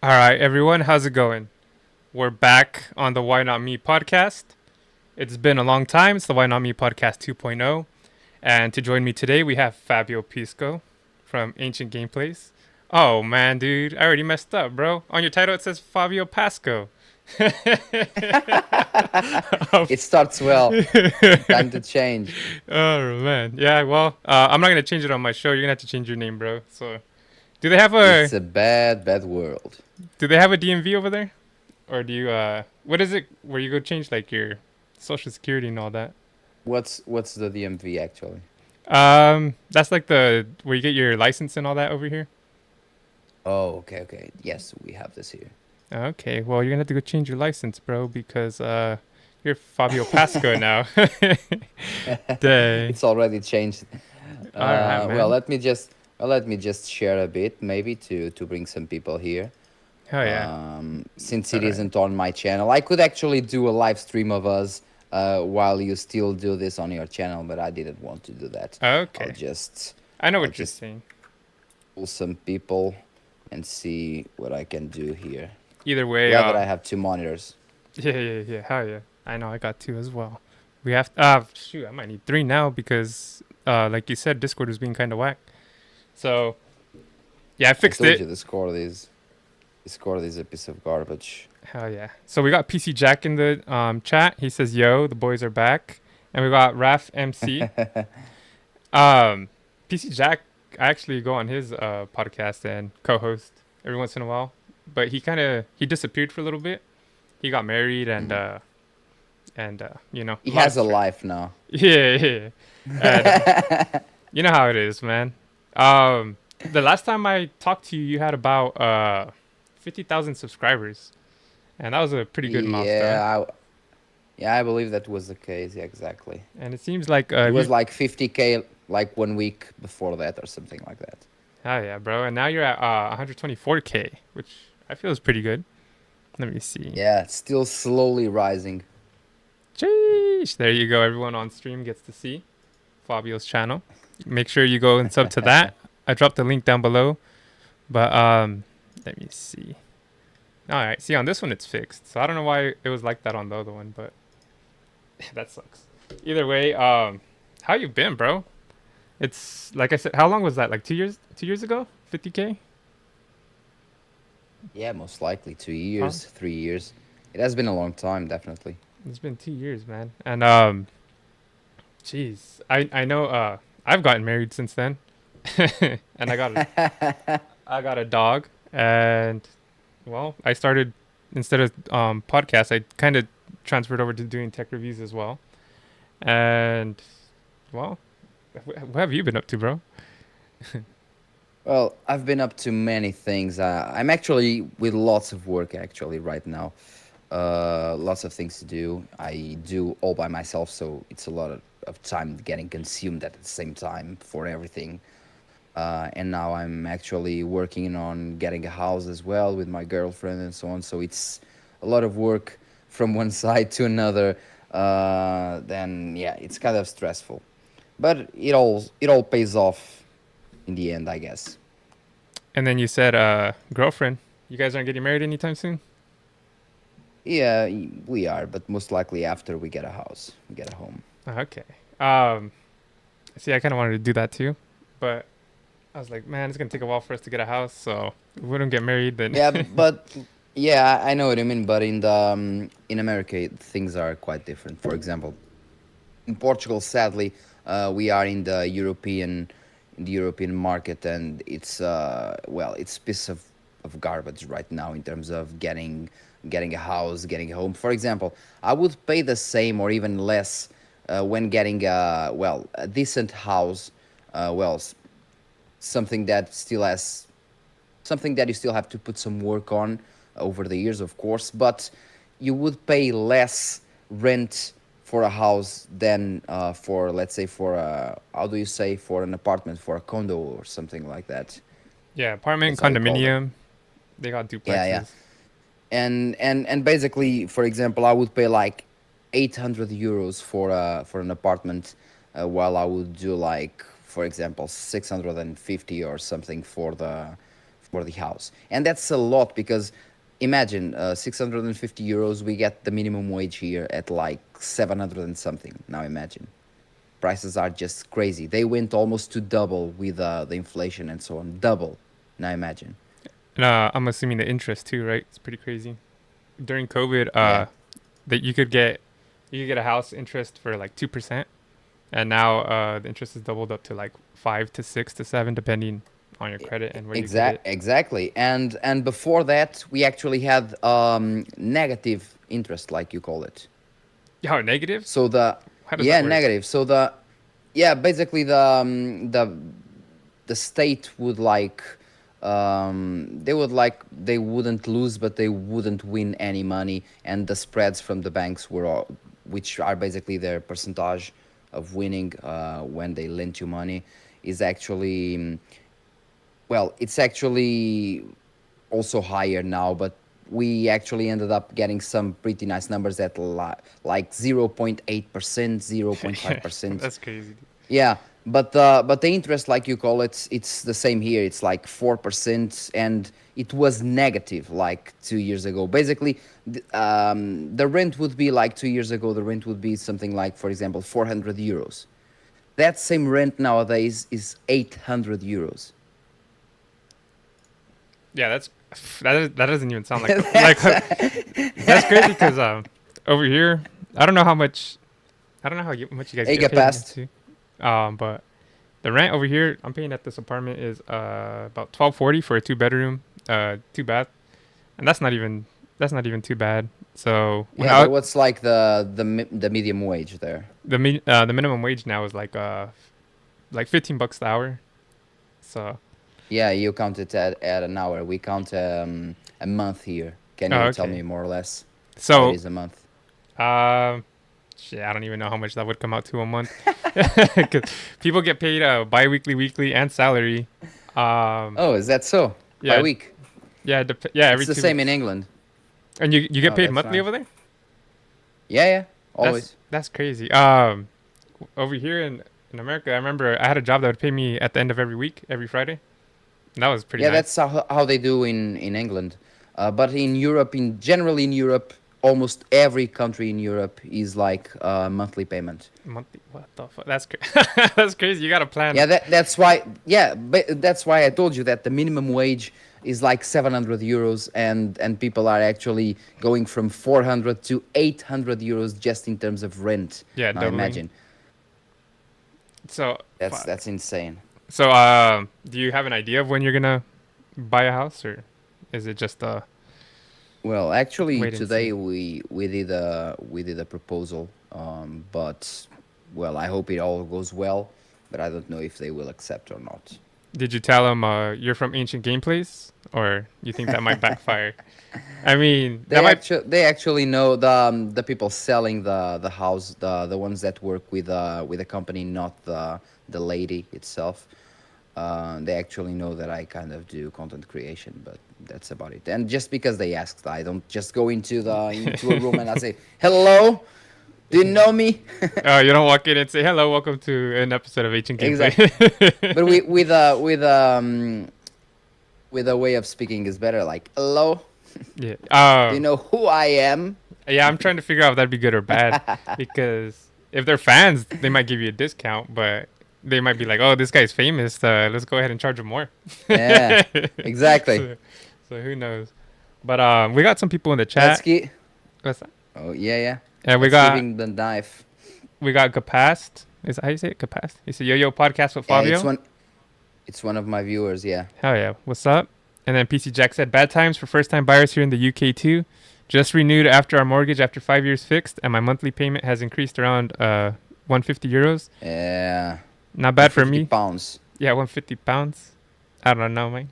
All right, everyone, how's it going? We're back on the Why Not Me podcast. It's been a long time. It's the Why Not Me podcast 2.0. And to join me today, we have Fabio Pisco from Ancient Gameplays. Oh, man, dude. I already messed up, bro. On your title, it says Fabio Pasco. Oh, It starts well. Time to change. oh, man. Yeah, well, I'm not going to change it on my show. You're going to have to change your name, bro. So, do they have It's a a bad, bad world. do they have a DMV over there? Or do you what is it where you go change like your social security and all that? What's the DMV actually? That's like the where you get your license and all that over here. Oh, okay, okay. Yes, we have this here. Okay, well you're gonna have to go change your license, bro, because you're Fabio Pasco now. Dang. It's already changed. All right, Well, man. let me just share a bit, maybe to bring some people here. Hell yeah. Since All it right. isn't on my channel, I could actually do a live stream of us while you still do this on your channel, but I didn't want to do that. I'll Okay. just I know I'll what you're just saying. pull some people and see what I can do here. Either way, Glad that I have two monitors. yeah. Hell yeah. I know I got two as well. We have shoot, I might need three now because like you said, Discord was being kind of whack. So yeah, I I fixed told it. you Discord is a piece of garbage. Hell yeah. So we got PC Jack in the chat. He says, "Yo, the boys are back." And we got Raf MC. Um, PC Jack, I actually go on his podcast and co-host every once in a while. But he disappeared for a little bit. He got married Mhm. and He a lot of has a stress. life now. Yeah. And you know how it is, man. The last time I talked to you, you had about 50,000 subscribers, and that was a pretty good milestone. Yeah, yeah, I believe that was the case. Yeah, exactly. And it seems like It was you, like 50K like 1 week before that or something like that. oh yeah, bro. And now you're at 124K, which I feel is pretty good. Let me see. Yeah, it's still slowly rising. Sheesh. There you go. Everyone on stream gets to see Fabio's channel. Make sure you go and sub to that. I dropped the link down below. But let me see. All right. See, on this one it's fixed. So I don't know why it was like that on the other one, but that sucks. Either way, how you been, bro? It's like I said. How long was that? Like 2 years? 2 years ago? 50K? Yeah, most likely two Huh? years, 3 years. It has been a long time, definitely. It's been 2 years, man. And jeez, I know. I've gotten married since then, and I got a dog, and well, I started instead of podcasts, I kind of transferred over to doing tech reviews as well. And well, what have you been up to, bro? Well, I've been up to many things. I'm actually with lots of work actually right now. Lots of things to do. I do all by myself, so it's a lot of time getting consumed at the same time for everything. And now I'm actually working on getting a house as well with my girlfriend and so on. So it's a lot of work from one side to another. Then yeah, it's kind of stressful, but it all pays off in the end, I guess. And then you said, girlfriend. You guys aren't getting married anytime soon? Yeah, we are, but most likely after we get a house, we get a home. Okay. Um, see, I kind of wanted to do that too, but I was like, man, it's gonna take a while for us to get a house, so if we don't get married, then Yeah, but yeah, I know what you mean. But in America, things are quite different. For example, in Portugal, sadly, we are in the European market, and it's well, it's a piece of garbage right now in terms of getting a house, getting a home. For example, I would pay the same or even less when getting a decent house, well, something that still has something that you still have to put some work on over the years, of course, but you would pay less rent for a house than for, let's say, for a, how do you say, for an apartment, for a condo or something like that. yeah, apartment, That's how you call them. condominium, they got Yeah, yeah. duplexes. And basically, for example, I would pay like 800 euros for an apartment, while I would do like, for example, 650 or something for for the house, and that's a lot because imagine 650 euros. We get the minimum wage here at like 700 and something. Now imagine prices are just crazy. They went almost to double with the inflation and so on. Double. Now imagine. And I'm assuming the interest too, right? It's pretty crazy. During COVID, Yeah. that you could get a house interest for like 2%, and now the interest is doubled up to like 5 to 6 to 7, depending on your credit and where you get it. Exactly. And before that, we actually had negative interest, like you call it. Oh, negative? So the How does that yeah, work? negative. So the yeah, basically the state would like they wouldn't lose, but they wouldn't win any money, and the spreads from the banks were all, which are basically their percentage of winning when they lend you money, is actually well, it's actually also higher now, but we actually ended up getting some pretty nice numbers at like 0.8%, 0.5%. That's crazy, dude. Yeah, but the interest, like you call it, it's the same here. It's like 4%, and it was negative like 2 years ago. Basically, the rent would be like 2 years ago. The rent would be something like, for example, 400 euros. That same rent nowadays is 800 euros. Yeah, that doesn't even sound like like that's crazy because over here I don't know how much I don't know much you guys Hey, get get paid past. into, but the rent over here I'm paying at this apartment is about 1240 for a 2 bedroom, 2 bath, and that's not even too bad. So when Yeah, but I what's like the medium wage there? the minimum wage now is like $15 the hour. So Yeah, you count it at an hour. We count a month here. Can oh, you tell okay. me more or less how it So is a month? um shit, I don't even know how much that would come out to a month. 'Cause people get paid bi-weekly, weekly, and salary. Um, Oh, is that so? By yeah, week? yeah, It's every the two same in weeks. England. And you get Oh, paid that's monthly nice. over there? Yeah, yeah, That's always. that's crazy. Over here in America, I remember I had a job that would pay me at the end of every week, every Friday. And that was pretty Yeah, nice. that's how they do in England. But in Europe, in generally in Europe, almost every country in Europe is like monthly payment. Monthly, what the fuck? That's crazy. You got a plan. Yeah, that's why. Yeah, but that's why I told you that the minimum wage is like 700 euros, and people are actually going from 400 to 800 euros just in terms of rent. Yeah, Now doubling. imagine, So, fuck. that's insane. So, do you have an idea of when you're gonna buy a house, or is it just Well, actually, wait and see? today we did a proposal, but well, I hope it all goes well, but I don't know if they will accept or not. Did you tell them you're from Ancient Gameplays, or you think that might backfire? I mean, that might. They actually know the people selling the house, the ones that work with the company, not the lady itself. They actually know that I kind of do content creation, but that's about it. And just because they asked, I don't just go into a room and I say, "Hello, do you know me?" You don't walk in and say hello, welcome to an episode of Ancient Gameplay. Exactly. But with a way of speaking is better. Like, "Hello, Yeah. do you know who I am?" Yeah. I'm trying to figure out if that'd be good or bad, because if they're fans, they might give you a discount, but they might be like, "Oh, this guy's famous. Let's go ahead and charge him more." Yeah, exactly. so, so who knows? But we got some people in the Let's chat. keep. What's that? Oh yeah, yeah. Yeah, Let's giving the knife. we got Capast. Is that how you say it? Capast. He said, "Yo podcast with Yeah, Fabio." it's one of my viewers. Yeah. Hell yeah. What's up? And then PC Jack said, "Bad times for first time buyers here in the UK too. Just renewed after our mortgage after 5 years fixed, and my monthly payment has increased around 150 euros. Yeah. Not bad for 50 me. pounds. Yeah, 150 pounds. I don't know, man.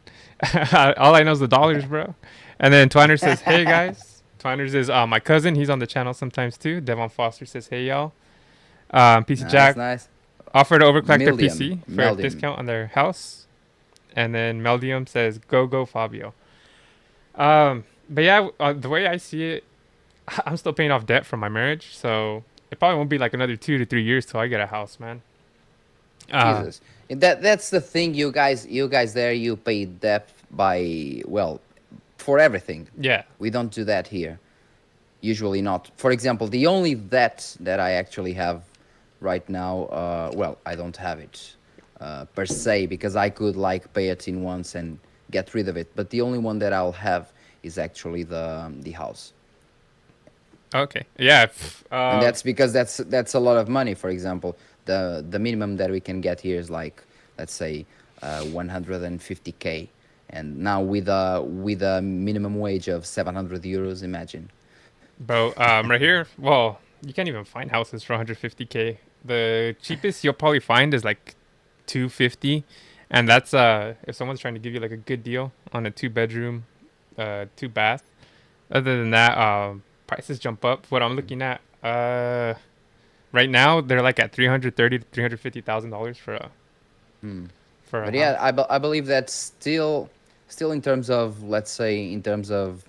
All I know is the dollars, bro." And then Twiner says, "Hey guys." Twiners is my cousin. He's on the channel sometimes too. Devon Foster says, "Hey y'all." PC Nice, Jack nice. offered to overclock their Millium. PC for a Millium. discount on their house. And then Meldium says, "Go go Fabio." But yeah, the way I see it, I'm still paying off debt from my marriage, so it probably won't be like another 2 to 3 years till I get a house, man. Uh, Jesus. That's the thing, you guys there, you pay by well, for everything. Yeah. We don't do that here. Usually not. For example, the only that I actually have right now, well, I don't have it per se because I could like pay it in once and get rid of it. But the only one that I'll have is actually the house, Okay. Yeah. and that's because that's a lot of money. For example, the minimum that we can get here is like, let's say, 150K, and now with a minimum wage of 700 euros, imagine. bro, right here, well, you can't even find houses for 150K. The cheapest you'll probably find is like 250, and that's if someone's trying to give you like a good deal on a two bedroom, two bath. Other than that, prices jump up. What I'm looking at, right now they're like at 330 to $350,000 Hmm. for a But yeah, house. I believe that still in terms of, let's say, in terms of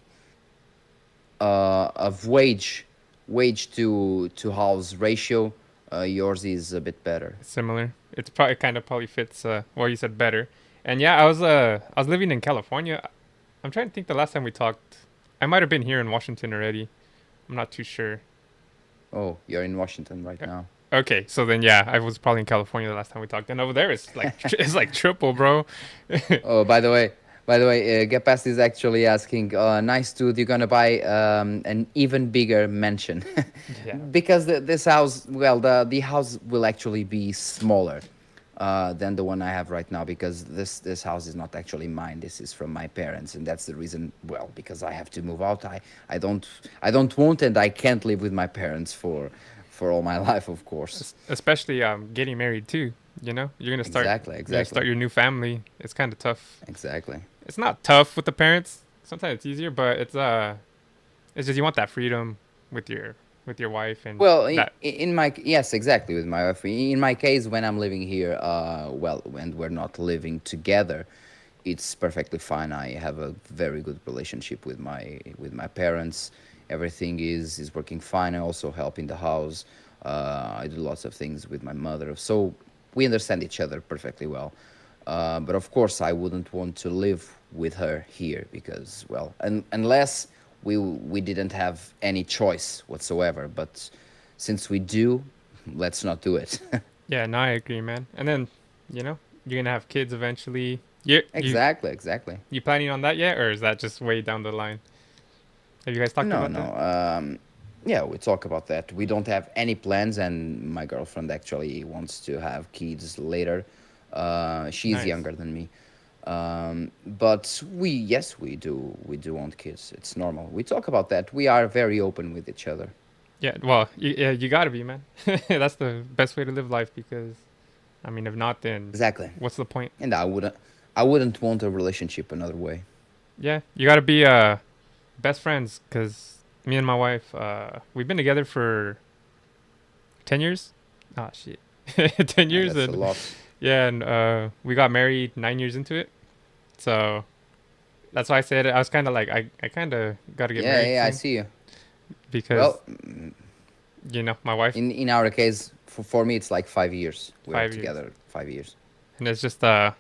wage to house ratio, yours is a bit better. Similar. It's probably kind of probably fits. Well, you said better. And yeah, I was living in California. I'm trying to think the last time we talked. I might have been here in Washington already. I'm not too sure. Oh, you're in Washington right Uh, now. Okay, so then yeah, I was probably in California the last time we talked. And over there it's like it's like triple, bro. Oh, by the way, Get Past is actually asking, nice dude, you're gonna buy an even bigger mansion, Yeah. because this house, well, the house will actually be smaller than the one I have right now, because this house is not actually mine. This is from my parents, and that's the reason. Well, because I have to move out. I don't I don't want and I can't live with my parents for all my life, of course. Especially getting married too. You know, Exactly, you're gonna start exactly, your new family. It's kind of tough. exactly. It's not tough with the parents. Sometimes it's easier, but it's just you want that freedom with your wife and Well, that. in my, yes, exactly, with my wife. In my case, when I'm living here, well, when we're not living together, it's perfectly fine. I have a very good relationship with my parents. Everything is working fine. I also help in the house. I do lots of things with my mother, so we understand each other perfectly well. But of course, I wouldn't want to live with her here because, well, unless we didn't have any choice whatsoever. But since we do, let's not do it. Yeah, no, I agree, man. And then, you know, you're gonna have kids eventually. Exactly, exactly. You planning on that yet, or is that just way down the line? Have you guys talked No, about no. that? Yeah, we talk about that. We don't have any plans, and my girlfriend actually wants to have kids later. She's Nice. younger than me. But yes, we do want kids. It's normal. We talk about that. We are very open with each other. Yeah, well, yeah, you gotta be, man. That's the best way to live life because, I mean, if not, then Exactly. what's the point? And I wouldn't want a relationship another way. Yeah, you gotta be best friends because me and my wife, we've been together for 10 years. Ah, shit, 10 years, That's a and lot. yeah, and we got married 9 years into it. So that's why I said it. I was kind of like, I kind of got to get Yeah, married yeah, I soon see you. because Well, my wife, in our case, for me, it's like 5 years. We're 5 years, together 5 years. and it's just my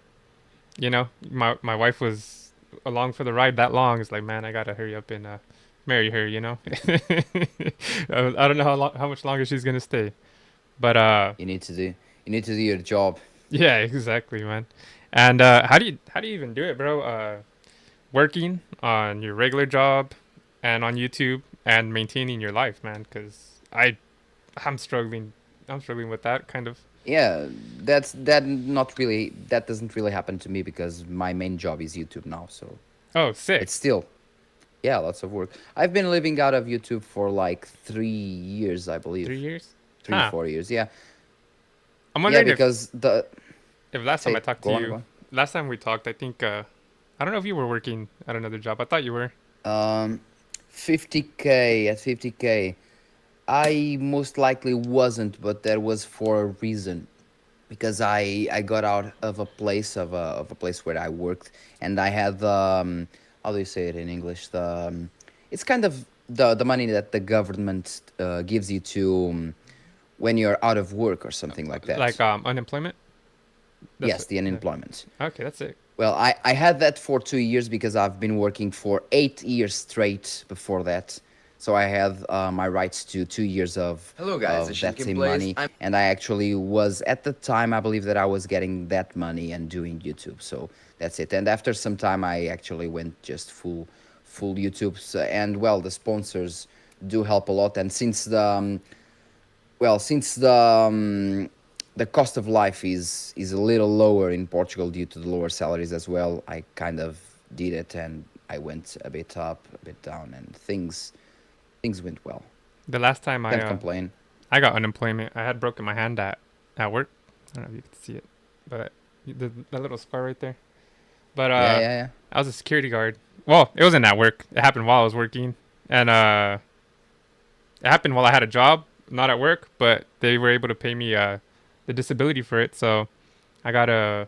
wife was along for the ride that long. It's like, man, I gotta hurry up and marry her. I don't know how much longer she's gonna stay, but You need to do you need to do your job. yeah, exactly, man. And how do you even do it, bro? Working on your regular job and on YouTube and maintaining your life, man. Because I'm struggling. I'm struggling with that kind of. Yeah, that doesn't really happen to me because my main job is YouTube now. So Oh, it's sick. still, yeah, lots of work. I've been living out of YouTube for like 3 years, I believe. 3 years. Three, Huh. 4 years. Yeah, I'm yeah, wondering because the if last time I say talked to go on, you, go last time we talked, I think I don't know if you were working at another job. I thought you were. on. 50K, at 50K. I most likely wasn't, but that was for a reason. Because I got out of a place where I worked, and I had how do you say it in English? It's kind of the money that the government gives you to when you're out of work or something like that. Like unemployment. That's Yes, it. the Yeah. unemployment. Okay, that's it. Well, I had that for 2 years because I've been working for 8 years straight before that. So I had my rights to 2 years Hello guys, of this is that same Plays. money. And I actually was, at the time, I believe that I was getting that money and doing YouTube. So that's it. And after some time, I actually went just full YouTube. So, and well, the sponsors do help a lot. And since the cost of life is a little lower in Portugal due to the lower salaries as well, I kind of did it, and I went a bit up, a bit down, and things went well. The last time Can't complain. I got unemployment, I had broken my hand at work. I don't know if you can see it, but the little scar right there. But Yeah, yeah, yeah. I was a security guard. Well, it wasn't at work. It happened while I was working, and it happened while I had a job, not at work. But they were able to pay me the disability for it, so I gotta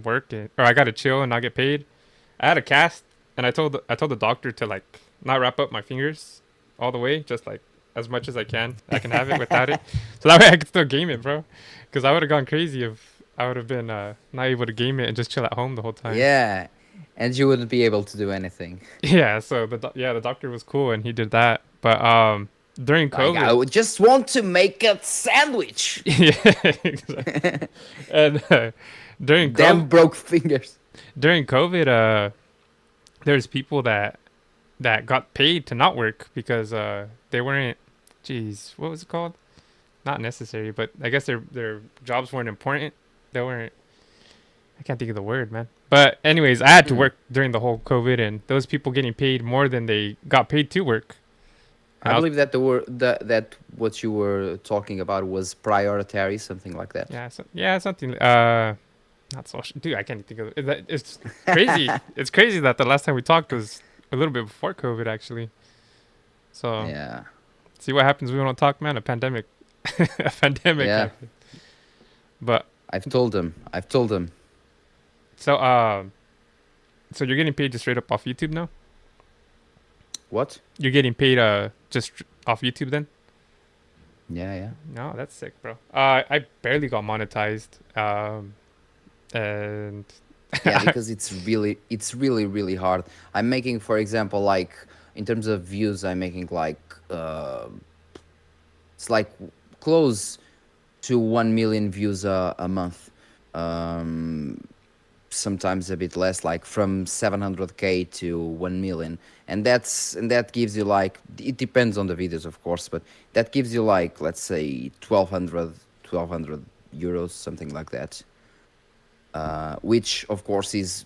work it, or I gotta chill and not get paid. I had a cast, and I told the doctor to like not wrap up my fingers all the way, just like as much as I can. I can have it without it, so that way I could still game it, bro. Because I would have gone crazy if I would have been not able to game it and just chill at home the whole time. Yeah, and you wouldn't be able to do anything. Yeah, so the doctor was cool and he did that, but during Like, I COVID, would just want to make a sandwich. yeah, exactly. And during Damn COVID, broke fingers. during COVID, there's people that got paid to not work because they weren't, geez, what was it called? Not necessary, but I guess their jobs weren't important. They weren't. I can't think of the word, man. But anyways, I had to Mm. work during the whole COVID, and those people getting paid more than they got paid to work. And I I was, believe that the word that what you were talking about was prioritary, something like that. yeah, something. Not social, dude. I can't think of it. It's crazy. It's crazy that the last time we talked was a little bit before COVID, actually. So Yeah, see what happens when we don't talk, man. A pandemic, a pandemic yeah. happened. But I've told them. I've told them. so so you're getting paid just straight up off YouTube now? What? You're getting paid just off YouTube then? Yeah, yeah. No, that's sick, bro. I barely got monetized. And Yeah, because it's really hard. I'm making, for example, like in terms of views, I'm making like it's like close to 1 million views a month. Um, Sometimes a bit less, like from 700K to 1 million, and that gives you like, it depends on the videos, of course, but that gives you like, let's say 1200 euros, something like that. Which of course is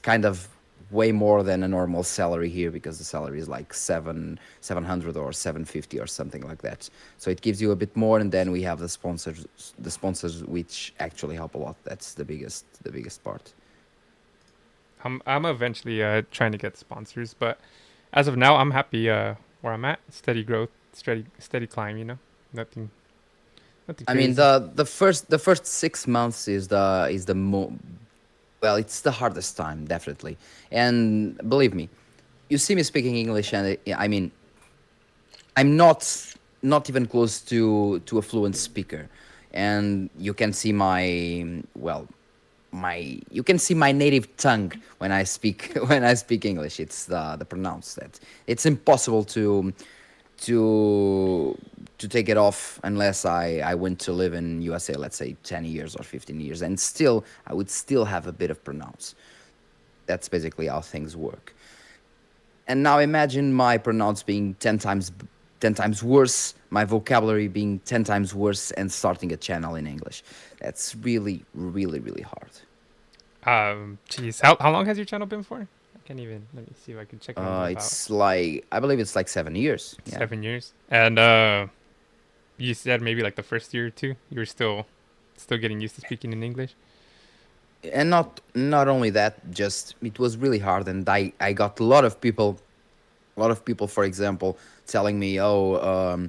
kind of way more than a normal salary here, because the salary is like 700 or 750 or something like that. So it gives you a bit more, and then we have the sponsors which actually help a lot. That's the biggest part. I'm eventually trying to get sponsors, but as of now, I'm happy where I'm at. Steady growth, steady climb. Nothing I mean, crazy. the first 6 months well, it's the hardest time, definitely. And believe me, you see me speaking English, and I mean, I'm not even close to a fluent speaker, and you can see my native tongue when I speak when I speak English. It's the pronounce that it's impossible to to take it off unless I went to live in USA, let's say 10 years or 15 years, and still I would still have a bit of pronounce. That's basically how things work. And now imagine my pronounce being 10 times worse, my vocabulary being 10 times worse, and starting a channel in English. That's really, really, really hard. Jeez, how long has your channel been for? I can't even. Let me see if I can check my map out. It's like, I believe it's like 7 years. Yeah. 7 years, and you said maybe like the first year or two, you were still getting used to speaking in English. And not only that, just it was really hard, and I got a lot of people, for example, telling me, "Oh,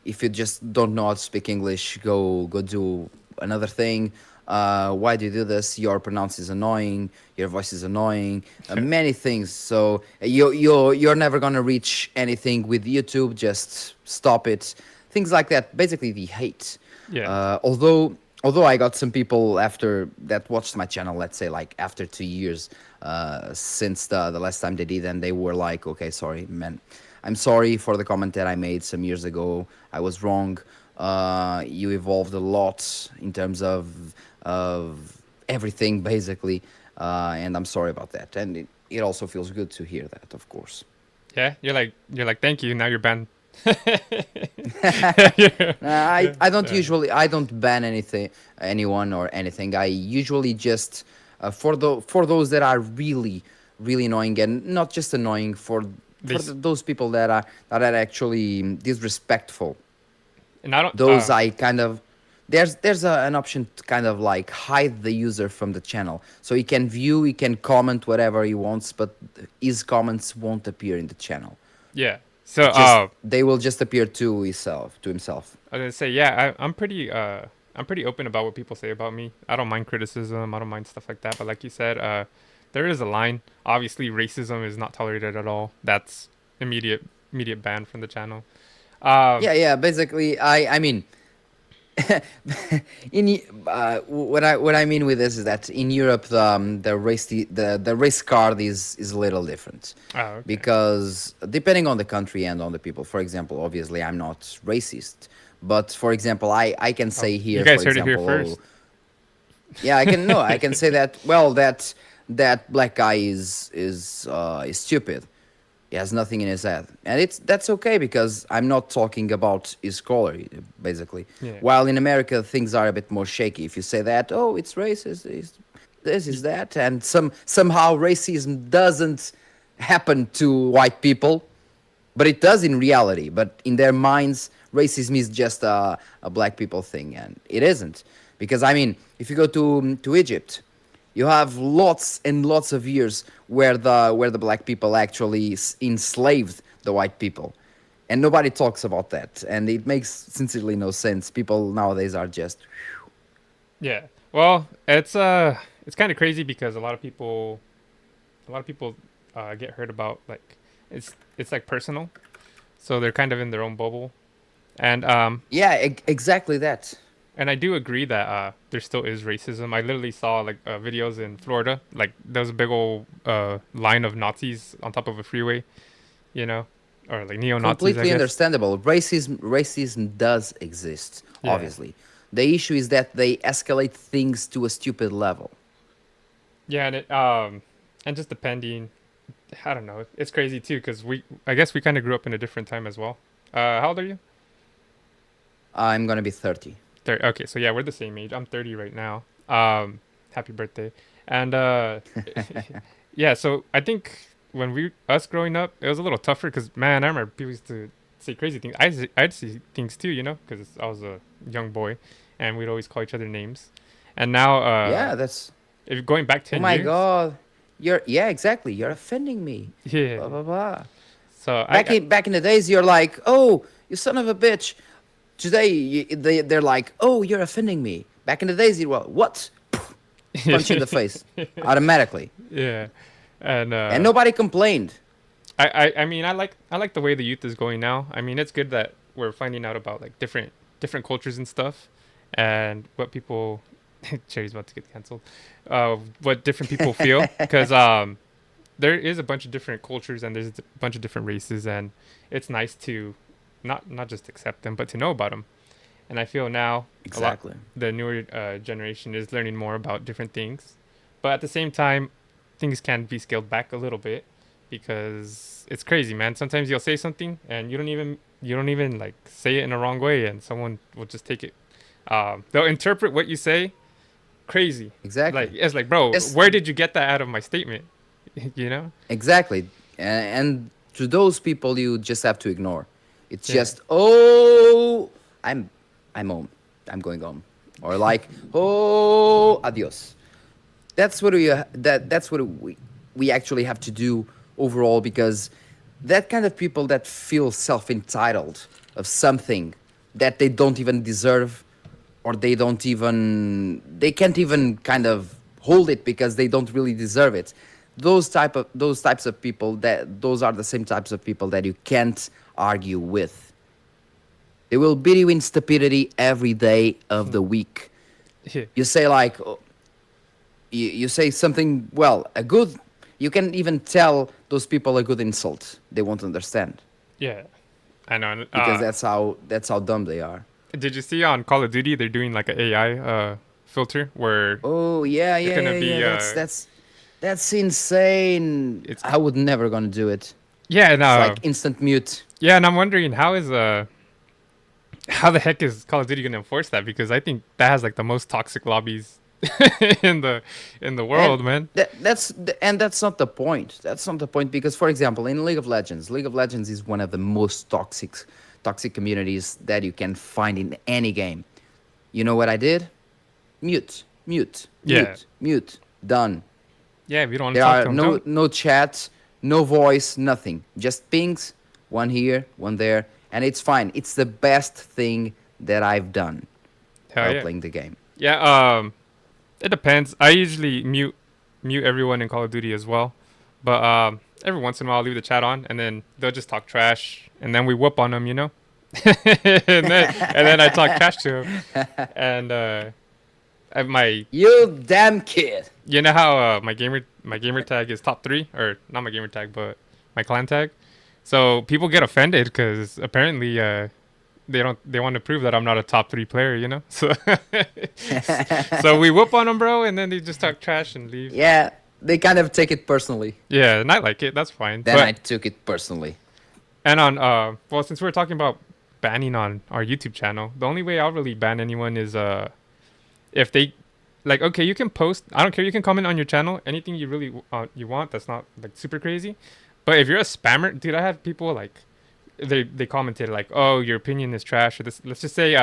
if you just don't know how to speak English, go do another thing. Why do you do this? Your pronounce is annoying. Your voice is annoying. Many things. So you're never gonna reach anything with YouTube. Just stop it. Things like that. Basically, the hate. Yeah. although I got some people after that watched my channel, let's say like after 2 years since the last time they did, and they were like, okay, sorry, man, I'm sorry for the comment that I made some years ago. I was wrong. You evolved a lot in terms of everything basically, and I'm sorry about that. And it also feels good to hear that, of course. Yeah, you're like thank you. Now you're banned. I don't usually I don't ban anyone or anything. I usually just for those that are really annoying, and not just annoying, They those people that are actually disrespectful. and I don't. Those I kind of an option to kind of like hide the user from the channel, so he can comment whatever he wants, but his comments won't appear in the channel. Yeah. So Just they will just appear to himself. I was gonna say, yeah, I'm pretty open about what people say about me. I don't mind criticism. I don't mind stuff like that. But like you said, there is a line. Obviously, racism is not tolerated at all. That's immediate ban from the channel. Um, Yeah. Basically, I mean, what I mean with this is that in Europe the race card is a little different, oh, okay. because depending on the country and on the people. For example, obviously I'm not racist, but for example, I can Oh, say you here, for guys heard it here example, first. yeah, I can no, I can say that. Well, that black guy is stupid. He has nothing in his head, and that's okay, because I'm not talking about his color, basically. Yeah. While in America things are a bit more shaky. If you say that, oh, it's racist, it's this is Y- that, and somehow racism doesn't happen to white people, but it does in reality. But in their minds, racism is just a black people thing, and it isn't. Because I mean, if you go to Egypt, you have lots and lots of years where the black people actually enslaved the white people, and nobody talks about that, and it makes sincerely no sense. People nowadays are just Yeah. Well, it's kind of crazy because a lot of people get hurt about like it's like personal, so they're kind of in their own bubble, and yeah, exactly that. and I do agree that there still is racism. I literally saw like videos in Florida, like there was a big old line of Nazis on top of a freeway, you know, or like neo Nazis, I Completely guess. understandable. Racism does exist, Yeah, obviously. The issue is that they escalate things to a stupid level. yeah, and just depending, I don't know, it's crazy too because I guess we kind of grew up in a different time as well. How old are you? I'm gonna be 30. 30. Okay, so yeah, we're the same age. I'm 30 right now. Happy birthday. And yeah, so I think when us growing up, it was a little tougher because man, I remember people used to say crazy things. I'd see things too, you know, because I was a young boy, and we'd always call each other names. And now, Yeah, that's. if going back Oh 10 my years, god. Yeah, exactly. You're offending me. yeah. Blah blah blah. So I Back in the days, you're like, oh, you son of a bitch. Today, they're like, oh, you're offending me. Back in the days, you were what? Punch in the face, automatically, yeah, and and nobody complained. I mean I like the way the youth is going now. I mean it's good that we're finding out about like different cultures and stuff, and what people Cherry's about to get canceled. What different people feel because there is a bunch of different cultures and there's a bunch of different races, and it's nice to not just accept them but to know about them. And I feel now a lot Exactly. the newer generation is learning more about different things, but at the same time, things can be scaled back a little bit because it's crazy, man. Sometimes you'll say something and you don't even like say it in a wrong way, and someone will just take it. They'll interpret what you say crazy. Like Exactly. it's like, bro, Yes, where did you get that out of my statement? you know? exactly. And to those people, you just have to ignore. It's Yeah. just, oh, I'm, I'm home. I'm going home, or like, oh, adios. That's what we actually have to do overall, because that kind of people that feel self entitled of something that they don't even deserve, or they can't even kind of hold it because they don't really deserve it. Those types of people, that those are the same types of people that you can't argue with. They will beat you in stupidity every day of the week. Yeah. You say like, you say something, well, a good, you can even tell those people a good insult. They won't understand Yeah. I know. because that's how dumb they are. Did you see on Call of Duty they're doing like an AI filter where Oh yeah, it's yeah, gonna yeah, yeah. be That's insane. it's I would never gonna do it. yeah and It's like instant mute. yeah, and I'm wondering how the heck is Call of Duty gonna enforce that, because I think that has like the most toxic lobbies in the And world, man. that's not the point. That's not the point because, for example, in League of Legends is one of the most toxic communities that you can find in any game. You know what I did? Mute, mute, Yeah, mute, mute. Done. yeah. If you don't want to There talk are to them, don't. no chats, no voice, nothing. Just pings, one here, one there, and it's fine. It's the best thing that I've done Hell while yeah. playing the game. Yeah. It depends. I usually mute everyone in Call of Duty as well, but every once in a while I'll leave the chat on, and then they'll just talk trash, and then we whoop on them, you know. And then I talk trash to them, and my You damn kid. you know how my gamer tag is top three, or not my gamer tag but my clan tag. So people get offended because apparently they want to prove that I'm not a top three player, you know. So so we whoop on them, bro, and then they just talk trash and leave. Yeah, they kind of take it personally. Yeah, and I like it. That's fine. Then I But took it personally. and on well, since we're talking about banning on our YouTube channel, the only way I'll really ban anyone is if they like, okay, you can post, I don't care, you can comment on your channel anything you really you want that's not like super crazy. But if you're a spammer, dude, I had people like they commented like, oh, your opinion is trash, or this, let's just say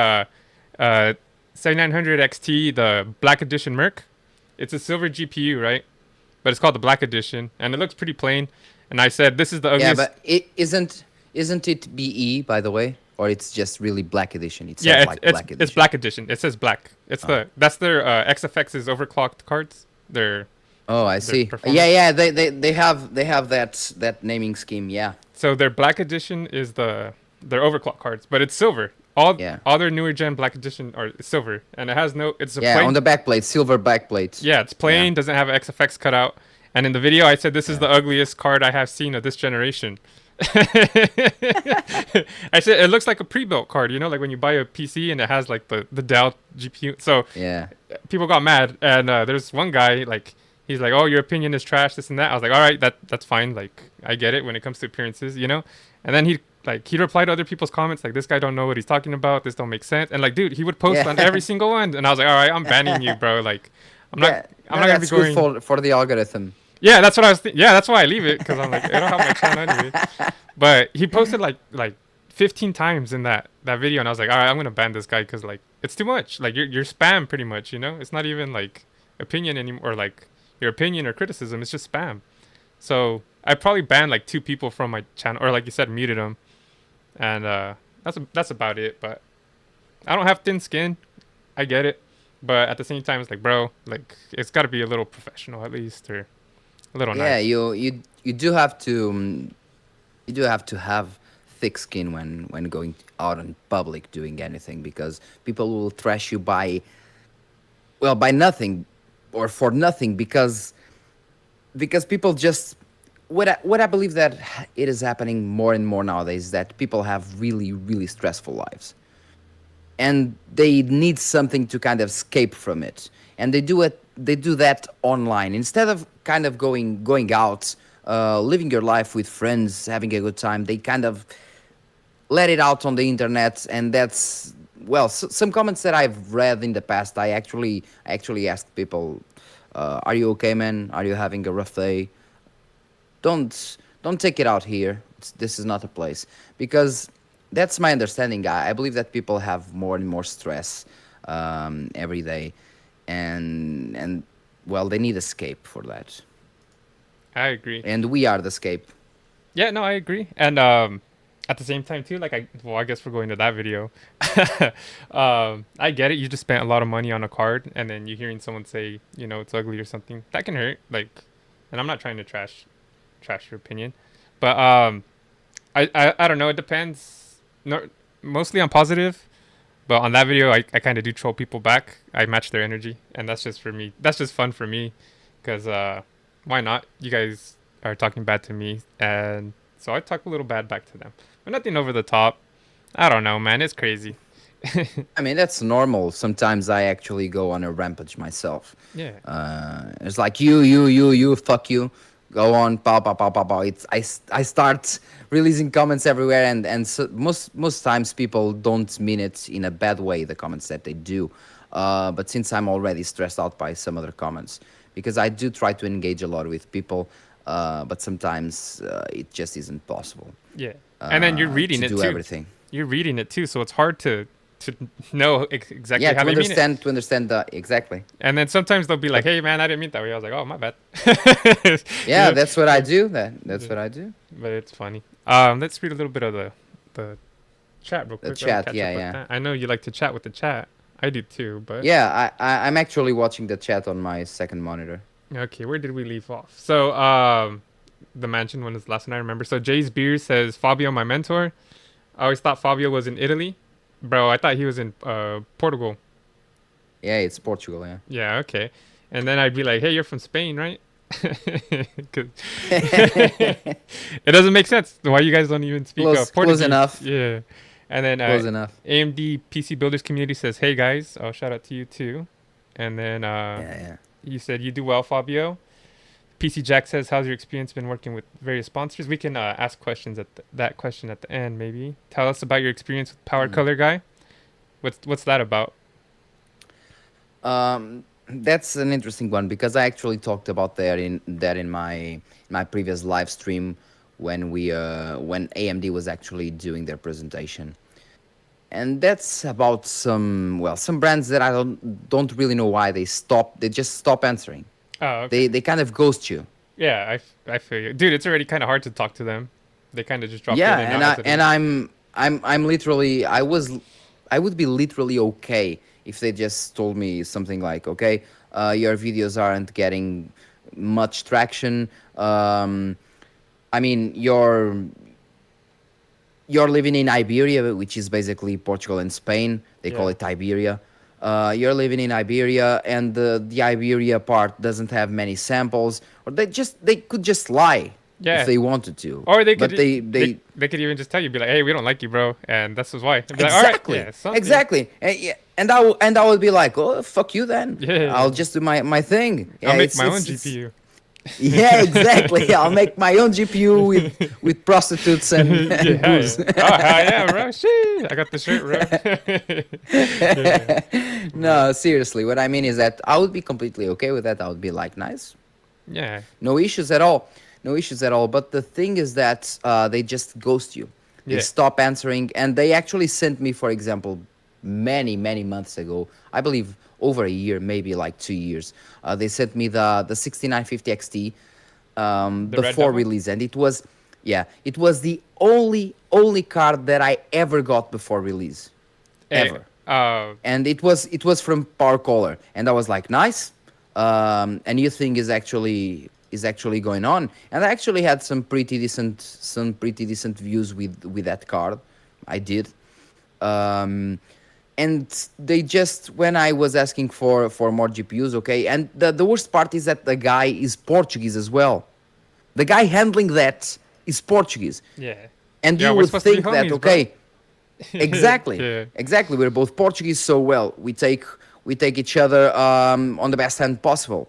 7900 XT, the black edition Merc. It's a silver GPU, right? But it's called the black edition and it looks pretty plain, and I said this is the Yeah, ugliest. but it isn't it BE, by the way, or it's just really black edition? It Yeah, says it's like it's black it's edition. black edition. It says black. It's Oh. that's their XFX's overclocked cards. Oh, I Their see. Yeah, performance. yeah, they have that naming scheme. Yeah, So their black edition is their overclock cards, but it's silver. yeah, All their newer gen black edition are silver, and it has no. It's a yeah. On plain. the backplate, silver backplate. Yeah, it's Yeah, plain. Doesn't have an XFX cutout. And in the video, I said this is yeah, the ugliest card I have seen of this generation. I said it looks like a pre-built card. You know, like when you buy a PC and it has like the Dell GPU. So yeah. people got mad, and there's one guy like he's like, "Oh, your opinion is trash, this and that." I was like, "All right, that's fine. Like, I get it when it comes to appearances, you know." And then he replied to other people's comments like, "This guy don't know what he's talking about. This don't make sense." And like, dude, he would post on every Yeah. single one, and I was like, "All right, I'm banning you, bro. Like, I'm not Yeah, I'm no, not gonna be that's good going." for the algorithm. Yeah, that's what I was. Yeah, that's why I leave it, because I'm like, I don't have my channel anyway. But he posted like 15 times in that video, and I was like, all right, I'm gonna ban this guy because like it's too much. Like you're spam pretty much, you know. It's not even like opinion anymore, or like your opinion or criticism. It's just spam. So I probably banned like two people from my channel, or like you said, muted them, and that's about it. But I don't have thin skin. I get it, but at the same time, it's like, bro, like it's got to be a little professional at least, or a little Yeah, nice. you do have to you do have to have thick skin when going out in public doing anything because people will trash you by nothing or for nothing because people just what I believe that it is happening more and more nowadays is that people have really stressful lives and they need something to kind of escape from it and they do that online instead of kind of going out living your life with friends having a good time. They kind of let it out on the internet, and that's well some comments that I've read in the past. I actually asked people, are you okay, man? Are you having a rough day? Don't take it out here. This is not a place because that's my understanding. I believe that people have more and more stress every day, and well, they need escape for that, I agree. and we are the escape. Yeah, no, I agree. And at the same time too, like I guess we're going to that video. I get it. You just spent a lot of money on a card, and then you hearing someone say, it's ugly or something. That can hurt. Like, and I'm not trying to trash your opinion, but I don't know. It depends. No, mostly I'm positive. But on that video, I kind of do troll people back. I match their energy, and that's just for me. That's just fun for me, because why not? You guys are talking bad to me, and so I talk a little bad back to them, but nothing over the top. I don't know, man. It's crazy. I mean, that's normal. Sometimes I actually go on a rampage myself. Yeah. It's like you, fuck you. Go on, pow, pow, pow, pow, pow. I start releasing comments everywhere, and so most times people don't mean it in a bad way. The comments that they do, but since I'm already stressed out by some other comments, because I do try to engage a lot with people, but sometimes it just isn't possible Yeah. And then you're to reading it do too. everything. You're reading it too, so it's hard to know exactly Yeah, how they mean it. to understand the exactly. And then sometimes they'll be like, But "Hey, man, I didn't mean that way." I was like, "Oh, my bad." You yeah, know? that's what I do. That's Yeah. what I do. But it's funny. Let's read a little bit of the chat real The quick. Let me chat, catch yeah, up with yeah. that. I know you like to chat with the chat. I do too, but Yeah, I'm actually watching the chat on my second monitor. okay, where did we leave off? So, the mansion one is the last one I remember. So Jay's beer says Fabio, my mentor. I always thought Fabio was in Italy, bro. I thought he was in Portugal. Yeah, it's Portugal, yeah. Yeah, okay. And then I'd be like, "Hey, you're from Spain, right?" 'Cause it doesn't make sense why you guys don't even speak Close Portuguese. enough. Yeah. And then Close enough. AMD PC Builders Community says, "Hey guys, oh shout out to you too." And then Yeah, yeah. you said you do well, Fabio. PC Jack says, "How's your experience been working with various sponsors?" We can ask questions at that question at the end, maybe. Tell us about your experience with Power Mm. Color Guy. What's that about? That's an interesting one because I actually talked about that in my previous live stream when AMD was actually doing their presentation. And that's about some brands that I don't really know why they just stop answering. Oh, okay. They kind of ghost you. Yeah, I feel you, dude. It's already kind of hard to talk to them. They kind of just drop Yeah, in and out as it and is. I'm literally I would be literally okay if they just told me something like, okay, your videos aren't getting much traction. I mean, you're living in Iberia, which is basically Portugal and Spain. They call Yeah, it Iberia. You're living in Iberia, and the Iberia part doesn't have many samples, or they could just lie if yeah. they wanted to, Or they but could they could even just tell you, be like, "Hey, we don't like you, bro," and that's why. And be like, "All right, exactly, yeah, something." exactly, and, yeah, and I would be like, oh fuck you then. Yeah, I'll just do my thing. I'll Yeah, make my own it's GPU. yeah, exactly. I'll make my own GPU with prostitutes and, and Yeah, booze. yeah. Oh, hell yeah, bro. Shit, I got the shirt, bro. Yeah, but No, seriously, what I mean is that I would be completely okay with that. I would be like, nice, yeah, no issues at all, no issues at all. But the thing is that they just ghost you. They yeah. stop answering, and they actually sent me, for example, many months ago. I believe over a year, maybe like 2 years. They sent me the 6950 XT The Red before Devil. release, and it was the only card that I ever got before release, Hey, ever. And it was from Power Color, and I was like, nice. A new thing is actually going on, and I actually had some pretty decent views with that card. I did. Um, and they just when I was asking for more GPUs, okay, and the worst part is that the guy is Portuguese as well. The guy handling that is Portuguese, yeah, and yeah. you We're would supposed to be think that, homies, bro. okay, exactly, Yeah, exactly. We're both Portuguese, so well, we take each other on the best hand possible,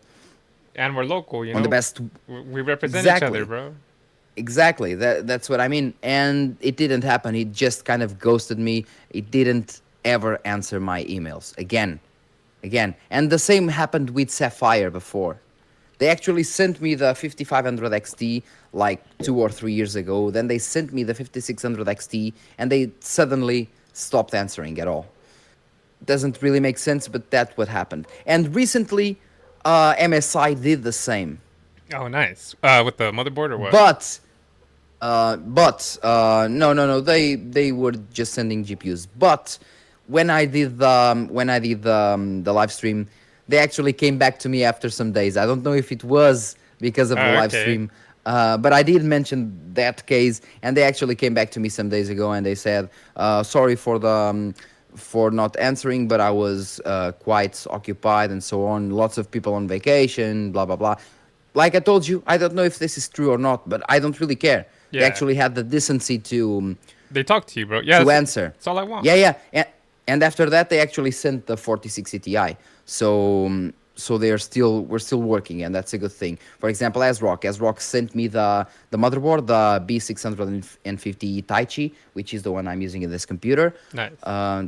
and we're local, you on the know. best. We represent each other, Exactly, bro. exactly. That's what I mean. And it didn't happen. He just kind of ghosted me. It didn't ever answer my emails again. And the same happened with Sapphire before. They actually sent me the 5500 XT like 2 or 3 years ago. Then they sent me the 5600 XT, and they suddenly stopped answering at all. Doesn't really make sense, but that's what happened. And recently, MSI did the same. Oh, nice. With the motherboard or what? But no. They were just sending GPUs. But when I did the live stream, they actually came back to me after some days. I don't know if it was because of the Oh, live okay. stream, but I did mention that case, and they actually came back to me some days ago, and they said, "Sorry for not answering, but I was quite occupied and so on. Lots of people on vacation, blah blah blah. Like I told you, I don't know if this is true or not, but I don't really care. They Yeah. actually had the decency They talk to you, bro. Yeah, to answer. that's all I want. Yeah, yeah, and after that they actually sent the 4060 Ti. So so we're still working, and that's a good thing. For example, ASRock sent me the motherboard, the B650 Taichi, which is the one I'm using in this computer, Nice.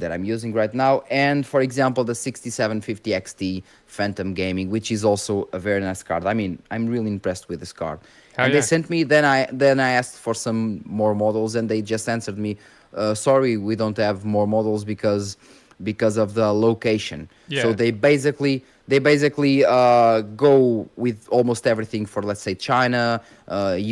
that I'm using right now, and for example the 6750 XT Phantom Gaming, which is also a very nice card. I mean, I'm really impressed with this card. Hell And they yeah. sent me. Then I asked for some more models, and they just answered me, "Sorry, we don't have more models because of the location." So Yeah. they basically go with almost everything for, let's say, China,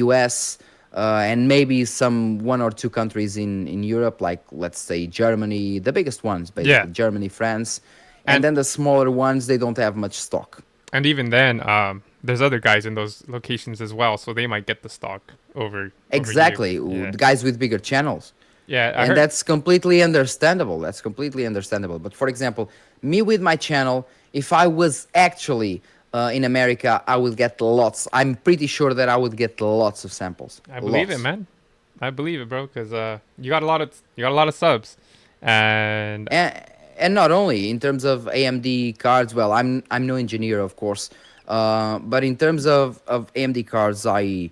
U.S. And maybe some one or two countries in Europe, like, let's say, Germany, the biggest ones, Yeah. basically Germany, France, and And then the smaller ones, they don't have much stock. and even then, there's other guys in those locations as well, so they might get the stock over you. Exactly, Yeah. the guys with bigger channels. Yeah, I And heard. that's completely understandable. That's completely understandable. But for example, me with my channel, if I was actually in America, I would get lots. I'm pretty sure that I would get lots of samples. I believe it, Lots. man. I believe it, bro, because you got a lot of subs, and and and not only in terms of AMD cards. Well, I'm no engineer, of course, but in terms of AMD cards, I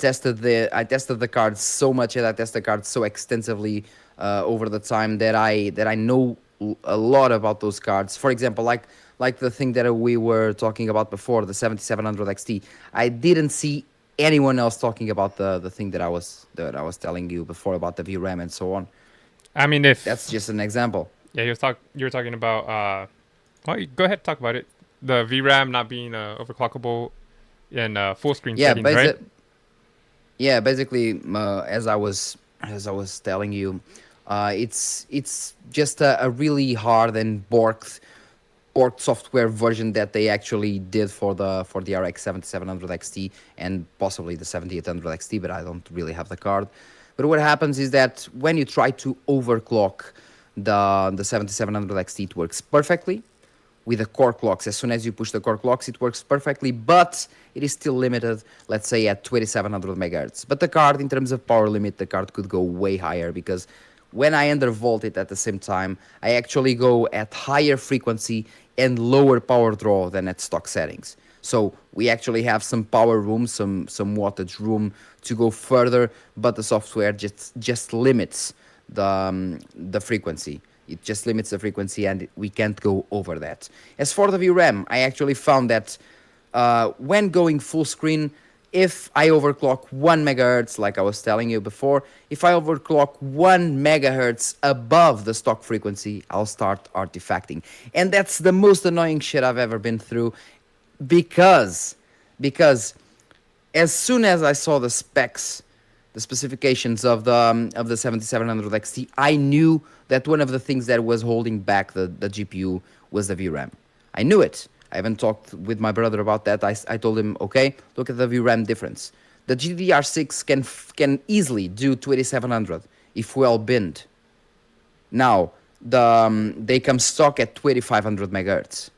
tested the cards so much, and I tested the cards so extensively over the time that I know a lot about those cards. For example, like the thing that we were talking about before, the 7700 XT. I didn't see anyone else talking about the thing that I was telling you before about the VRAM and so on. I mean, That's if just an example. yeah, you were talking about well, go ahead, talk about it. The VRAM not being overclockable in full screen Yeah, settings, right? basically, as I was telling you, it's just a really hard and borked software version that they actually did for the RX 7700 XT and possibly the 7800 XT, but I don't really have the card. But what happens is that when you try to overclock the 7700 XT, it works perfectly with the core clocks. As soon as you push the core clocks, it works perfectly, but it is still limited, let's say, at 2700 megahertz. But the card, in terms of power limit, the card could go way higher, because when I undervolt it at the same time, I actually go at higher frequency and lower power draw than at stock settings. So we actually have some power room, some wattage room to go further, but the software just limits the frequency. It just limits the frequency, and we can't go over that. As for the VRAM, I actually found that when going full screen, if I overclock 1 megahertz, like I was telling you before, if I overclock 1 megahertz above the stock frequency, I'll start artifacting. And that's the most annoying shit I've ever been through, because because as soon as I saw the specifications of the 7700 XT, I knew that one of the things that was holding back the GPU was the VRAM. I knew it. I haven't talked with my brother about that. I told him, okay, look at the VRAM difference. The GDDR6 can easily do 2700 if well binned. Now, they come stock at 2500 megahertz,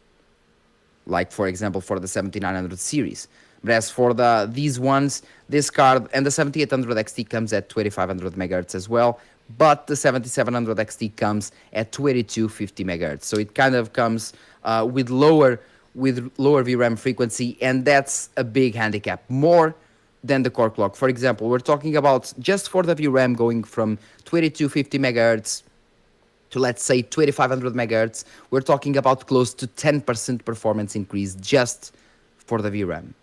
like for example for the 7900 series. But as for these ones, this card and the 7800 XT comes at 2500 megahertz as well, but the 7700 XT comes at 2250 megahertz. So it kind of comes with lower VRAM frequency, and that's a big handicap, more than the core clock. For example, we're talking about, just for the VRAM, going from 2250 megahertz to, let's say, 2500 megahertz. We're talking about close to 10% performance increase just for the VRAM.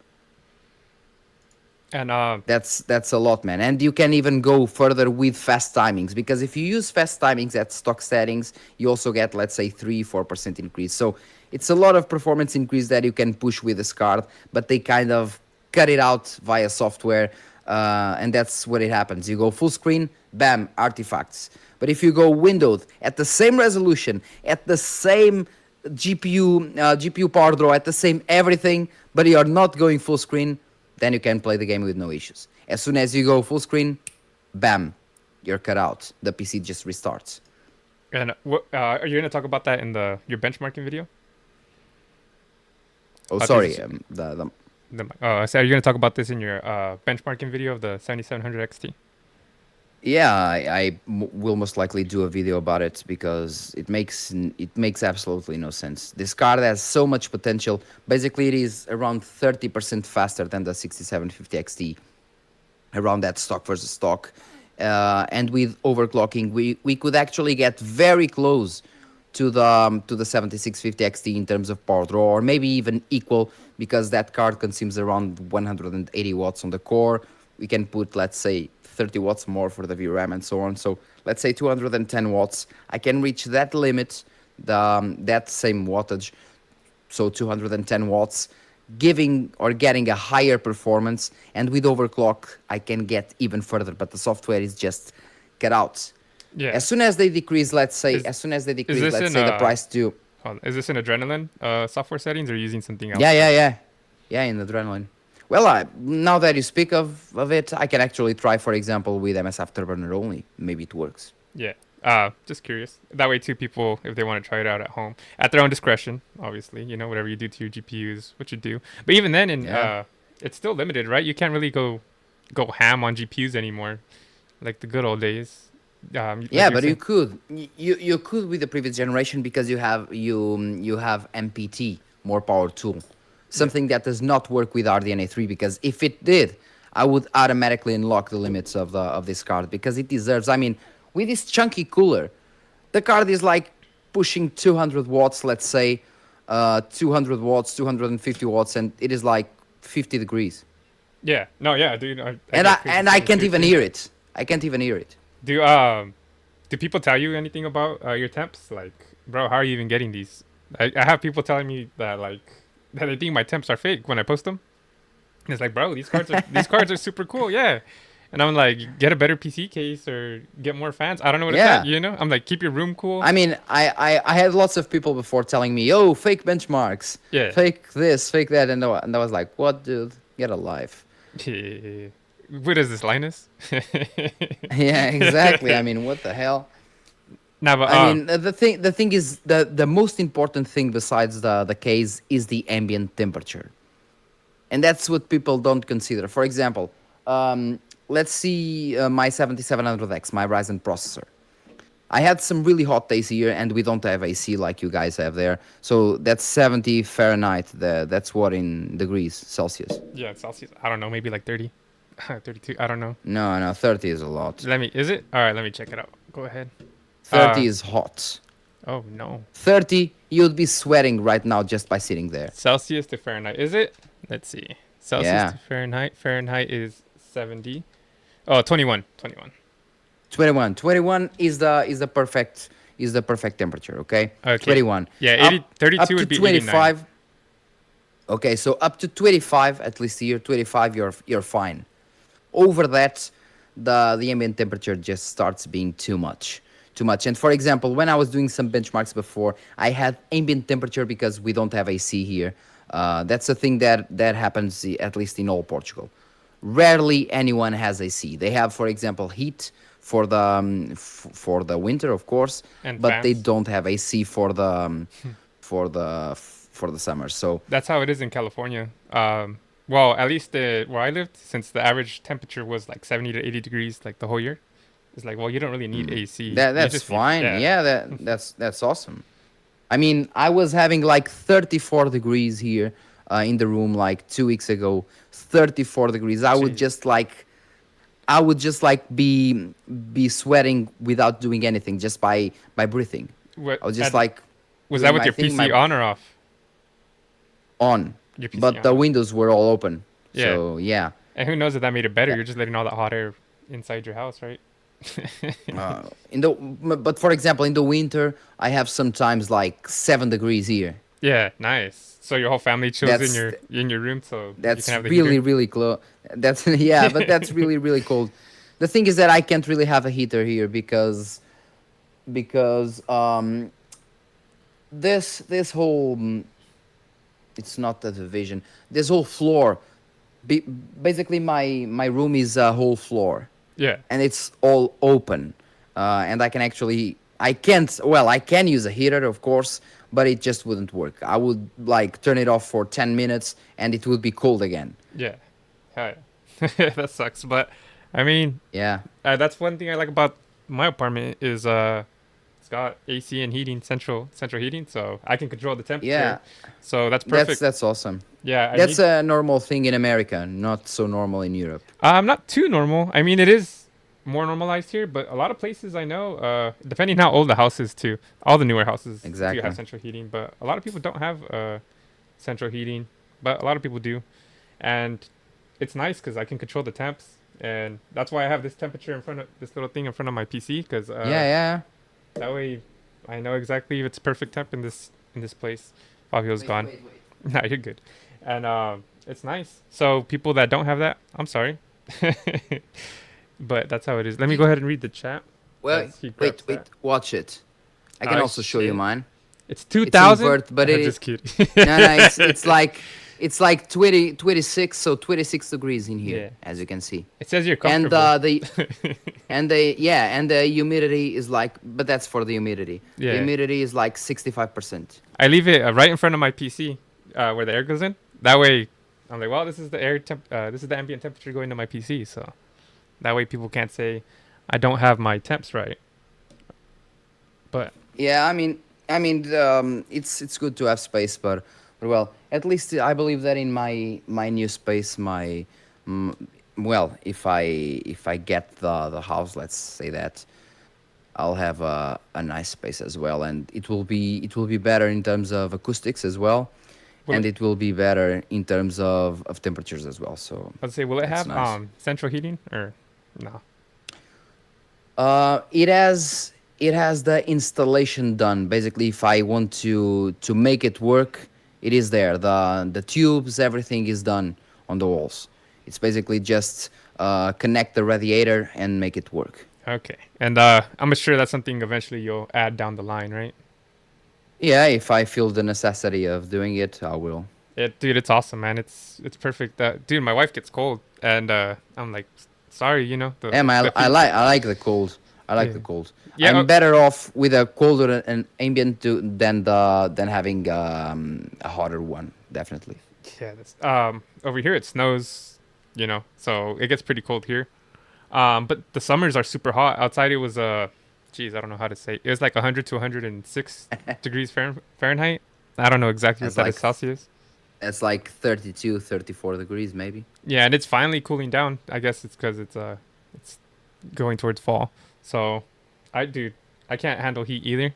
And That's a lot, man. And you can even go further with fast timings, because if you use fast timings at stock settings, you also get, let's say, 3-4% increase. So it's a lot of performance increase that you can push with this card, but they kind of cut it out via software, and that's what it happens. You go full screen, bam, artifacts. But if you go windowed at the same resolution, at the same GPU power draw, at the same everything, but you are not going full screen, then you can play the game with no issues. As soon as you go full screen, bam, you're cut out. The PC just restarts. And what are you gonna talk about that in the your benchmarking video? Oh, These sorry. so are you gonna talk about this in your benchmarking video of the 7700 XT? Yeah, will most likely do a video about it because it makes absolutely no sense. This card has so much potential. Basically, it is around 30% faster than the 6750 XT, around that stock versus stock. And with overclocking, we could actually get very close to the 7650 XT in terms of power draw, or maybe even equal, because that card consumes around 180 watts on the core. We can put, let's say, 30 watts more for the VRAM and so on. So let's say 210 watts. I can reach that limit, that same wattage, so 210 watts, giving or getting a higher performance. And with overclock, I can get even further, but the software is just cut out. Yeah. As soon as they decrease, Is this let's in say the price to, hold on, is this in Adrenaline software settings or are you using something else? yeah, yeah, in Adrenaline. Well, now that you speak of it, I can actually try, for example, with MS Afterburner only. Maybe it works. Yeah. Just curious. That way, too, people, if they want to try it out at home, at their own discretion, obviously, whatever you do to your GPU is what you do. But even then, Yeah. it's still limited, right? You can't really go ham on GPUs anymore, like the good old days. Like Yeah, you're but you saying, could you could with the previous generation because you have MPT, more power tool, yeah, something that does not work with RDNA 3, because if it did, I would automatically unlock the limits of this card because it deserves. I mean, with this chunky cooler, the card is like pushing 200 watts, let's say, 200 watts, 250 watts, and it is like 50 degrees, yeah, no, yeah, dude, I and I get crazy and I can't 72 even too. hear it. I can't even hear it. Do people tell you anything about your temps? Like, bro, how are you even getting these? I have people telling me that like that they think my temps are fake when I post them. And it's like, bro, these cards are super cool, yeah. And I'm like, get a better PC case or get more fans. I don't know what it's at, Yeah. you know. I'm like, keep your room cool. I mean, I had lots of people before telling me, "Oh, fake benchmarks, Yeah. fake this, fake that," and I was like, "What, dude? Get a life." What is this, Linus? Yeah, exactly. I mean, what the hell? Nah, but I mean, the thing is, the most important thing besides the case is the ambient temperature, and that's what people don't consider. For example, let's see my 7700X, my Ryzen processor. I had some really hot days here, and we don't have AC like you guys have there. So that's 70 Fahrenheit. That's what in degrees Celsius. yeah, it's Celsius. I don't know, maybe like 30, 32. I don't know. No, no, 30 is a lot. Is it? All right, let me check it out. Go ahead. 30 is hot. Oh no. 30, you'd be sweating right now just by sitting there. Celsius to Fahrenheit. Is it? Let's see. Celsius Yeah. to Fahrenheit. Fahrenheit is 70. Oh, 21. 21. 21. 21 is the perfect temperature, okay? Okay. 21. Yeah, Up 32 up to would be 89. 25. Okay, so up to 25, at least here, 25, you're fine. Over that, the ambient temperature just starts being too much. And for example, when I was doing some benchmarks before, I had ambient temperature because we don't have AC here. That's a thing that happens at least in all Portugal. Rarely anyone has AC. They have, for example, heat for for the winter, of course, And but they fans. don't have AC for the summer. So That's how it is in California. Well, at least where I lived, since the average temperature was like 70 to 80 degrees like the whole year, it's like, well, you don't really need AC. You that's just need, fine. yeah. Yeah, that's awesome. I mean, I was having like 34 degrees here in the room like 2 weeks ago. 34 degrees. Jeez. I would just like be sweating without doing anything, just by breathing. What, I was just like was that doing with my your thing, PC my on or off? on, Your PC but the on. windows were all open. Yeah. So yeah. And who knows if that made it better? You're just letting all that hot air inside your house, right? In the but for example, in the winter, I have sometimes like 7 degrees here. Yeah, nice. So your whole family chills in That's your room, so you can that's have the really heater. really close. That's yeah, but that's really really cold. The thing is that I can't really have a heater here because this whole it's not the division. This whole floor, be, basically my room is a whole floor, Yeah. and it's all open, and I can actually I can't. Well, I can use a heater, of course, but it just wouldn't work. I would like turn it off for 10 minutes, and it would be cold again. Yeah. Hell yeah. That sucks. But I mean, Yeah, that's one thing I like about my apartment is it's got AC and heating, central heating, so I can control the temperature. yeah. So that's That's perfect. that's awesome. Yeah, I That's need. a normal thing in America, not so normal in Europe. Not too normal. I mean, it is more normalized here, but a lot of places I know, depending how old the house is too, all the newer houses do have Exactly. central heating, but a lot of people don't have central heating, but a lot of people do, and it's nice because I can control the temps, and that's why I have this temperature in front of this little thing in front of my PC, because Yeah, yeah. that way I know exactly if it's perfect temp in this place. Fabio's Wait, gone. wait, wait. No, you're good, and it's nice. So people that don't have that, I'm sorry. But that's how it is. Let me go ahead and read the chat Well, as he wait, grabs wait. that. Watch it. I can Oh also show you shit! mine. It's It's 2000. invert, but it is Just kidding. no, no. It's like 26, so 26 degrees in here, Yeah. as you can see. It says you're And comfortable. the humidity is like, but that's for the humidity. The Yeah. humidity is like 65%. I leave it right in front of my PC, where the air goes in. That way, I'm like, well, this is the air temp. This is the ambient temperature going to my PC. So that way, people can't say I don't have my temps right. But Yeah, it's good to have space, but well, at least I believe that in my new space, mm, well, if I get the house, let's say that I'll have a nice space as well, and it will be better in terms of acoustics as well, will and it? it will be better in terms of temperatures as well. So I'd say, will it that's have nice. central heating or no? It has the installation done. Basically, if I want to make it work, it is there. The tubes, everything is done on the walls. It's basically just connect the radiator and make it work. Okay. And I'm sure that's something eventually you'll add down the line, right? Yeah, if I feel the necessity of doing it, I will. Dude, it's awesome, man. It's perfect. Dude, my wife gets cold, and I'm like, sorry, Em, the I heat. like I like the cold. I like Yeah, the cold. yeah, I'm better off with a colder and ambient than having a hotter one. Definitely. yeah. Over here it snows, so it gets pretty cold here. But the summers are super hot. Outside it was geez, I don't know how to say. It was like 100 to 106 degrees Fahrenheit. I don't know exactly what That's that is like Celsius. that's like 32, 34 degrees maybe. Yeah, and it's finally cooling down. I guess it's because it's going towards fall. So, dude, I can't handle heat either.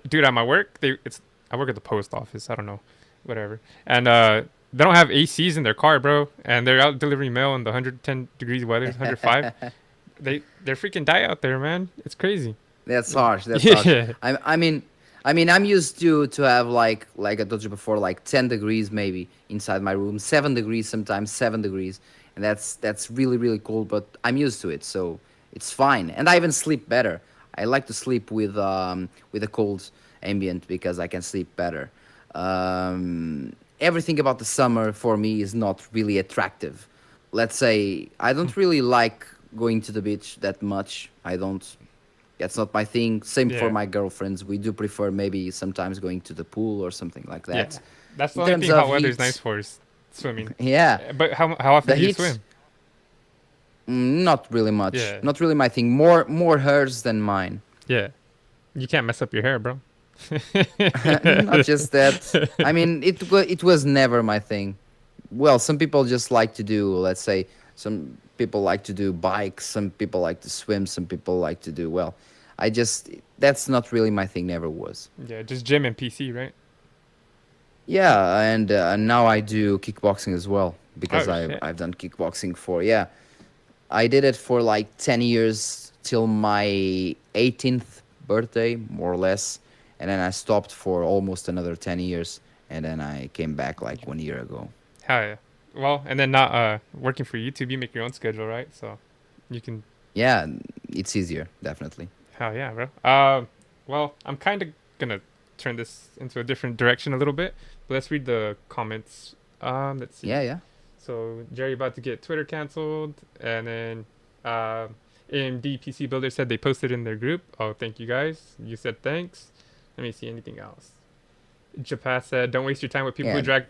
Dude, at my work, I work at the post office. I don't know, whatever. And they don't have ACs in their car, bro. And they're out delivering mail in the 110 degrees weather, 105. They're freaking die out there, man. It's crazy. That's harsh. That's harsh. Yeah, I'm used to have like I told you before, like 10 degrees maybe inside my room, 7 degrees sometimes, 7 degrees, and that's really really cold. But I'm used to it, so it's fine. And I even sleep better. I like to sleep with a cold ambient because I can sleep better. Everything about the summer for me is not really attractive. Let's say I don't really like going to the beach that much. I don't. That's not my thing. Same for yeah, my girlfriends. We do prefer maybe sometimes going to the pool or something like yeah. that. That's the In only terms thing hot of weather is nice heat, for is swimming. yeah, But how often the do you heat, swim? not really much. Yeah, Not really my thing. More hers than mine. yeah. You can't mess up your hair, bro. Not just that. I mean, it was never my thing. Well, some people just like to do, let's say, some people like to do bikes, some people like to swim, some people like to do, well, I just, that's not really my thing, never was. Yeah, just gym and PC, right? Yeah, and now I do kickboxing as well because Oh I've shit. I've done kickboxing for, yeah. I did it for like 10 years till my 18th birthday, more or less. And then I stopped for almost another 10 years. And then I came back like 1 year ago. Hell yeah. Well, and then not working for YouTube, you make your own schedule, right? So you can. Yeah, it's easier, definitely. Hell yeah, bro. Well, I'm kind of gonna turn this into a different direction a little bit, but let's read the comments. Let's see. Yeah, yeah. So Jerry about to get Twitter canceled, and then uh, AMD PC Builder said they posted in their group. Oh, thank you guys. You said thanks. Let me see anything else. Japan said, "Don't waste your time with people who Yeah, drag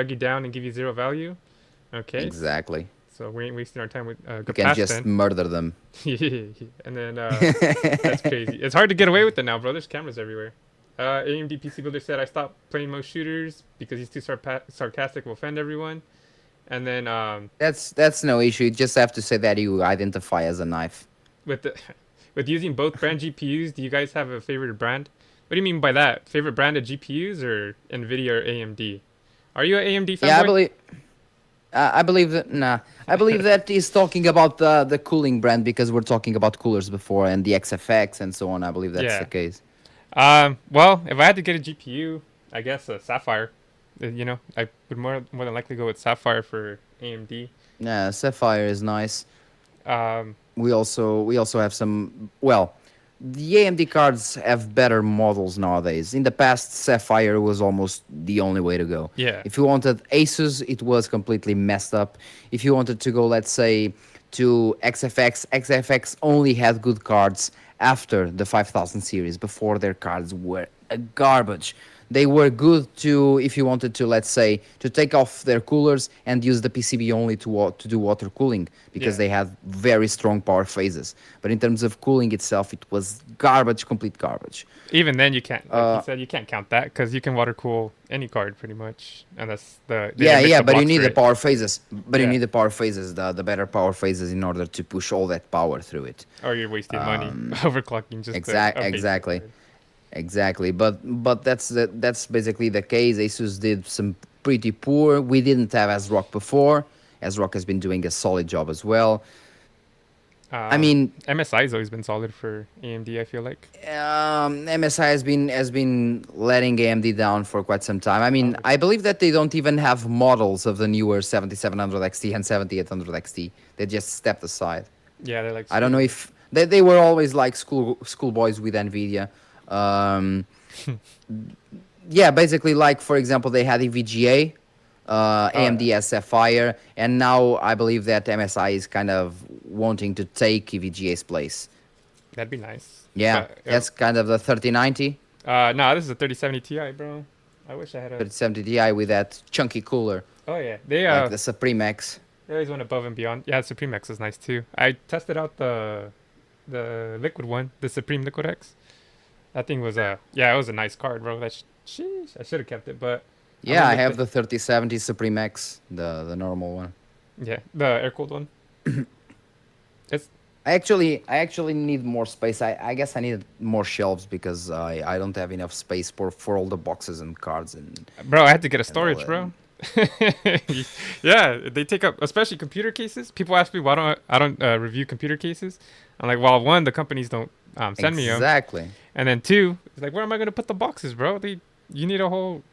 you down and give you zero value." Okay, exactly. so we ain't wasting our time with You can Gapas just then. murder them. And then that's crazy. It's hard to get away with it now, bro. There's cameras everywhere. AMD PC Builder said I stopped playing most shooters because he's too sarcastic, will offend everyone. And then That's no issue. You just have to say that you identify as a knife. with the with using both brand GPUs, do you guys have a favorite brand? What do you mean by that? Favorite brand of GPUs or Nvidia or AMD? Are you an AMD Yeah, fanboy? I believe that. Nah, I believe that he's talking about the cooling brand because we're talking about coolers before and the XFX and so on. I believe that's the Yeah. case. Well, if I had to get a GPU, I guess a Sapphire. I would more than likely go with Sapphire for AMD. Yeah, Sapphire is nice. Um, We also have some. Well, the AMD cards have better models nowadays. In the past, Sapphire was almost the only way to go. yeah, If you wanted Asus, it was completely messed up. If you wanted to go, let's say, to XFX, XFX only had good cards after the 5000 series. Before, their cards were a garbage. They were good to, if you wanted to, let's say, to take off their coolers and use the PCB only to do water cooling because yeah. they had very strong power phases. But in terms of cooling itself, it was garbage, complete garbage. Even then, you can't, like you Uh, said, you can't count that because you can water cool any card pretty much, and that's they yeah, didn't make yeah, the but you blocks need the right. power phases. But you Yeah, need the power phases, the better power phases in order to push all that power through it. or you're wasting money overclocking just to update the Exactly. card. Exactly, but that's basically the case. Asus did some pretty poor. We didn't have ASRock before. ASRock has been doing a solid job as well. I Um, mean, MSI's always been solid for AMD. I feel like. MSI has been letting AMD down for quite some time. I Oh, mean, really? I believe that they don't even have models of the newer 7700 XT and 7800 XT. They just stepped aside. Yeah, they're like I don't know screw it. if they were always like schoolboys with Nvidia. Um, yeah, basically, like for example, they had EVGA, Oh yeah, AMD has Sapphire, and now I believe that MSI is kind of wanting to take EVGA's place. that'd be nice. Yeah, But that's kind of the 3090, no, this is a 3070 Ti, bro. I wish I had a. 3070 Ti with that chunky cooler, Oh yeah, like the Supreme X. they always went above and beyond. Yeah, Supreme X is nice too. I tested out the liquid one, the Supreme Liquid X. That thing was yeah, it was a nice card, bro. Sheesh, I should have kept it, but I Yeah, I remember have the 3070 Supreme X, the normal one. yeah, the air cooled one. It's I actually need more space. I guess I need more shelves because I don't have enough space for all the boxes and cards bro. I had to get a and all storage, that. bro. Yeah, they take up, especially computer cases. People ask me why don't I don't review computer cases. I'm like, well, one, the companies don't send me them, Exactly. and then two, it's like, where am I gonna put the boxes, bro? You need a whole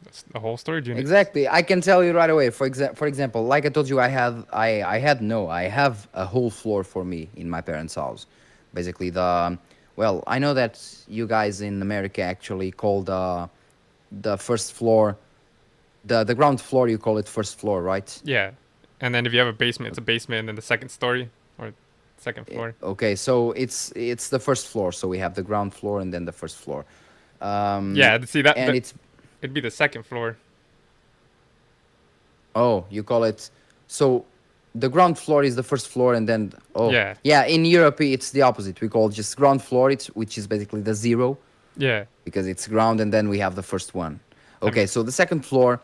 storage unit. Exactly. I can tell you right away. For example, like I told you, I have a whole floor for me in my parents' house. Basically, well, I know that you guys in America actually call the first floor, the ground floor, you call it first floor, right? Yeah, and then if you have a basement, it's a basement, and then the second story or second floor. Okay, so it's the first floor. So we have the ground floor and then the first floor. Yeah, see And it's it'd be the second floor. Oh, you call it. So the ground floor is the first floor, and then Yeah, yeah, in Europe it's the opposite. We call just ground floor, which is basically the zero yeah. because it's ground, and then we have the first one. That Okay, makes so the second floor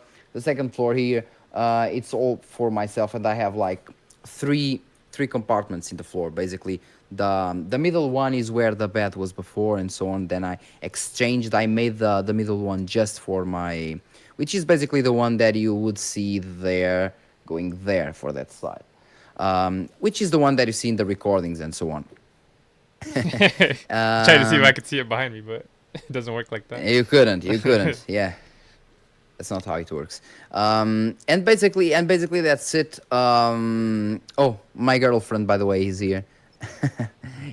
here, it's all for myself, and I have like three compartments in the floor. Basically, the middle one is where the bed was before, and so on. Then I made the middle one just for my, which is basically the one that you would see there, going there for that side, which is the one that you see in the recordings and so on. Trying to see if I Um, could see it behind me, but it doesn't work like that. you couldn't. Yeah, that's not how it works. And basically that's it. Oh, my girlfriend, by the way, is here.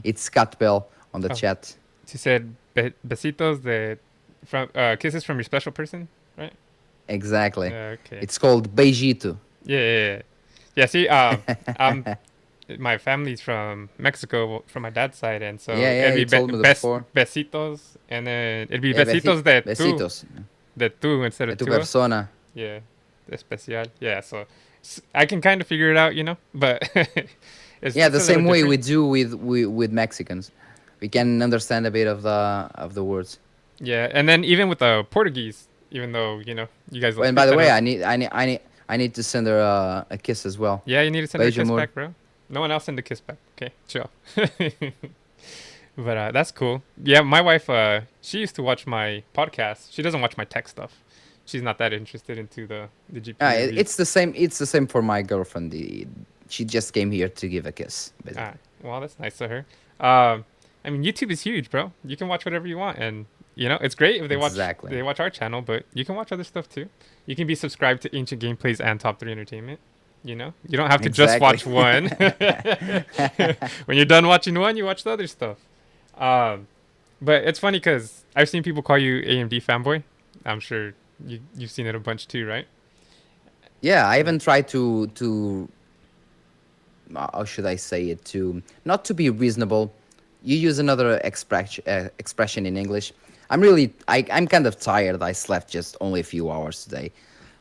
It's Cat Bell on the Oh, chat. she said besitos from kisses from your special person, right? Exactly. Yeah, okay. It's called Beijito. Yeah, yeah, yeah. Yeah, see, my family's from Mexico from my dad's side, and so Yeah, yeah, it'd be you told me that before. besitos, and then it'd be besitos Besitos. de tu instead De of tu tua. persona. Yeah, especial. Yeah, so I can kind of figure it out, but Yeah, it's the a little same way we different. do with Mexicans. We can understand a bit of the words. Yeah, and then even with the Portuguese, even though you guys don't And by speak the that way, enough. I need to send her a kiss as well. Yeah, you need to send her a Beijo, kiss amor. back, bro. No one else send a kiss back. Okay, chill. But that's cool. Yeah, my wife, she used to watch my podcast. She doesn't watch my tech stuff. She's not that interested into the GPU reviews. It's the same. It's the same for my girlfriend. She just came here to give a kiss, Ah, basically. well, that's nice of her. I mean, YouTube is huge, bro. You can watch whatever you want, and it's great if Exactly. they watch our channel, but you can watch other stuff too. You can be subscribed to Ancient Gameplays and Top 3 Entertainment. You don't have to just Exactly. watch one. When you're done watching one, you watch the other stuff. Um, but it's funny because I've seen people call you AMD fanboy. I'm sure you've seen it a bunch too, right? Yeah, I even tried to how should I say it, to not to be reasonable. You use another expression in English. I'm kind of tired. I slept just only a few hours today.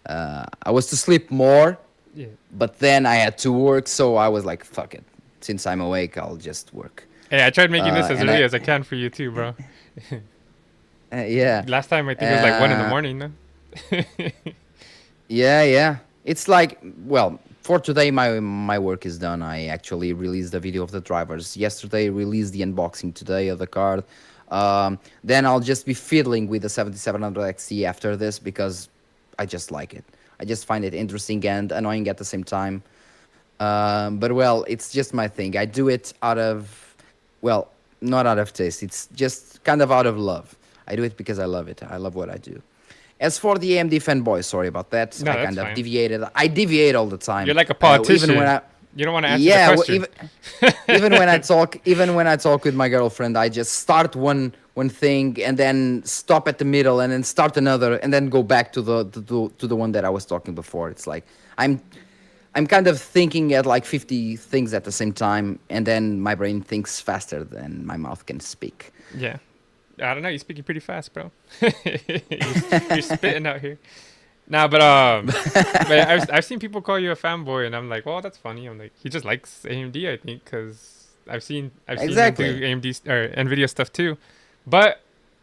I was to sleep more, Yeah. but then I had to work, so I was like, fuck it. Since I'm awake, I'll just work. Hey, I tried making this as And early as I can for you too, bro. yeah, Last time I think it was like 1 in the uh, morning. No? yeah, yeah. It's like, well, for today, my work is done. I actually released the video of the drivers yesterday. Released the unboxing today of the card. Then I'll just be fiddling with the 7700 XT after this because I just like it. I just find it interesting and annoying at the same time. But well, it's just my thing. I do it out of, well, not out of taste. It's just kind of out of love. I do it because I love it. I love what I do. As for the AMD fanboy, sorry about that. No, I that's kind of fine. deviated. I deviate all the You're time. like a Even when politician. I, You don't want to answer the yeah, question. even when I talk with my girlfriend, I just start one thing and then stop at the middle and then start another and then go back to the one that I was talking before. It's like I'm I'm kind of thinking at like 50 things at the same time, and then my brain thinks faster than my mouth can speak. Yeah. I don't know. You're speaking pretty fast, bro. you're spitting out here. Nah, but I've seen people call you a fanboy, and I'm like, well, that's funny. I'm like, he just likes AMD, I think, because I've seen him do Exactly. AMD or Nvidia stuff too. But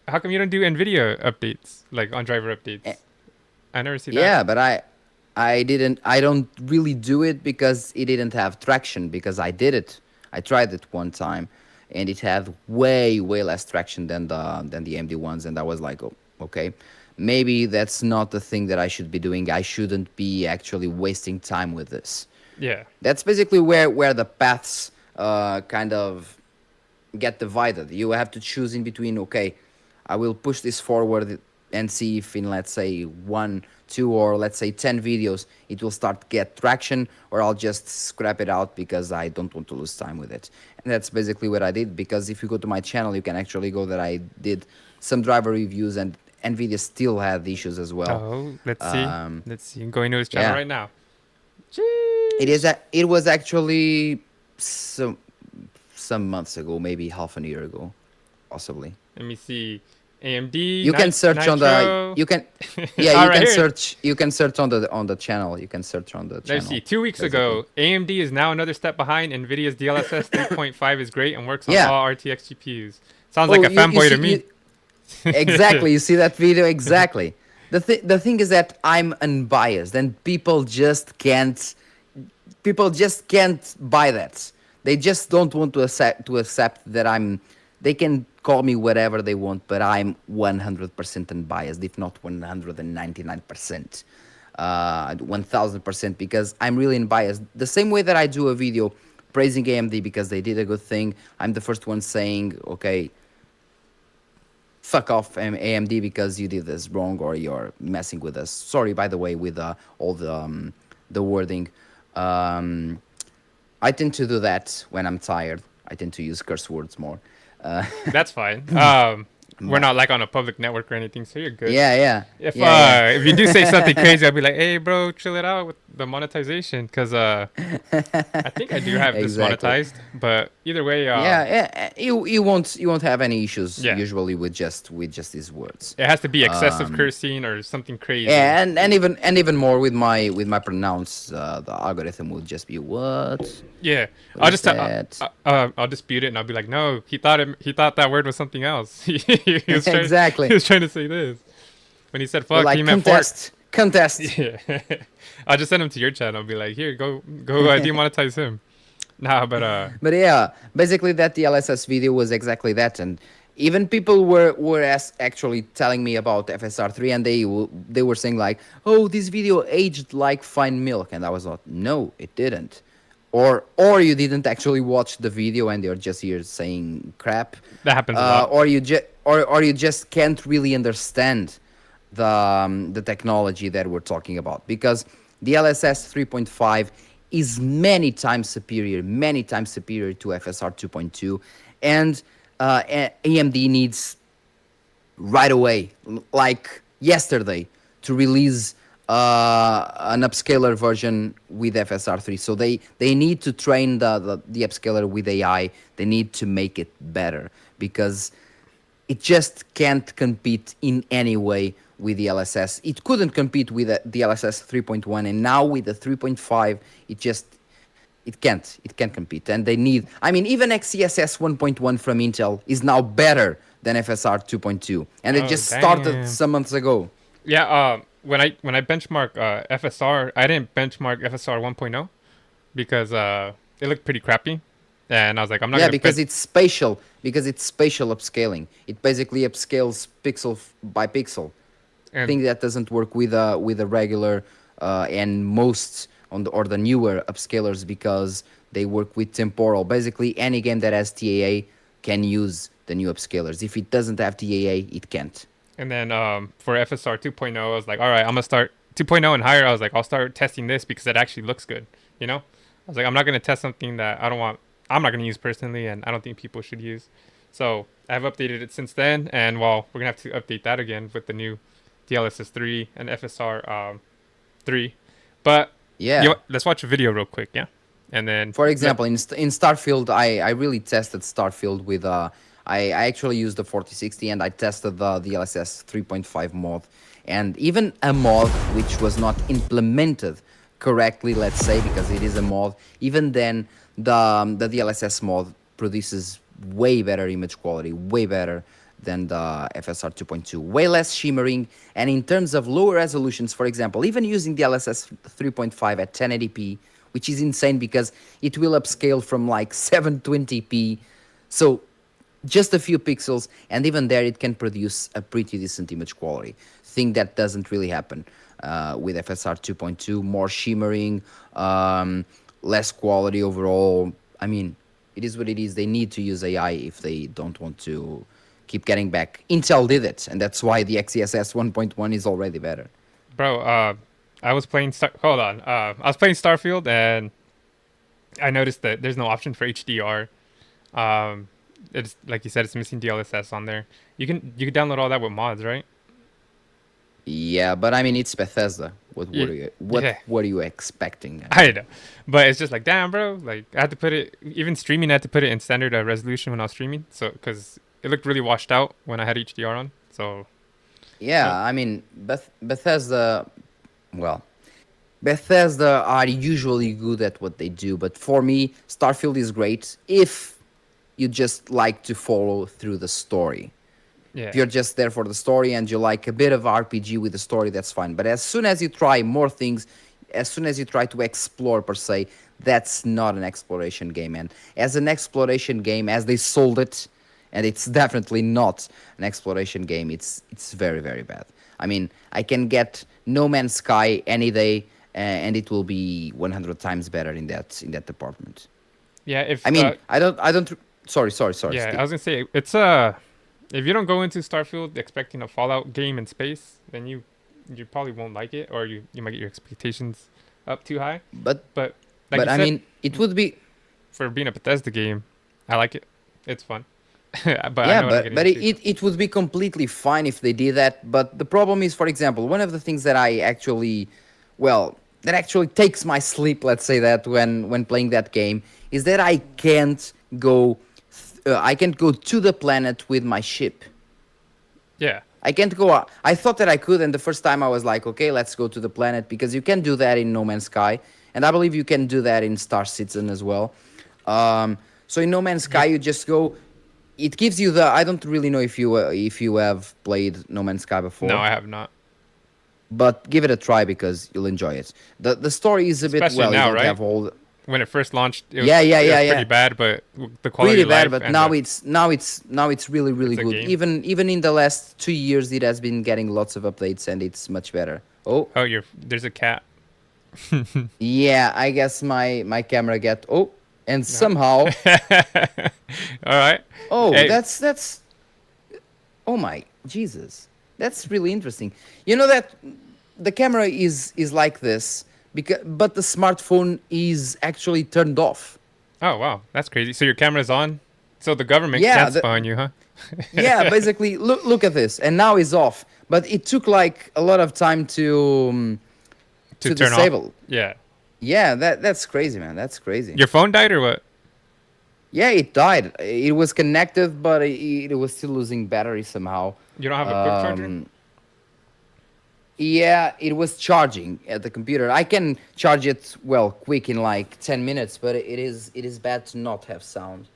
how come you don't do Nvidia updates, like on driver updates? I never see that. Yeah, but I don't really do it because it didn't have traction, because I did it. I tried it one time and it had way less traction than the AMD ones, and I was like, oh, okay. Maybe that's not the thing that I should be doing. I shouldn't be actually wasting time with this. Yeah. That's basically where the paths kind of get divided. You have to choose in between, okay, I will push this forward and see if in, let's say, 1 2 or let's say 10 videos it will start get traction, or I'll just scrap it out because I don't want to lose time with it. And that's basically what I did, because if you go to my channel you can actually go that I did some driver reviews, and Nvidia still had issues as well. Oh, let's see. um Let's see. I'm going to his channel yeah, right now. it was actually some months ago, maybe half a year ago, possibly. Let me see. AMD You can search on the Nitro. you can yeah, All right, here. you can search on the channel. You can search on the Let's see. channel, 2 weeks basically. ago, AMD is now another step behind. NVIDIA's DLSS 3.5 is great and works on Yeah. all RTX GPUs. Sounds like Oh, a you fanboy to see me. exactly. You see that video exactly. The thing is that I'm unbiased, and people just can't buy that. They just don't want to accept that I'm. They can call me whatever they want, but I'm 100% unbiased, if not 199%, 1000%, because I'm really unbiased. The same way that I do a video praising AMD because they did a good thing, I'm the first one saying, okay, fuck off AMD because you did this wrong or you're messing with us. Sorry, by the way, with all the wording. Um, I tend to do that when I'm tired. I tend to use curse words more. Uh, That's fine. We're but not like on a public network or anything, so you're good. yeah, yeah, If yeah, yeah. if you do say something crazy, I'll be like, "Hey, bro, chill it out. the monetization, because I think I do have this Exactly. monetized, but either way, Yeah, you won't have any issues yeah, usually with just these words. it has to be excessive Um, cursing or something crazy. and even more with my pronounce, the algorithm will just be Yeah, what I'll is just tell, that? I'll dispute it, and I'll be like, no, he thought that word was something else. He was trying, he Exactly. was trying to say this when he said You're fuck. He like meant fork. contest. Yeah, I'll just send him to your channel. I'll be like, here, go, demonetize him. Nah, but But yeah, basically that DLSS video was exactly that, and even people were actually telling me about FSR3, and they were saying like, "Oh, this video aged like fine milk," and I was like, "No, it didn't." Or you didn't actually watch the video and you're just here saying crap, that happens a lot. or you just can't really understand the technology that we're talking about, because the LSS 3.5 is many times superior to FSR 2.2, and AMD needs right away, like yesterday, to release an upscaler version with FSR3. So they need to train the upscaler with AI. They need to make it better, because it just can't compete in any way with the LSS. It couldn't compete with the LSS 3.1, and now with the 3.5, it can't compete. And they need. I mean, even XCSS 1.1 from Intel is now better than FSR 2.2, and it Oh just started damn. some months ago. Yeah. When I benchmark FSR, I didn't benchmark FSR 1.0 because it looked pretty crappy, and I was like, I'm not Yeah, gonna bench. because it's spatial upscaling. It basically upscales pixel by pixel. And Thing that doesn't work with a regular and most on the newer upscalers, because they work with temporal. Basically, any game that has TAA can use the new upscalers. If it doesn't have TAA, it can't. and then for FSR 2.0, I was like, all right, I'm gonna start 2.0 and higher. I was like, I'll start testing this because it actually looks good. You know, I was like, I'm not gonna test something that I don't want. I'm not gonna use personally, and I don't think people should use. So I've updated it since then, and well, we're gonna have to update that again with the new DLSS 3 and FSR 3. But Yeah. let's watch a video real quick, yeah, and then For let. example, in Starfield, I really tested Starfield with I actually used the 4060, and I tested the LSS 3.5 mod, and even a mod which was not implemented correctly, let's say, because it is a mod. Even then, the DLSS mod produces way better image quality, way better than the FSR 2.2, way less shimmering, and in terms of lower resolutions, for example, even using the LSS 3.5 at 1080p, which is insane because it will upscale from like 720p. So just a few pixels, and even there it can produce a pretty decent image quality. Thing that doesn't really happen with FSR 2.2. More shimmering, less quality overall. I mean, it is what it is. They need to use AI if they don't want to keep getting back. Intel did it, and that's why the XeSS 1.1 is already better. Bro, I was playing hold on. I was playing Starfield and I noticed that there's no option for HDR. Um, it's like you said, it's missing DLSS on there. You can download all that with mods, right? Yeah, but I mean, it's Bethesda. What Yeah, were you what yeah. were you expecting? I I mean, know, but it's just like damn, bro. Like I had to put it even streaming. I had to put it in standard resolution when I was streaming, so because it looked really washed out when I had HDR on. So yeah, uh, I mean, Bethesda. Well, Bethesda are usually good at what they do, but for me, Starfield is great if you just like to follow through the story. If yeah, you're just there for the story and you like a bit of RPG with the story, that's fine. But as soon as you try more things, as soon as you try to explore per se, that's not an exploration game. And as an exploration game, as they sold it, and it's definitely not an exploration game. It's very very bad. I mean, I can get No Man's Sky any day, and it will be 100 times better in that department. yeah. I If mean, I don't. Sorry. yeah, I Speak. was gonna say it's if you don't go into Starfield expecting a Fallout game in space, then you probably won't like it, or you might get your expectations up too high. But But like but you I said, mean, it would be. for being a Bethesda game, I like it. It's fun, but I Yeah, know what I'm but getting but it, into. it, it would be completely fine if they did that. But the problem is, for example, one of the things that I actually, well, that actually takes my sleep. Let's say that when playing that game is that I can't go to the planet with my ship. Yeah. I can't go. I thought that I could, and the first time I was like, okay, let's go to the planet because you can do that in No Man's Sky, and I believe you can do that in Star Citizen as well. So in No Man's Sky, Yep. you just go. It gives you the. I don't really know if you have played No Man's Sky No, before, I have not. but give it a try because you'll enjoy it. The story is a bit, Especially well. You now, don't right? have all. When it first launched, Yeah, yeah, it yeah, was pretty yeah. bad, but the quality Pretty of bad, life but and the now it's really it's a good. game. Even in the last 2 years, it has been getting lots of updates and it's much better. Oh, Oh, there's a cat. yeah, I guess my camera get and No. somehow All right. oh Hey, that's oh my Jesus, that's really interesting. You know that the camera is like this because but the smartphone is actually turned off. oh wow, that's crazy. So your camera's on. So the government Yeah, can't spy on you, huh? yeah, basically look at this and now it's off. But it took like a lot of time To to turn off. disable. Yeah. Yeah, that's crazy, man. That's crazy. Your phone died or what? Yeah, it died. It was connected, but it was still losing battery somehow. You don't have a quick charger? Um, yeah, it was charging at the computer. I can charge it well quick in like 10 minutes, but it is bad to not have sound.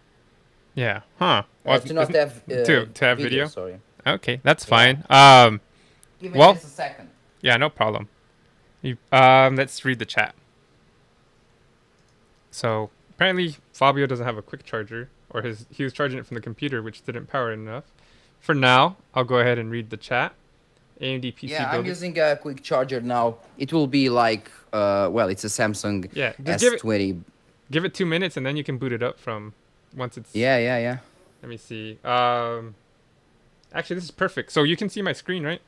Yeah. Huh. Well, To not have to have video. video. Sorry. Okay, that's Yeah. fine. Give me Well, just a second. yeah, no problem. Let's read the chat. So apparently Fabio doesn't have a quick charger, or he was charging it from the computer, which didn't power it enough. For now, I'll go ahead and read the chat. AMD PC Yeah, I'm builder. using a quick charger now. It will be like well, it's a Samsung Yeah, just S20. give it 2 minutes, and then you can boot it up from once it's. Yeah, yeah, yeah. Let me see. Actually, this is perfect. So you can see my screen, right?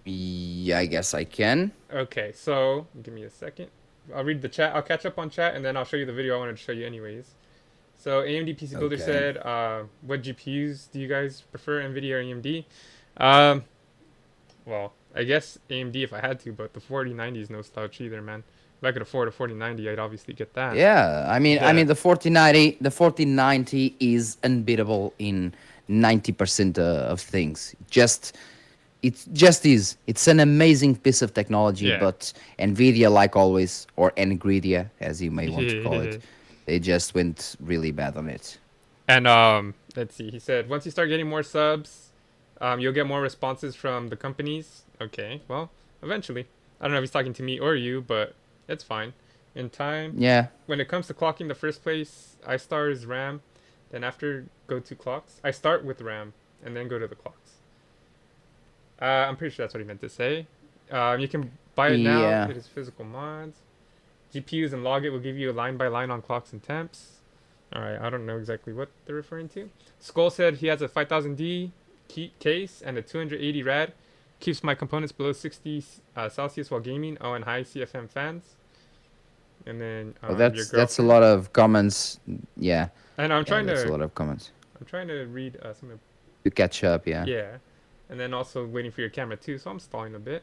Yeah, I guess I can. Okay, so give me a second. I'll read the chat. I'll catch up on chat, and then I'll show you the video I wanted to show you anyways. So AMD PC Builder Okay. said, what GPUs do you guys prefer, NVIDIA or AMD? Um, well, I guess AMD if I had to, but the 4090 is no slouch either, man. If I could afford a 4090, I'd obviously get that. Yeah, I The mean the 4090 is unbeatable in 90% of things. It just is. It's an amazing piece of technology, yeah. but Nvidia, like always, or Nvidia, as you may want to call it, they just went really bad on it. And let's see. He said once you start getting more subs, you'll get more responses from the companies. Okay, well, eventually. I don't know if he's talking to me or you, but it's fine. In time, Yeah, when it comes to clocking, the first place I start is RAM. Then after go to clocks, I start with RAM and then go to the clocks. I'm pretty sure that's what he meant to say. You can buy it now. yeah. It is physical mods. GPUs and log it will give you a line by line on clocks and temps. Alright, I don't know exactly what they're referring to. Skull said he has a 5000D case and a 280 rad. Keeps my components below 60 Celsius while gaming. Oh, and high CFM fans. And then Well, your that's a girlfriend. lot of comments. Yeah, And yeah, that's a lot of comments I'm trying to read some of. to catch up. Yeah. Yeah. And then also waiting for your camera too, so I'm stalling a bit.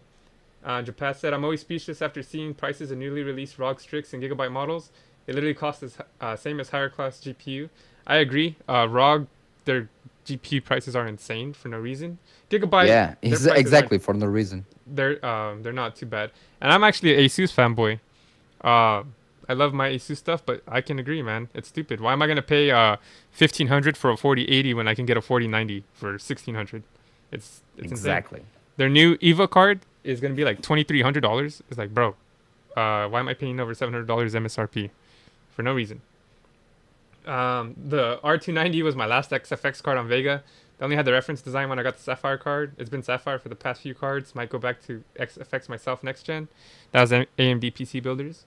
Japat said, I'm always speechless after seeing prices of newly released ROG Strix and Gigabyte models. They literally cost the same as higher class GPU. I agree. ROG, their GPU prices are insane for no reason. Gigabyte, Yeah, their prices exactly for no reason. they're not too bad. And I'm actually an ASUS fanboy. I love my ASUS stuff, but I can agree, man. It's stupid. Why am I gonna pay 1,500 for a 4080 when I can get a 4090 for 1,600? It's insane. Exactly. Their new EVA card is gonna be like $2,300. It's like, bro, why am I paying over $700 MSRP for no reason? The R290 was my last XFX card on Vega. They only had the reference design when I got the Sapphire card. It's been Sapphire for the past few cards. Might go back to XFX myself next gen. That was AMD PC builders.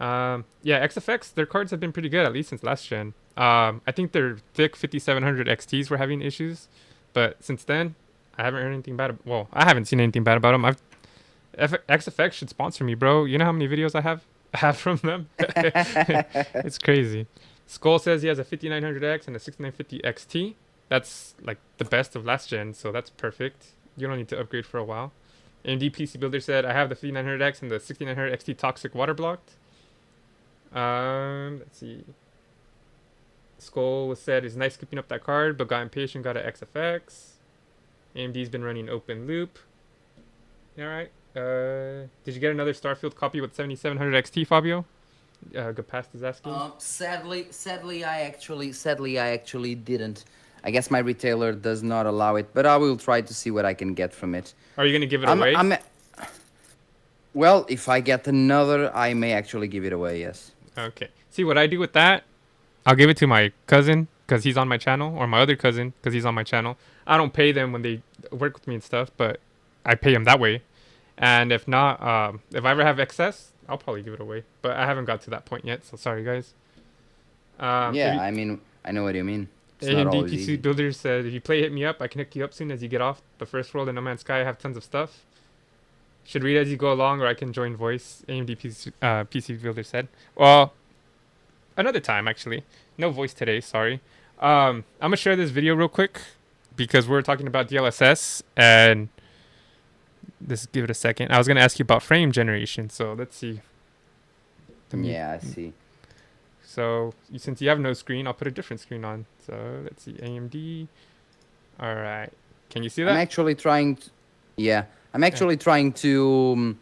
Yeah, XFX, their cards have been pretty good, at least since last gen. I think their thick 5700 XTs were having issues, but since then, I haven't heard anything bad. Well, I haven't seen anything bad about them. XFX should sponsor me, bro. You know how many videos I have from them? It's crazy. Skull says he has a 5900X and a 6950 XT. That's like the best of last gen, so that's perfect. You don't need to upgrade for a while. AMD PC Builder said, I have the 5900X and the 6900 XT Toxic water blocked. Let's see. Skull was said, is nice scooping up that card, but got impatient, got an XFX. AMD's been running open loop. Alright. Did you get another Starfield copy with 7700 XT, Fabio? Gapast is asking. Sadly, I actually didn't. I guess my retailer does not allow it, but I will try to see what I can get from it. Are you gonna give it I'm, away? I'm, well, if I get another, I may actually give it away. Yes. Okay. See what I do with that? I'll give it to my cousin because he's on my channel, or my other cousin because he's on my channel. I don't pay them when they work with me and stuff, but I pay them that way. And if not, if I ever have excess, I'll probably give it away. But I haven't got to that point yet, so sorry, guys. Yeah, I mean, I know what you mean. It's not AMD always PC easy. Builder said, if you play Hit Me Up, I can hook you up soon as you get off the first world in No Man's Sky. I have tons of stuff. Should read as you go along, or I can join voice, AMD PC Builder said. Well, another time, actually. No voice today, sorry. I'm going to share this video real quick because we're talking about DLSS, and let's give it a second. I was going to ask you about frame generation, so let's see. Yeah, I see. So since you have no screen, I'll put a different screen on. So let's see, AMD. All right. Can you see that? I'm actually trying. Yeah, I'm actually trying to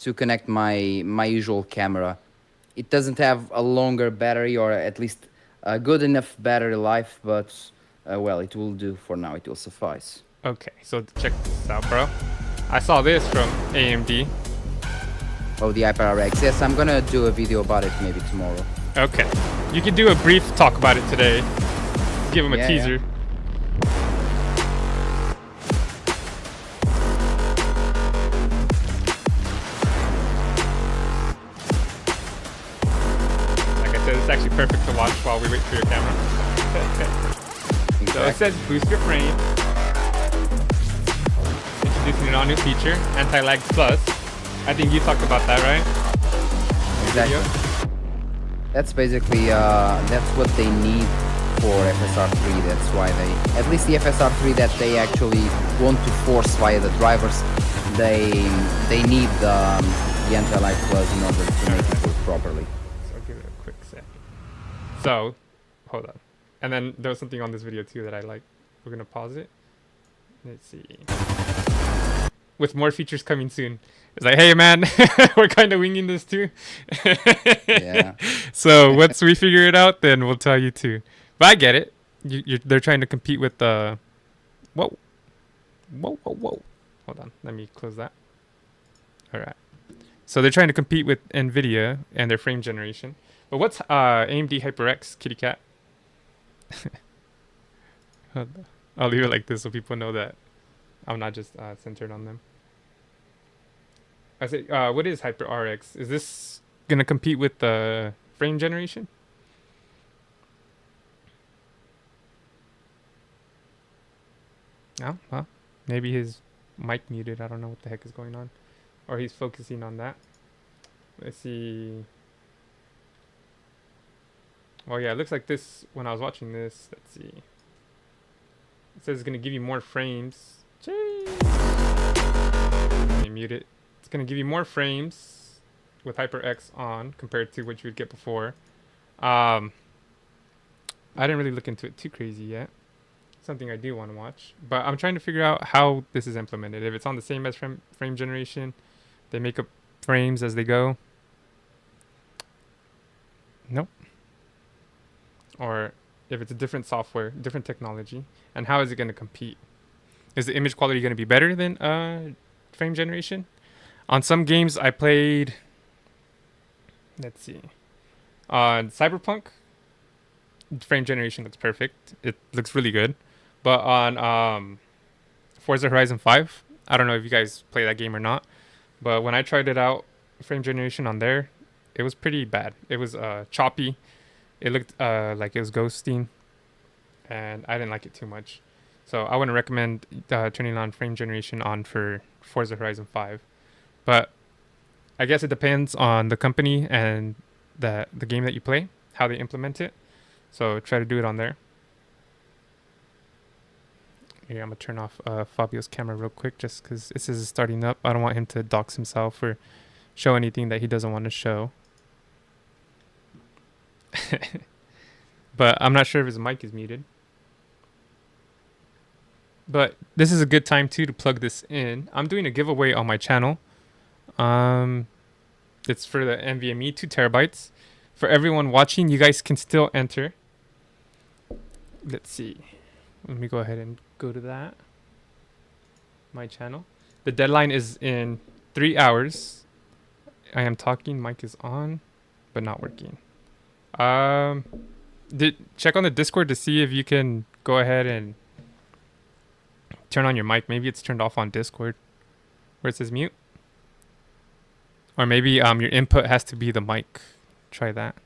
connect my usual camera. It doesn't have a longer battery, or at least a good enough battery life, but well, it will do for now. It will suffice. Okay, so check this out, bro. I saw this from AMD. Oh, the HyperRX. Yes, I'm gonna do a video about it maybe tomorrow. Okay. You can do a brief talk about it today. Give him a teaser. Like I said, it's actually perfect to watch while we wait for your camera. Exactly. So it says boost your frame. Introducing an all-new feature, Anti-Lag Plus. I think you talked about that, right? Exactly. That's basically that's what they need for FSR3. That's why they, at least the FSR3 that they actually want to force via the drivers, they need the anti-lag plus in order to make it work properly. So I'll give it a quick second. So, hold on. And then there was something on this video too that I like. We're gonna pause it. Let's see. With more features coming soon. It's like, hey man, we're kind of winging this too. Yeah. So once we figure it out, then we'll tell you too. But I get it. They're trying to compete with the. Whoa. Hold on. Let me close that. All right. So they're trying to compete with NVIDIA and their frame generation. But what's AMD HyperX, kitty cat? I'll leave it like this so people know that I'm not just centered on them. I say, what is HyperRX? Is this gonna compete with the frame generation? No, well, maybe his mic muted. I don't know what the heck is going on, or he's focusing on that. Let's see. Well, yeah, it looks like this when I was watching this. Let's see. It says it's gonna give you more frames. Jeez. Let me mute it. It's gonna give you more frames with HyperX on compared to what you would get before. I didn't really look into it too crazy yet. Something I do want to watch, but I'm trying to figure out how this is implemented. If it's on the same as frame generation, they make up frames as they go. Nope. Or if it's a different software, different technology, and how is it going to compete? Is the image quality going to be better than frame generation? On some games I played, let's see, on Cyberpunk, frame generation looks perfect. It looks really good. But on Forza Horizon 5, I don't know if you guys play that game or not, but when I tried it out, frame generation on there, it was pretty bad. It was choppy. It looked like it was ghosting, and I didn't like it too much. So I wouldn't recommend turning on frame generation on for Forza Horizon 5. But I guess it depends on the company and the game that you play, how they implement it. So try to do it on there. Here, I'm gonna turn off Fabio's camera real quick, just because this is starting up. I don't want him to dox himself or show anything that he doesn't want to show. But I'm not sure if his mic is muted. But this is a good time too to plug this in. I'm doing a giveaway on my channel. It's for the NVMe 2 terabytes. For everyone watching, you guys can still enter. Let's see. Let me go ahead and go to that. My channel. The deadline is in 3 hours. I am talking. Mic is on, but not working. Check on the Discord to see if you can go ahead and turn on your mic. Maybe it's turned off on Discord where it says mute. Or maybe your input has to be the mic. Try that.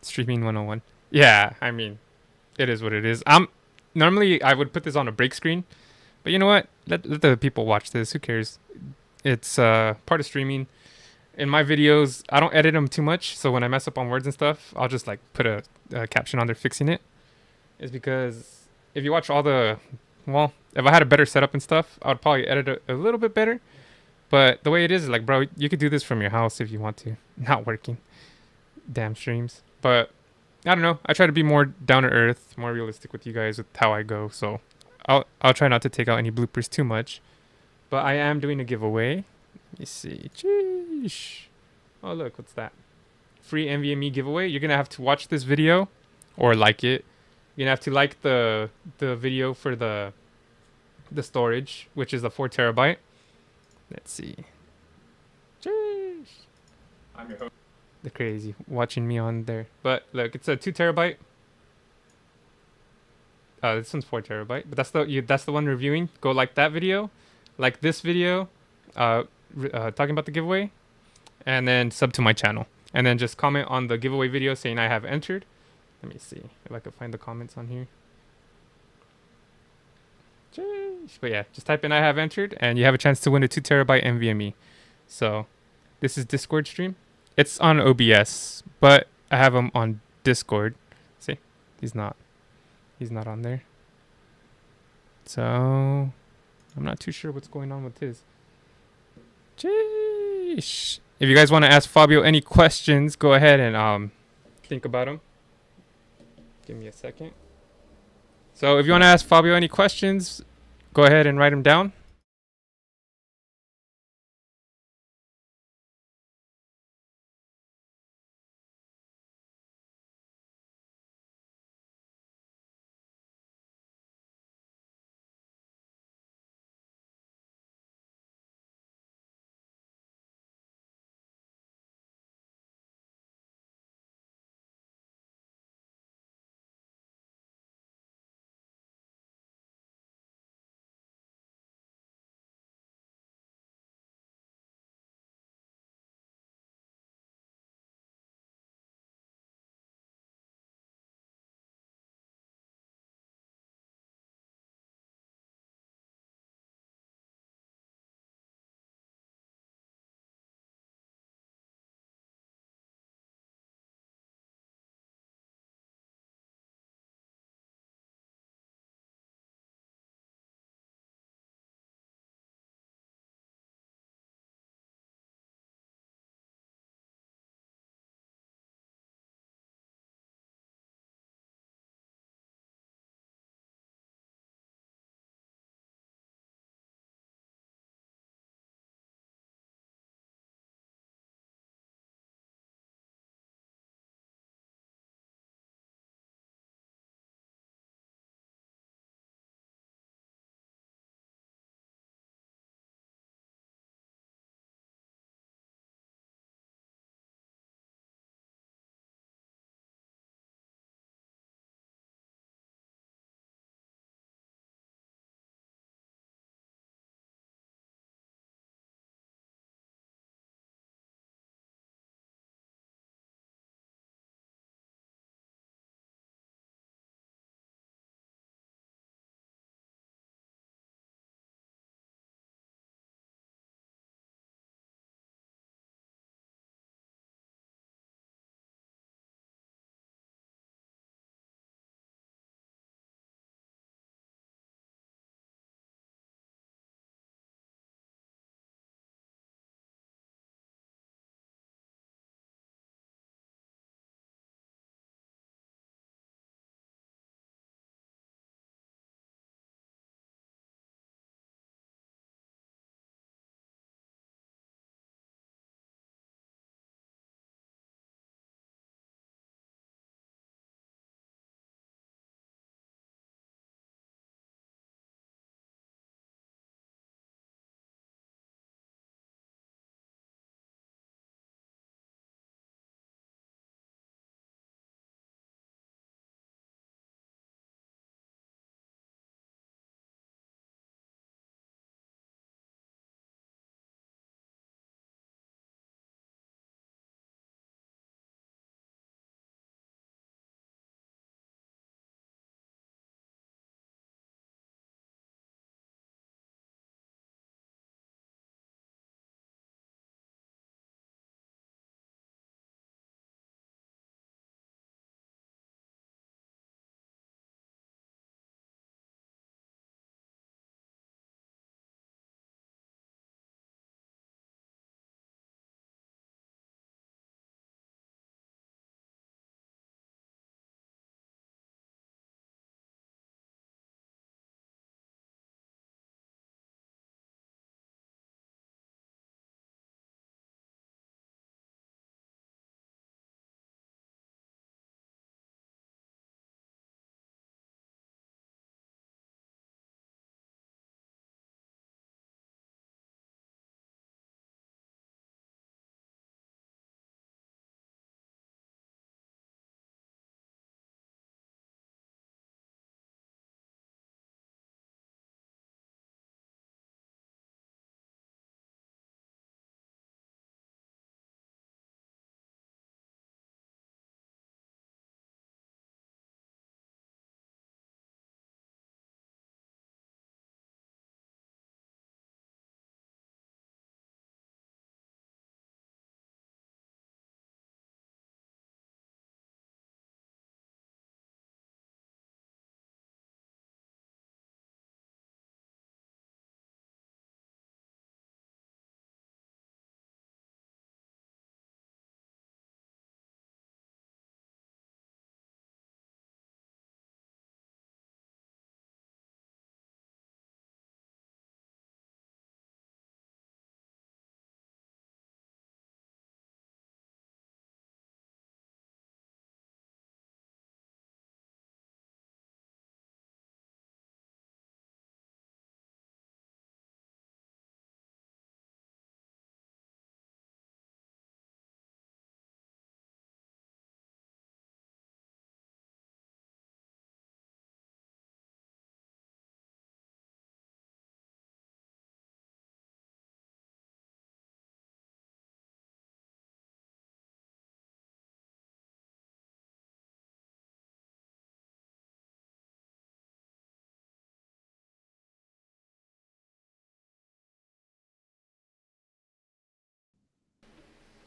Streaming 101. Yeah, I mean, it is what it is. Normally I would put this on a break screen, but you know what? Let the people watch this. Who cares? It's part of streaming. In my videos, I don't edit them too much, so when I mess up on words and stuff, I'll just like put a caption on there fixing it. It's because if you watch all the, well, if I had a better setup and stuff, I would probably edit it a little bit better. But the way it is like, bro, you could do this from your house if you want to. Not working. Damn streams. But I don't know. I try to be more down to earth, more realistic with you guys with how I go. So I'll try not to take out any bloopers too much. But I am doing a giveaway. Let me see. Jeez. Oh, look. What's that? Free NVMe giveaway. You're going to have to watch this video or like it. You're going to have to like the video for the storage, which is the 4 terabyte. Let's see. Jeez. I'm your host. The crazy watching me on there. But look, it's a 2 terabyte. This one's 4 terabyte. But that's the one reviewing. Go like that video. Like this video. Talking about the giveaway, and then sub to my channel, and then just comment on the giveaway video saying I have entered. Let me see if I can find the comments on here. Jeez. But yeah, just type in I have entered, and you have a chance to win a 2 terabyte NVMe. So this is Discord stream. It's on OBS, but I have him on Discord. See, he's not on there. So I'm not too sure what's going on with his. Jeez. If you guys want to ask Fabio any questions, go ahead and think about them. Give me a second. So if you want to ask Fabio any questions, go ahead and write them down.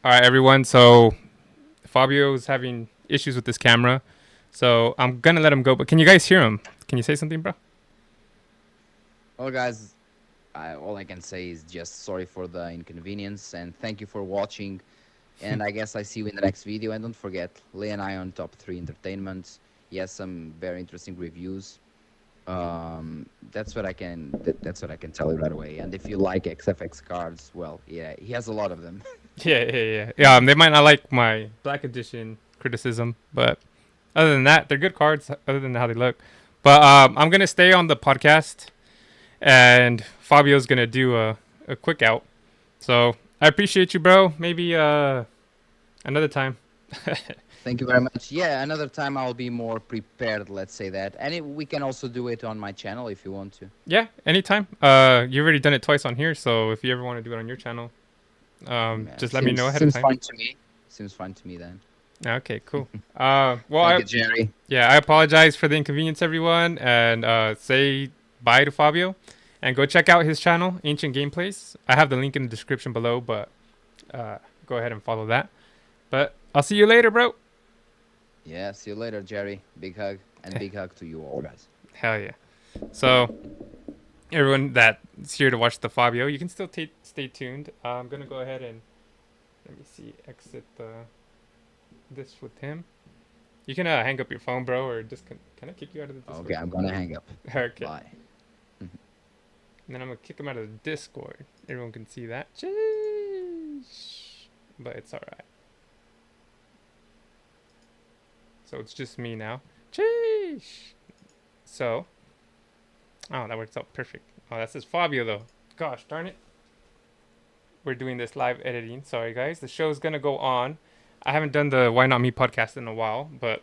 All right, everyone. So Fabio's having issues with this camera, so I'm gonna let him go. But can you guys hear him? Can you say something, bro? Well, guys, all I can say is just sorry for the inconvenience and thank you for watching. And I guess I see you in the next video. And don't forget, Lee and I on Top 3 Entertainment. He has some very interesting reviews. That's what I can tell you right away. And if you like XFX cards, well, yeah, he has a lot of them. Yeah. They might not like my Black Edition criticism, but other than that, they're good cards. Other than how they look, but I'm gonna stay on the podcast, and Fabio's gonna do a quick out. So I appreciate you, bro. Maybe another time. Thank you very much. Yeah, another time I'll be more prepared, let's say that. And we can also do it on my channel if you want to. Yeah, anytime. You already done it twice on here, so if you ever want to do it on your channel, Yeah, just let me know ahead of seems time. fine to me. Seems fine to me then. Okay, cool. Well, Thank you, Jerry. I apologize for the inconvenience, everyone, and say bye to Fabio, and go check out his channel, Ancient Gameplays. I have the link in the description below, but go ahead and follow that. But I'll see you later, bro. Yeah, see you later, Jerry. Big hug and big hug to you all, guys. Hell yeah. So everyone that's here to watch the Fabio, you can still stay tuned. I'm gonna go ahead and let me see, exit this with him. You can hang up your phone, bro, or just can I kick you out of the Discord? Okay, I'm gonna hang up. Okay. Bye. And then I'm gonna kick him out of the Discord. Everyone can see that. Jeez. But it's alright. So it's just me now. Jeez. So. Oh, that works out perfect. Oh, that says Fabio though. Gosh darn it. We're doing this live editing. Sorry guys. The show's gonna go on. I haven't done the Why Not Me podcast in a while, but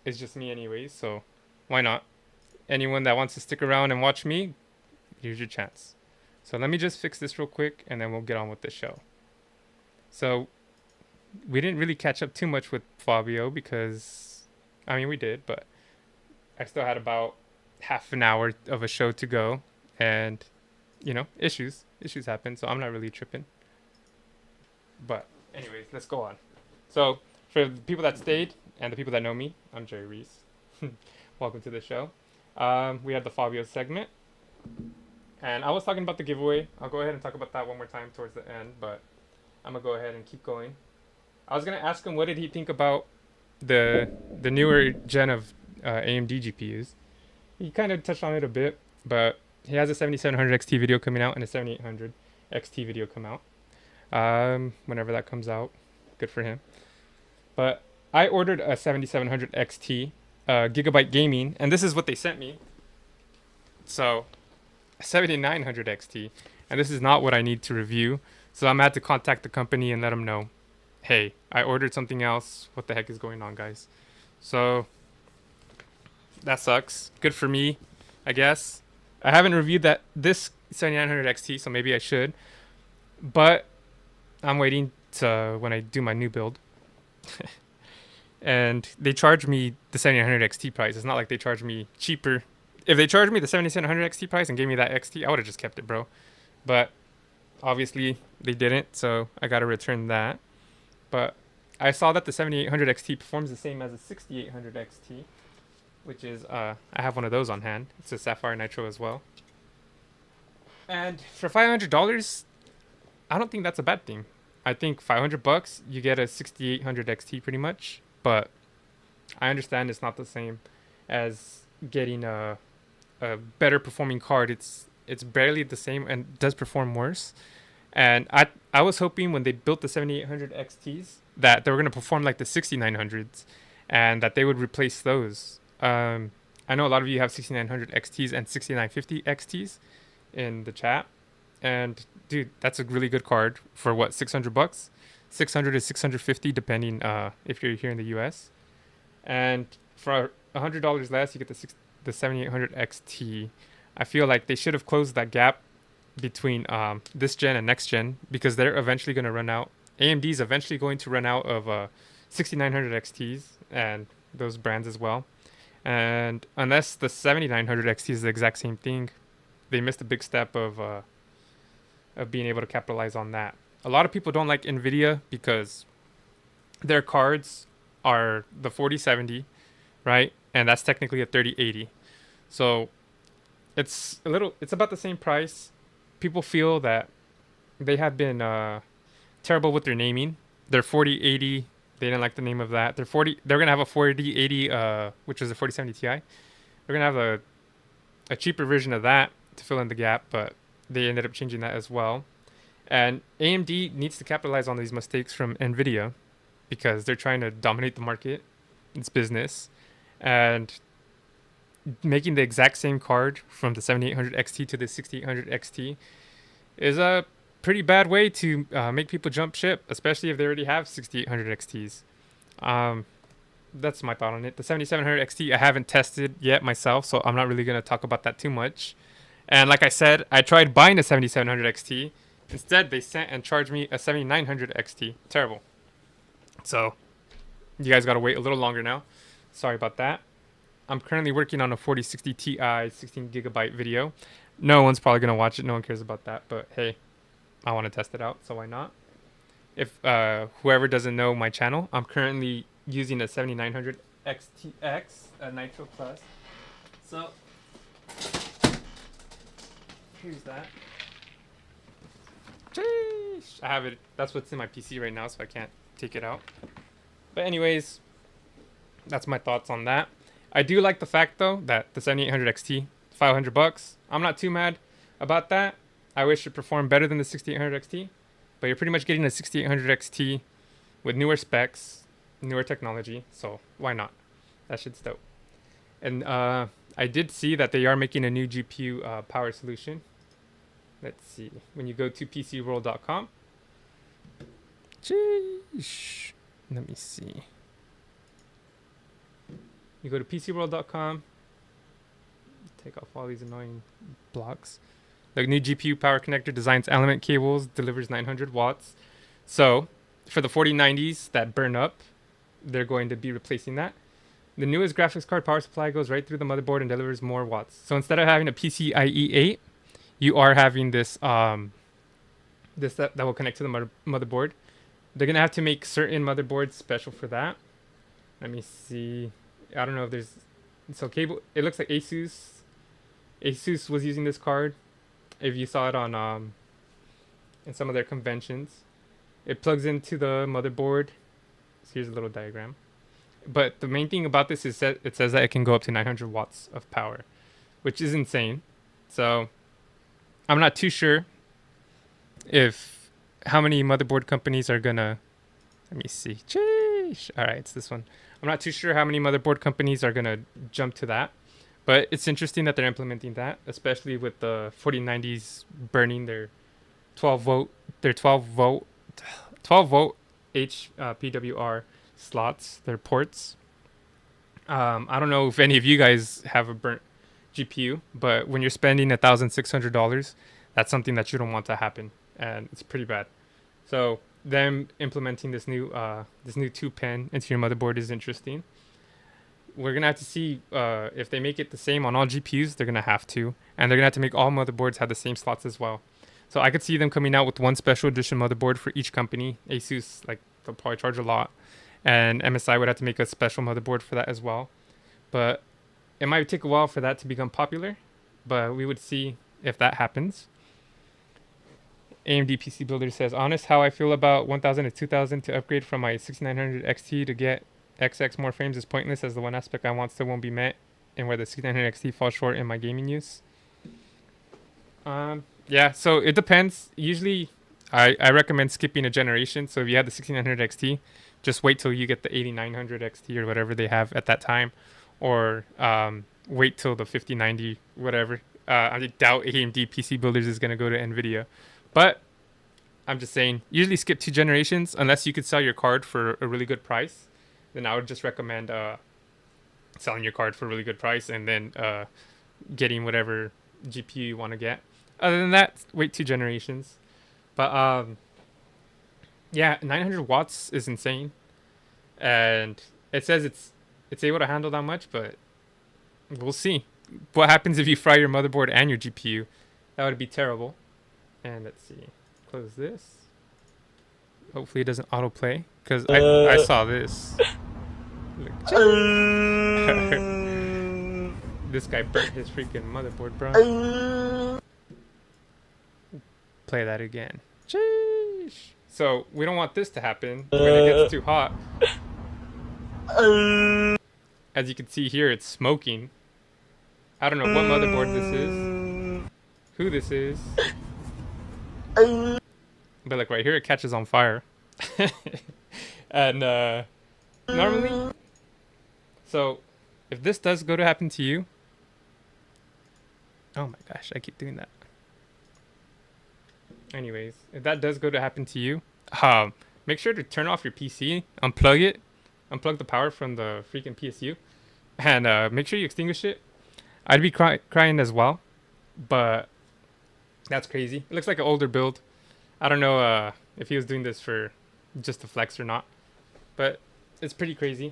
it's just me anyways, so why not? Anyone that wants to stick around and watch me, here's your chance. So let me just fix this real quick and then we'll get on with the show. So we didn't really catch up too much with Fabio because, I mean, we did, but I still had about half an hour of a show to go, and issues happen, so I'm not really tripping. But anyways, let's go on. So for the people that stayed and the people that know me, I'm Jerry Ruiz. Welcome to the show. We had the Fabio segment, and I was talking about the giveaway. I'll go ahead and talk about that one more time towards the end, but I'm gonna go ahead and keep going. I was gonna ask him what did he think about the newer gen of AMD GPUs. He kind of touched on it a bit, but he has a 7700 XT video coming out and a 7800 XT video come out. Whenever that comes out, good for him. But I ordered a 7700 XT, Gigabyte Gaming, and this is what they sent me. So, a 7900 XT, and this is not what I need to review. So I'm gonna have to contact the company and let them know, hey, I ordered something else. What the heck is going on, guys? So that sucks. Good for me, I guess. I haven't reviewed this 7900 XT, so maybe I should. But I'm waiting to when I do my new build. And they charge me the 7900 XT price. It's not like they charge me cheaper. If they charged me the 7700 XT price and gave me that XT, I would have just kept it, bro. But obviously they didn't, so I gotta return that. But I saw that the 7800 XT performs the same as the 6800 XT, which is I have one of those on hand. It's a Sapphire Nitro as well. And for $500, I don't think that's a bad thing. I think $500 you get a 6800 XT pretty much, but I understand it's not the same as getting a better performing card. It's barely the same and does perform worse. And I was hoping when they built the 7800 XTs that they were going to perform like the 6900s and that they would replace those. I know a lot of you have 6900 XTs and 6950 XTs in the chat. And dude, that's a really good card for what, $600? 600 to 650 depending if you're here in the US. And for $100 less, you get the 7800 XT. I feel like they should have closed that gap between this gen and next gen because they're eventually going to run out. AMD is eventually going to run out of 6900 XTs and those brands as well. And unless the 7900 XT is the exact same thing, they missed a big step of being able to capitalize on that. A lot of people don't like Nvidia because their cards are the 4070, right? And that's technically a 3080. So it's about the same price. People feel that they have been terrible with their naming. Their 4080, they didn't like the name of that. They're gonna have a 4080, which is a 4070 Ti. They're gonna have a cheaper version of that to fill in the gap, but they ended up changing that as well. And AMD needs to capitalize on these mistakes from Nvidia because they're trying to dominate the market, its business, and making the exact same card from the 7800 XT to the 6800 XT is a pretty bad way to make people jump ship, especially if they already have 6800 XTs. Um, that's my thought on it. The 7700 XT I haven't tested yet myself, so I'm not really going to talk about that too much. And like I said, I tried buying a 7700 XT. Instead, they sent and charged me a 7900 XT. Terrible. So, you guys got to wait a little longer now. Sorry about that. I'm currently working on a 4060 Ti 16GB video. No one's probably going to watch it. No one cares about that. But hey, I want to test it out, so why not? If whoever doesn't know my channel, I'm currently using a 7900 XTX, a Nitro Plus. So, here's that. Sheesh. I have it. That's what's in my PC right now, so I can't take it out. But anyways, that's my thoughts on that. I do like the fact though that the 7800 XT, $500. I'm not too mad about that. I wish it performed better than the 6800 XT, but you're pretty much getting a 6800 XT with newer specs, newer technology. So why not? That shit's dope. And I did see that they are making a new GPU power solution. Let's see. When you go to PCWorld.com, sheesh. Let me see. You go to PCWorld.com. Take off all these annoying blocks. The new GPU power connector designs element cables, delivers 900 watts. So, for the 4090s that burn up, they're going to be replacing that. The newest graphics card power supply goes right through the motherboard and delivers more watts. So instead of having a PCIe 8, you are having this that will connect to the motherboard. They're gonna have to make certain motherboards special for that. Let me see. I don't know if there's cable. It looks like Asus. Asus was using this card. If you saw it on in some of their conventions, it plugs into the motherboard. So here's a little diagram. But the main thing about this is that it says that it can go up to 900 watts of power, which is insane. So I'm not too sure if how many motherboard companies are gonna. Let me see. Sheesh. All right, it's this one. I'm not too sure how many motherboard companies are gonna jump to that, but it's interesting that they're implementing that, especially with the 4090s burning their 12 volt PWR slots, their ports. I don't know if any of you guys have a burnt GPU, but when you're spending $1,600, that's something that you don't want to happen, and it's pretty bad. So them implementing this new 2-pin into your motherboard is interesting. We're gonna have to see if they make it the same on all GPUs. They're gonna have to, and they're gonna have to make all motherboards have the same slots as well. So I could see them coming out with one special edition motherboard for each company. Asus, like, they'll probably charge a lot, and MSI would have to make a special motherboard for that as well. But it might take a while for that to become popular, but we would see if that happens. AMD PC Builder says, honest how I feel about 1000 to 2000 to upgrade from my 6900 XT to get XX more frames is pointless, as the one aspect I want still won't be met, and where the 6900 XT falls short in my gaming use. Yeah, so it depends. Usually I recommend skipping a generation. So if you have the 1600 XT, just wait till you get the 8900 XT or whatever they have at that time, or wait till the 5090 whatever. I doubt AMD PC Builders is going to go to NVIDIA, but I'm just saying, usually skip 2 generations unless you could sell your card for a really good price. Then I would just recommend selling your card for a really good price and then getting whatever GPU you want to get. Other than that, wait 2 generations. But yeah, 900 watts is insane, and it says it's able to handle that much, but we'll see. What happens if you fry your motherboard and your GPU? That would be terrible. And let's see, close this. Hopefully it doesn't autoplay because I saw this. Look, this guy burnt his freaking motherboard, bro. Play that again. Sheesh. So we don't want this to happen when it gets too hot. As you can see here, it's smoking. I don't know what motherboard this is, who this is, but like right here, it catches on fire. And normally, so if this does go to happen to you, oh my gosh, I keep doing that. Anyways, if that does go to happen to you, make sure to turn off your PC, unplug it, unplug the power from the freaking PSU, and make sure you extinguish it. I'd be crying as well, but that's crazy. It looks like an older build. I don't know if he was doing this for just to flex or not, but it's pretty crazy.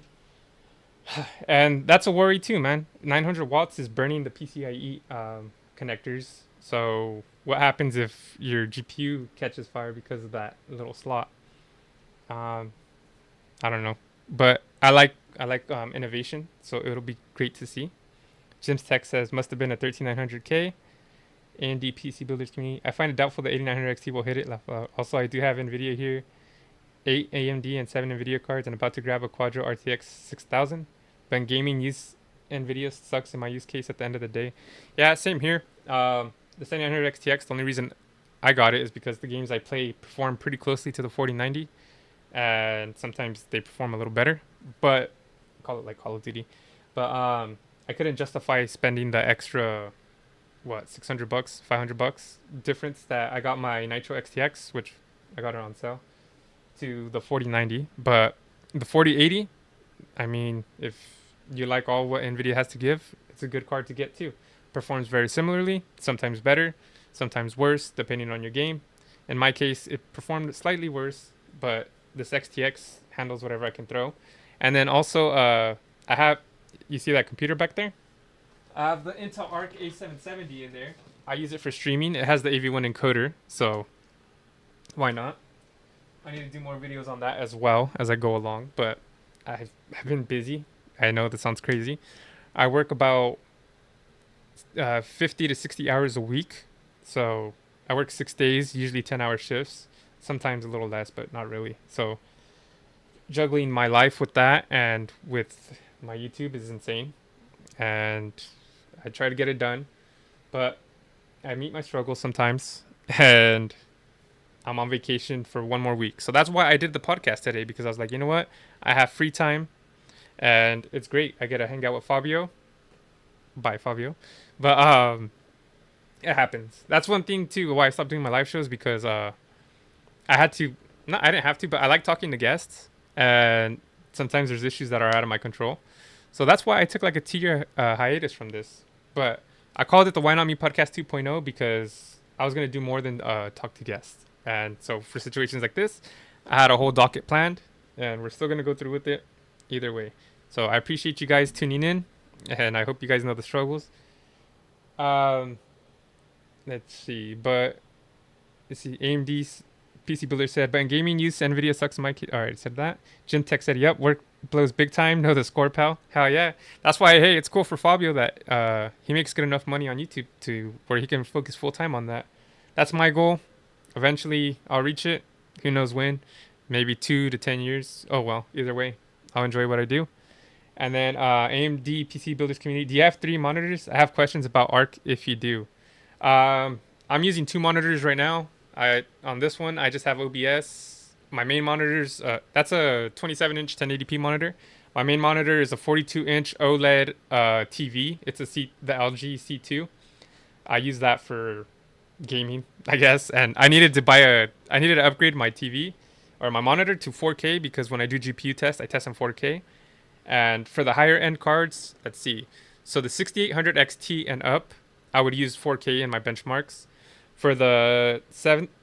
And that's a worry too, man. 900 watts is burning the PCIe connectors. So what happens if your GPU catches fire because of that little slot? I don't know, but I like innovation, so it'll be great to see. Jim's Tech says must have been a 13900K. AMD PC builders community. I find it doubtful the 8900 XT will hit it. Also, I do have Nvidia here, 8 AMD and 7 Nvidia cards, and about to grab a Quadro RTX 6000. But in gaming, use Nvidia sucks in my use case at the end of the day. Yeah, same here. The 7900 XTX, the only reason I got it is because the games I play perform pretty closely to the 4090, and sometimes they perform a little better. But call it like Call of Duty. But I couldn't justify spending the extra, what, $600, $500 difference that I got my Nitro XTX, which I got it on sale, to the 4090. But the 4080, I mean, if you like all what Nvidia has to give, it's a good card to get too. Performs very similarly, sometimes better, sometimes worse, depending on your game. In my case, it performed slightly worse, but this XTX handles whatever I can throw. And then also, I have, you see that computer back there? I have the Intel Arc A770 in there. I use it for streaming. It has the AV1 encoder, so why not? I need to do more videos on that as well as I go along, but I've been busy. I know this sounds crazy. I work about 50 to 60 hours a week, so I work 6 days, usually 10-hour shifts, sometimes a little less, but not really. So juggling my life with that and with my YouTube is insane, and I try to get it done, but I meet my struggles sometimes, and I'm on vacation for one more week. So that's why I did the podcast today, because I was like, you know what? I have free time, and it's great. I get to hang out with Fabio. Bye, Fabio. But it happens. That's one thing too why I stopped doing my live shows, because I had to. Not I didn't have to, but I like talking to guests, and sometimes there's issues that are out of my control. So that's why I took like a 2-year hiatus from this. But I called it the Why Not Me Podcast 2.0 because I was gonna do more than talk to guests. And so for situations like this, I had a whole docket planned, and we're still gonna go through with it either way. So I appreciate you guys tuning in, and I hope you guys know the struggles. Let's see, AMD's PC Builder said, but in gaming use, Nvidia sucks in my case. All right, said that. Jim Tech said, yep, work blows big time. Know the score, pal. Hell yeah. That's why, hey, it's cool for Fabio that he makes good enough money on YouTube to where he can focus full time on that. That's my goal. Eventually, I'll reach it. Who knows when? Maybe 2 to 10 years. Oh, well, either way, I'll enjoy what I do. And then AMD PC Builders Community. Do you have 3 monitors? I have questions about ARC if you do. I'm using 2 monitors right now. On this one, I just have OBS. My main monitor's, that's a 27-inch 1080p monitor. My main monitor is a 42-inch OLED TV. It's the LG C2. I use that for gaming, I guess. And I needed to upgrade my TV or my monitor to 4K because when I do GPU tests, I test in 4K. And for the higher end cards, let's see. So the 6800 XT and up, I would use 4K in my benchmarks. For the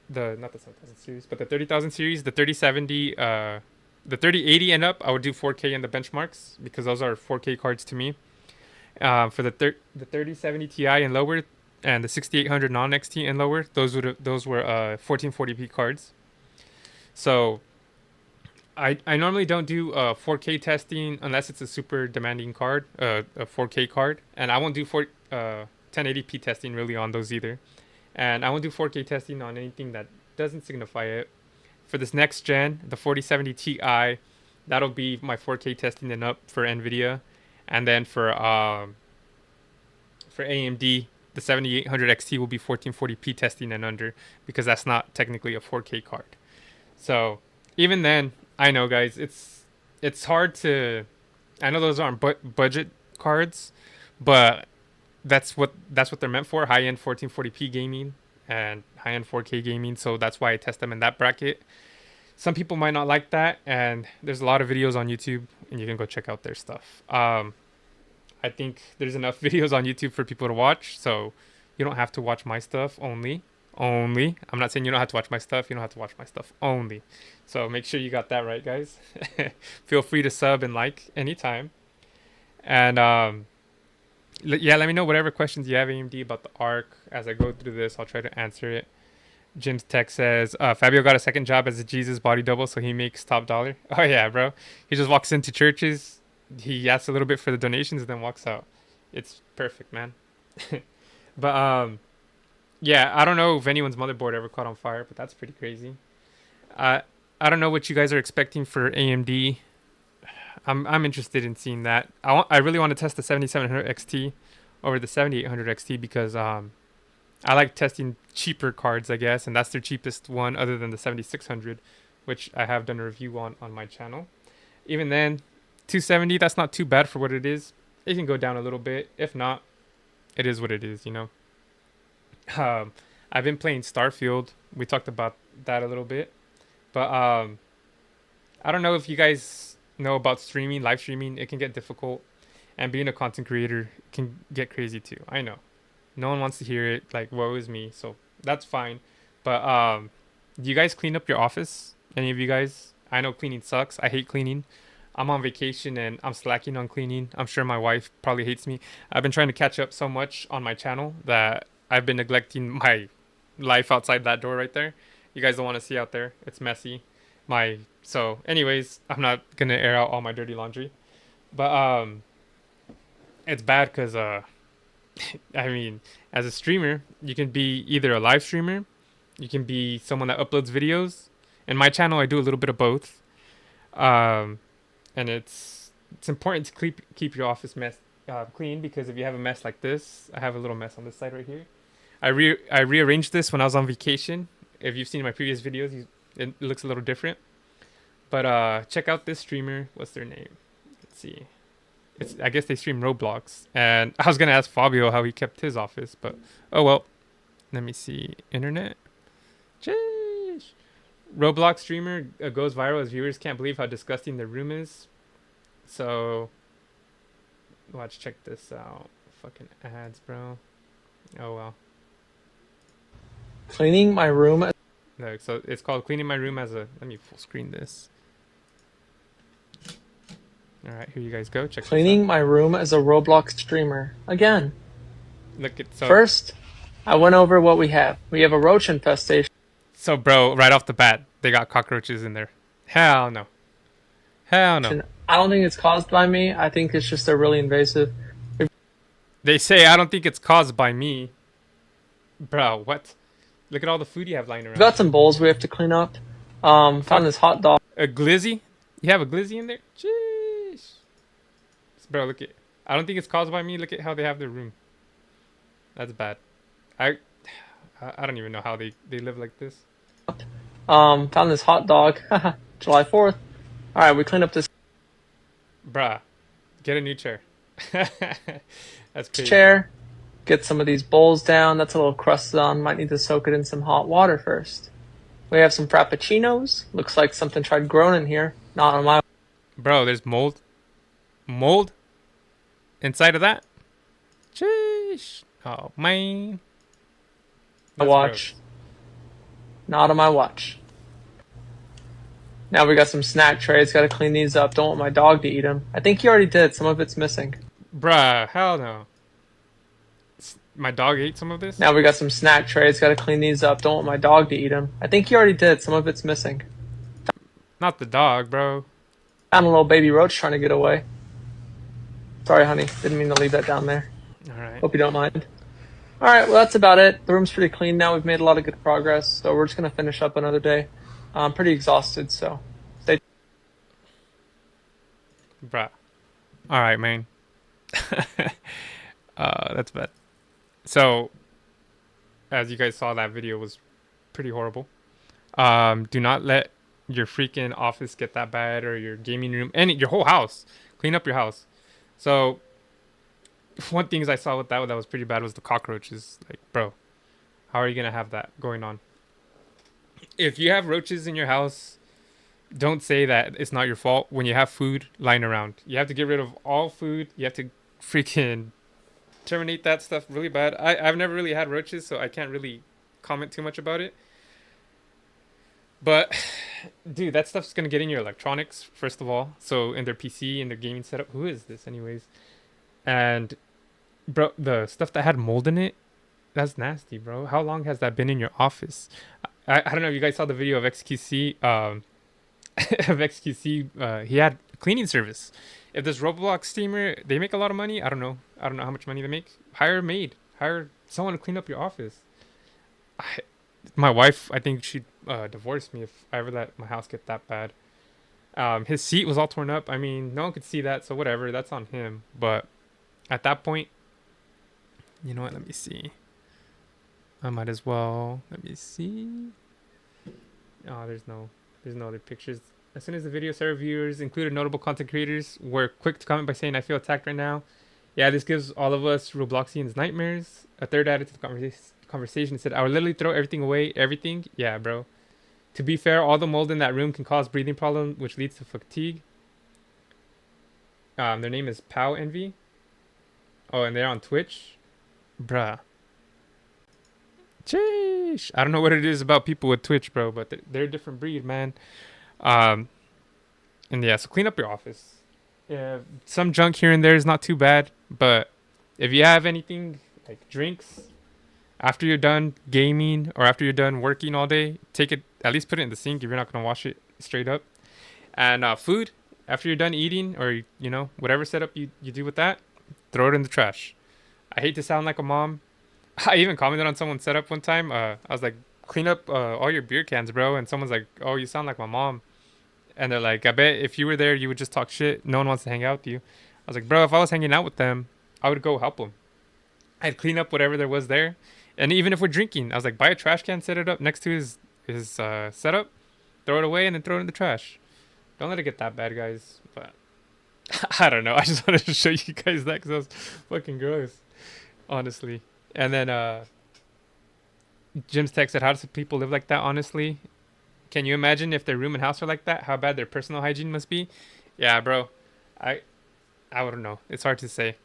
not the 7000 series, but the 30,000 series, the 3070, the 3080 and up, I would do 4K in the benchmarks because those are 4K cards to me. For the 3070 Ti and lower, and the 6800 non-XT and lower, those were 1440p cards. So I normally don't do 4K testing unless it's a super demanding card, a 4K card, and I won't do 1080p testing really on those either. And I won't do 4K testing on anything that doesn't signify it. For this next gen, the 4070 Ti, that'll be my 4K testing and up for Nvidia, and then for AMD, the 7800 XT will be 1440p testing and under because that's not technically a 4K card. So even then, I know guys, it's hard to. I know those aren't budget cards, but that's what they're meant for. High end 1440p gaming and high end 4K gaming. So that's why I test them in that bracket. Some people might not like that, and there's a lot of videos on YouTube, and you can go check out their stuff. I think there's enough videos on YouTube for people to watch, so you don't have to watch my stuff only. Only. I'm not saying you don't have to watch my stuff. You don't have to watch my stuff only. So make sure you got that right, guys. Feel free to sub and like anytime. And yeah, let me know whatever questions you have, AMD, about the ARC. As I go through this, I'll try to answer it. Jim's Tech says, Fabio got a second job as a Jesus body double, so he makes top dollar. Oh, yeah, bro. He just walks into churches. He asks a little bit for the donations and then walks out. It's perfect, man. But, yeah, I don't know if anyone's motherboard ever caught on fire, but that's pretty crazy. I don't know what you guys are expecting for AMD. I'm interested in seeing that. I really want to test the 7700 XT over the 7800 XT because I like testing cheaper cards, I guess, and that's their cheapest one other than the 7600, which I have done a review on my channel. Even then, 270, that's not too bad for what it is. It can go down a little bit. If not, it is what it is, you know. I've been playing Starfield. We talked about that a little bit. But I don't know if you guys know about streaming, live streaming. It can get difficult. And being a content creator can get crazy too. I know. No one wants to hear it. Like, woe is me. So that's fine. But do you guys clean up your office? Any of you guys? I know cleaning sucks. I hate cleaning. I'm on vacation and I'm slacking on cleaning. I'm sure my wife probably hates me. I've been trying to catch up so much on my channel that I've been neglecting my life outside that door right there. You guys don't want to see out there. It's messy. So anyways, I'm not gonna air out all my dirty laundry. But it's bad because I mean, as a streamer, you can be either a live streamer, you can be someone that uploads videos. In my channel, I do a little bit of both. And it's important to keep your office mess clean, because if you have a mess like this, I have a little mess on this side right here. I rearranged this when I was on vacation. If you've seen my previous videos, it looks a little different. But check out this streamer. What's their name? Let's see. I guess they stream Roblox. And I was gonna ask Fabio how he kept his office, but oh well. Let me see. Internet. Jeez. Roblox streamer goes viral as viewers can't believe how disgusting their room is. So watch, check this out. Fucking ads, bro. Oh well. Cleaning my room. Look, so it's called cleaning my room as a. Let me full screen this. All right, here you guys go. Check. Cleaning my room as a Roblox streamer again. Look at First, I went over what we have. We have a roach infestation. So, bro, right off the bat, they got cockroaches in there. Hell no. Hell no. I don't think it's caused by me. I think it's just they're really invasive. They say I don't think it's caused by me. Bro, what? Look at all the food you have lying around. We got some bowls we have to clean up. Found this hot dog. A glizzy? You have a glizzy in there? Jeez. Bro, look at. I don't think it's caused by me. Look at how they have their room. That's bad. I don't even know how they live like this. Found this hot dog. July 4th. Alright, we cleaned up this Bruh. Get a new chair. That's crazy. chair. Get some of these bowls down. That's a little crusted on. Might need to soak it in some hot water first. We have some frappuccinos. Looks like something tried growing in here. Not on my... Bro, there's mold. Mold? Inside of that? Jeez. Oh, man. That's watch. gross. Not on my watch. Now we got some snack trays. Got to clean these up. Don't want my dog to eat them. I think you already did. Some of it's missing. Bruh, hell no. My dog ate some of this? Now we got some snack trays. Got to clean these up. Don't want my dog to eat them. I think you already did. Some of it's missing. Not the dog, bro. Found a little baby roach trying to get away. Sorry, honey. Didn't mean to leave that down there. All right. Hope you don't mind. All right, well, that's about it. The room's pretty clean now. We've made a lot of good progress, so we're just going to finish up another day. I'm pretty exhausted, so stay. Bruh. All right, man. That's bad. So, as you guys saw, that video was pretty horrible. Do not let your freaking office get that bad, or your gaming room, your whole house. Clean up your house. So, one things I saw with that was pretty bad was the cockroaches. Like, bro, how are you gonna have that going on? If you have roaches in your house, don't say that it's not your fault when you have food lying around. You have to get rid of all food. You have to freaking terminate that stuff really bad. I've never really had roaches, so I can't really comment too much about it. But, dude, that stuff's gonna get in your electronics, first of all. So, in their PC, in their gaming setup. Who is this, anyways? And, bro, the stuff that had mold in it, that's nasty, bro. How long has that been in your office? I don't know if you guys saw the video of XQC. Of XQC, he had cleaning service. If this Roblox streamer, they make a lot of money. I don't know. I don't know how much money they make. Hire a maid. Hire someone to clean up your office. My wife, I think she'd divorce me if I ever let my house get that bad. His seat was all torn up. I mean, no one could see that, so whatever. That's on him. But at that point, you know what? Let me see. I might as well. Let me see. Oh, there's no other pictures. As soon as the video started, viewers, included notable content creators, were quick to comment by saying, "I feel attacked right now." Yeah, this gives all of us Robloxians nightmares. A third added to the conversation said, "I would literally throw everything away." Everything? Yeah, bro. To be fair, all the mold in that room can cause breathing problems, which leads to fatigue. Their name is Pow Envy. Oh, and they're on Twitch. Bruh. Sheesh. I don't know what it is about people with Twitch, bro, but they're a different breed, man. And yeah, so clean up your office. Yeah, some junk here and there is not too bad, but if you have anything like drinks after you're done gaming or after you're done working all day, take it, at least put it in the sink if you're not gonna wash it straight up. And food after you're done eating, or whatever setup you do with that, throw it in the trash. I hate to sound like a mom. I even commented on someone's setup one time. I was like, clean up all your beer cans, bro. And someone's like, oh, you sound like my mom. And they're like, I bet if you were there, you would just talk shit. No one wants to hang out with you. I was like, bro, if I was hanging out with them, I would go help them. I'd clean up whatever there was there. And even if we're drinking, I was like, buy a trash can, set it up next to his setup, throw it away, and then throw it in the trash. Don't let it get that bad, guys. But I don't know. I just wanted to show you guys that because that was fucking gross, honestly. And then Jim's text said, how do people live like that, honestly? Can you imagine if their room and house are like that? How bad their personal hygiene must be? Yeah, bro. I wouldn't know. It's hard to say.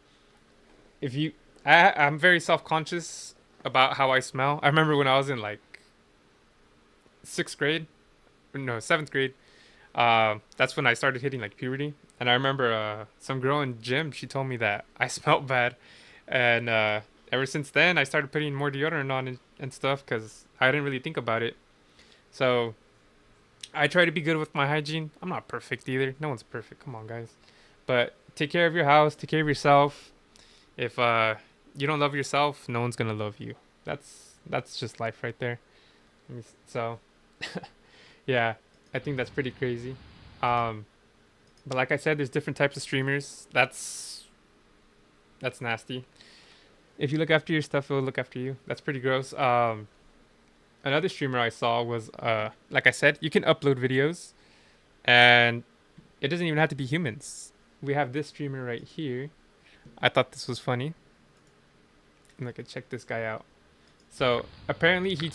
I'm very self-conscious about how I smell. I remember when I was in like 7th grade. That's when I started hitting like puberty. And I remember some girl in gym, she told me that I smelled bad. And ever since then, I started putting more deodorant on and stuff because I didn't really think about it. So I try to be good with my hygiene. I'm not perfect either. No one's perfect. Come on, guys. But take care of your house. Take care of yourself. If you don't love yourself, no one's gonna love you. That's just life right there. So, yeah, I think that's pretty crazy. But like I said, there's different types of streamers. That's nasty. If you look after your stuff, it will look after you. That's pretty gross. Another streamer I saw was, like I said, you can upload videos, and it doesn't even have to be humans. We have this streamer right here. I thought this was funny. And I could check this guy out. So apparently he would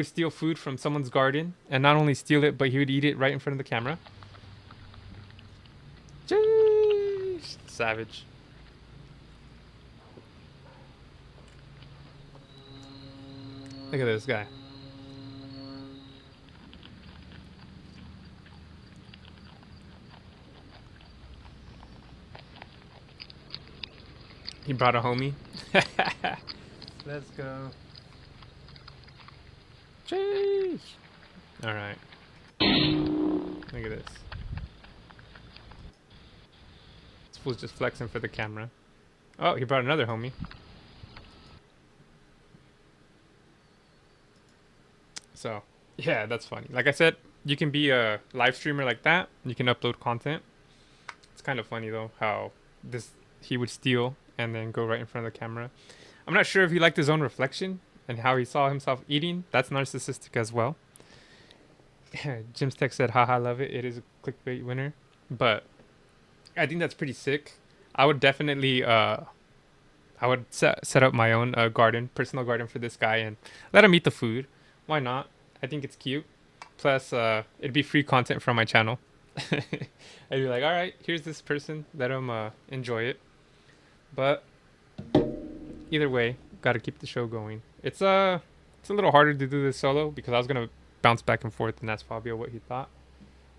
steal food from someone's garden, and not only steal it, but he would eat it right in front of the camera. Jeez, savage. Look at this guy. He brought a homie. Let's go. Jeez. All right. Look at this. This fool's just flexing for the camera. Oh, he brought another homie. So, yeah, that's funny. Like I said, you can be a live streamer like that. You can upload content. It's kind of funny though how this he would steal and then go right in front of the camera. I'm not sure if he liked his own reflection and how he saw himself eating. That's narcissistic as well. Jim's text said, haha, love it. It is a clickbait winner. But I think that's pretty sick. I would definitely I would set up my own garden, personal garden for this guy and let him eat the food. Why not? I think it's cute. Plus, it'd be free content from my channel. I'd be like, all right, here's this person. Let him enjoy it. But either way, gotta keep the show going. It's a little harder to do this solo because I was gonna bounce back and forth and ask Fabio what he thought.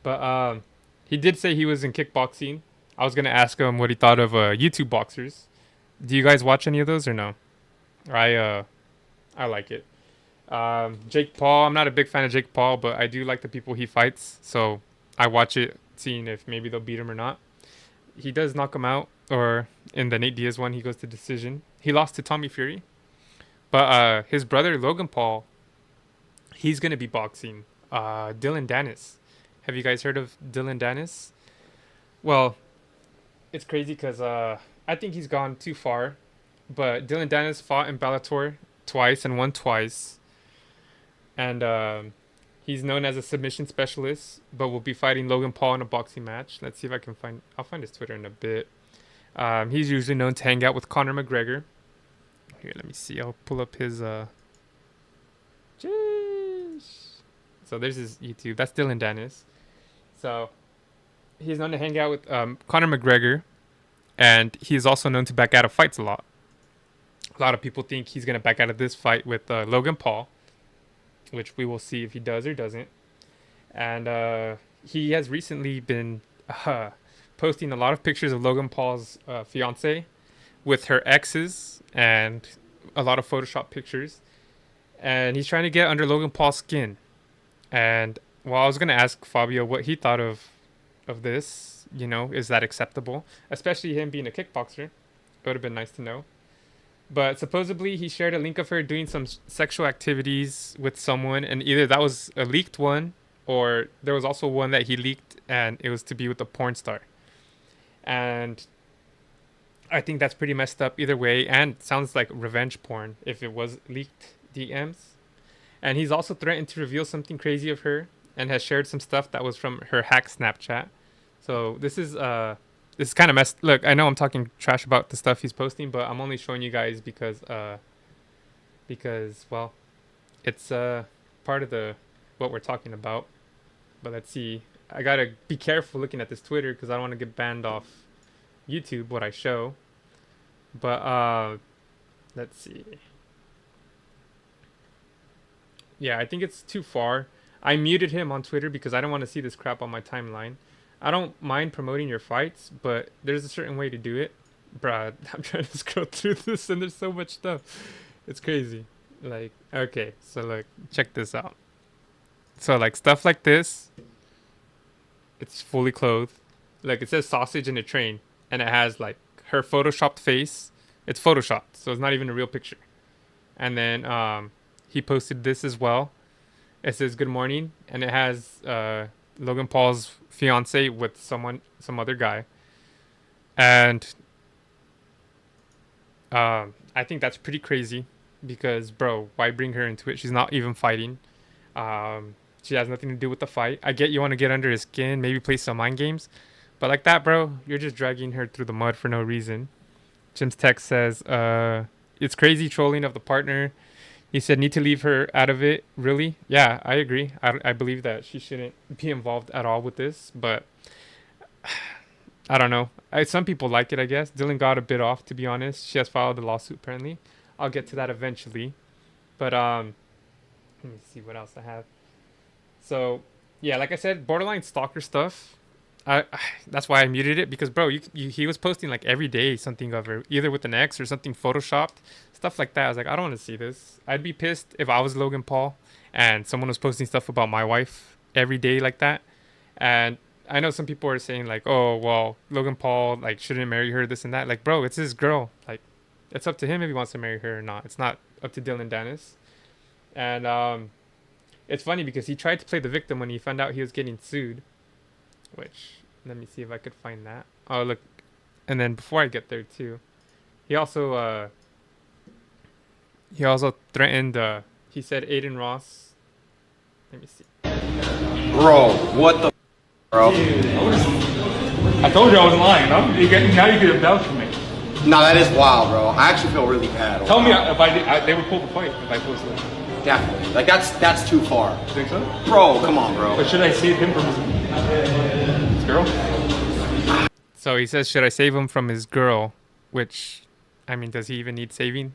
But he did say he was in kickboxing. I was gonna ask him what he thought of YouTube boxers. Do you guys watch any of those or no? I like it. Jake Paul. I'm not a big fan of Jake Paul, but I do like the people he fights. So I watch it, seeing if maybe they'll beat him or not. He does knock him out, or in the Nate Diaz one, he goes to decision. He lost to Tommy Fury, but his brother Logan Paul, he's gonna be boxing. Dylan Dennis. Have you guys heard of Dylan Dennis? Well, it's crazy because I think he's gone too far. But Dylan Dennis fought in Bellator twice and won twice. And he's known as a submission specialist, but will be fighting Logan Paul in a boxing match. Let's see if I can find. I'll find his Twitter in a bit. He's usually known to hang out with Conor McGregor. Here, let me see. I'll pull up his. So there's his YouTube. That's Dylan Dennis. So he's known to hang out with Conor McGregor, and he's also known to back out of fights a lot. A lot of people think he's gonna back out of this fight with Logan Paul, which we will see if he does or doesn't. And he has recently been posting a lot of pictures of Logan Paul's fiance with her exes and a lot of Photoshop pictures. And he's trying to get under Logan Paul's skin. And well, I was gonna ask Fabio what he thought of this. You know, is that acceptable? Especially him being a kickboxer. It would have been nice to know. But supposedly he shared a link of her doing some sexual activities with someone, and either that was a leaked one, or there was also one that he leaked, and it was to be with a porn star. And I think that's pretty messed up either way, and sounds like revenge porn if it was leaked DMs. And he's also threatened to reveal something crazy of her, and has shared some stuff that was from her hack Snapchat. So this is kind of messed. Look, I know I'm talking trash about the stuff he's posting, but I'm only showing you guys because well, it's part of the what we're talking about. But let's see. I gotta be careful looking at this Twitter because I don't want to get banned off YouTube what I show. But let's see. Yeah, I think it's too far. I muted him on Twitter because I don't want to see this crap on my timeline. I don't mind promoting your fights, but there's a certain way to do it. Bruh, I'm trying to scroll through this and there's so much stuff. It's crazy. Like, okay, so look, check this out. So like stuff like this, it's fully clothed. Like it says sausage in a train and it has like her photoshopped face. It's photoshopped, so it's not even a real picture. And then he posted this as well. It says good morning and it has Logan Paul's fiance with some other guy. And I think that's pretty crazy because, bro, why bring her into it? She's not even fighting. She has nothing to do with the fight. I get you want to get under his skin, maybe play some mind games. But like that, bro, you're just dragging her through the mud for no reason. Jim's text says, it's crazy trolling of the partner. He said, need to leave her out of it. Really? Yeah, I agree. I believe that she shouldn't be involved at all with this. But I don't know. Some people like it, I guess. Dylan got a bit off, to be honest. She has filed a lawsuit, apparently. I'll get to that eventually. But let me see what else I have. So, yeah, like I said, borderline stalker stuff. That's why I muted it because, bro, he was posting like every day something of her, either with an X or something photoshopped, stuff like that. I was like, I don't want to see this. I'd be pissed if I was Logan Paul and someone was posting stuff about my wife every day like that. And I know some people are saying like, oh, well, Logan Paul like shouldn't marry her, this and that. Like, bro, it's his girl. Like, it's up to him if he wants to marry her or not. It's not up to Dylan Dennis. And it's funny because he tried to play the victim when he found out he was getting sued. Which, let me see if I could find that. Oh, look. And then before I get there too, he also threatened. He said Aiden Ross. Let me see. Bro, what the bro? I told you I wasn't lying. No? Now you get a vouch for me. No, that is wild, bro. I actually feel really bad. Tell me if I did. They would pull the fight if I posted it. Definitely. Like that's too far. You think so? Bro, come on, bro. But should I save him from his girl? So he says, should I save him from his girl? Which, I mean, does he even need saving?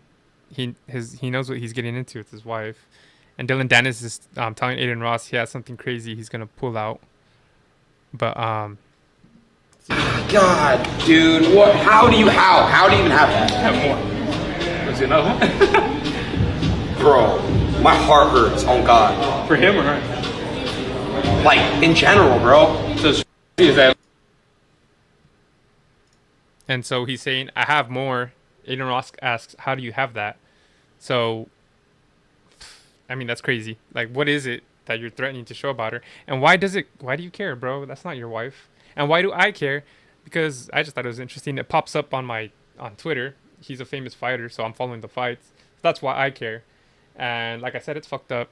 He knows what he's getting into. It's his wife. And Dylan Dennis is telling Aiden Ross he has something crazy he's gonna pull out. But God, dude, what? How do you even have that? Have more. Was it another one? Bro, my heart hurts. Oh God. For him or her? Like in general, bro. So is that? and so he's saying, I have more. Aiden Ross asks, how do you have that? So, I mean, that's crazy. Like, what is it that you're threatening to show about her? And why do you care, bro? That's not your wife. And why do I care? Because I just thought it was interesting. It pops up on Twitter. He's a famous fighter, so I'm following the fights. That's why I care. And like I said, it's fucked up.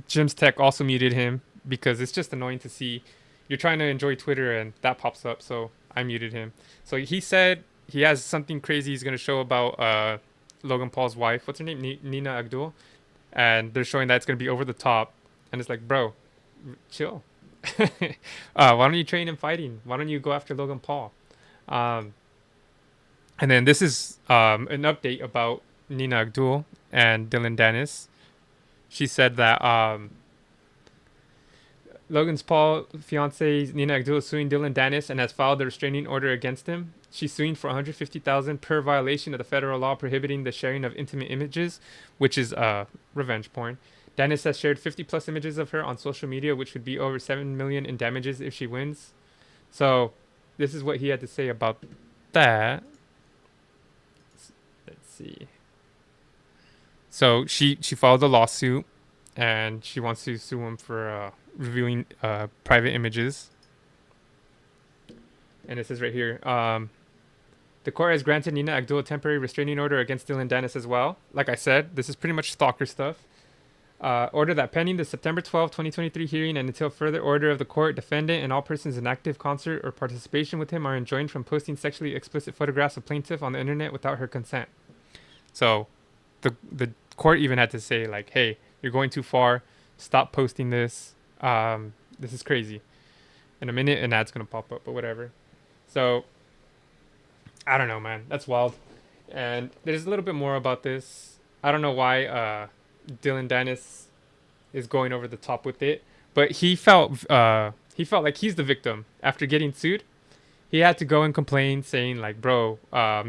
Jim's Tech also muted him because it's just annoying to see you're trying to enjoy Twitter and that pops up. So I muted him. So he said he has something crazy he's going to show about Logan Paul's wife. What's her name? Nina Abdul. And they're showing that it's going to be over the top. And it's like, bro, chill. Why don't you train in fighting? Why don't you go after Logan Paul? And then this is an update about Nina Abdul and Dylan Dennis. She said that Logan's Paul fiance Nina Abdul is suing Dylan Dennis and has filed a restraining order against him. She's suing for $150,000 per violation of the federal law prohibiting the sharing of intimate images, which is revenge porn. Dennis has shared 50 plus images of her on social media, which would be over $7 million in damages if she wins. So this is what he had to say about that. Let's see. So she filed a lawsuit and she wants to sue him for revealing private images. And it says right here, the court has granted Nina Abdul a temporary restraining order against Dylan Dennis as well. Like I said, this is pretty much stalker stuff. Order that pending the September 12, 2023 hearing and until further order of the court, defendant and all persons in active concert or participation with him are enjoined from posting sexually explicit photographs of plaintiff on the internet without her consent. So the court even had to say like, hey, you're going too far. Stop posting this. This is crazy. In a minute, an ad's going to pop up, but whatever. So, I don't know, man. That's wild. And there's a little bit more about this. I don't know why Dylan Dennis is going over the top with it, but he felt like he's the victim after getting sued. He had to go and complain, saying like, "Bro,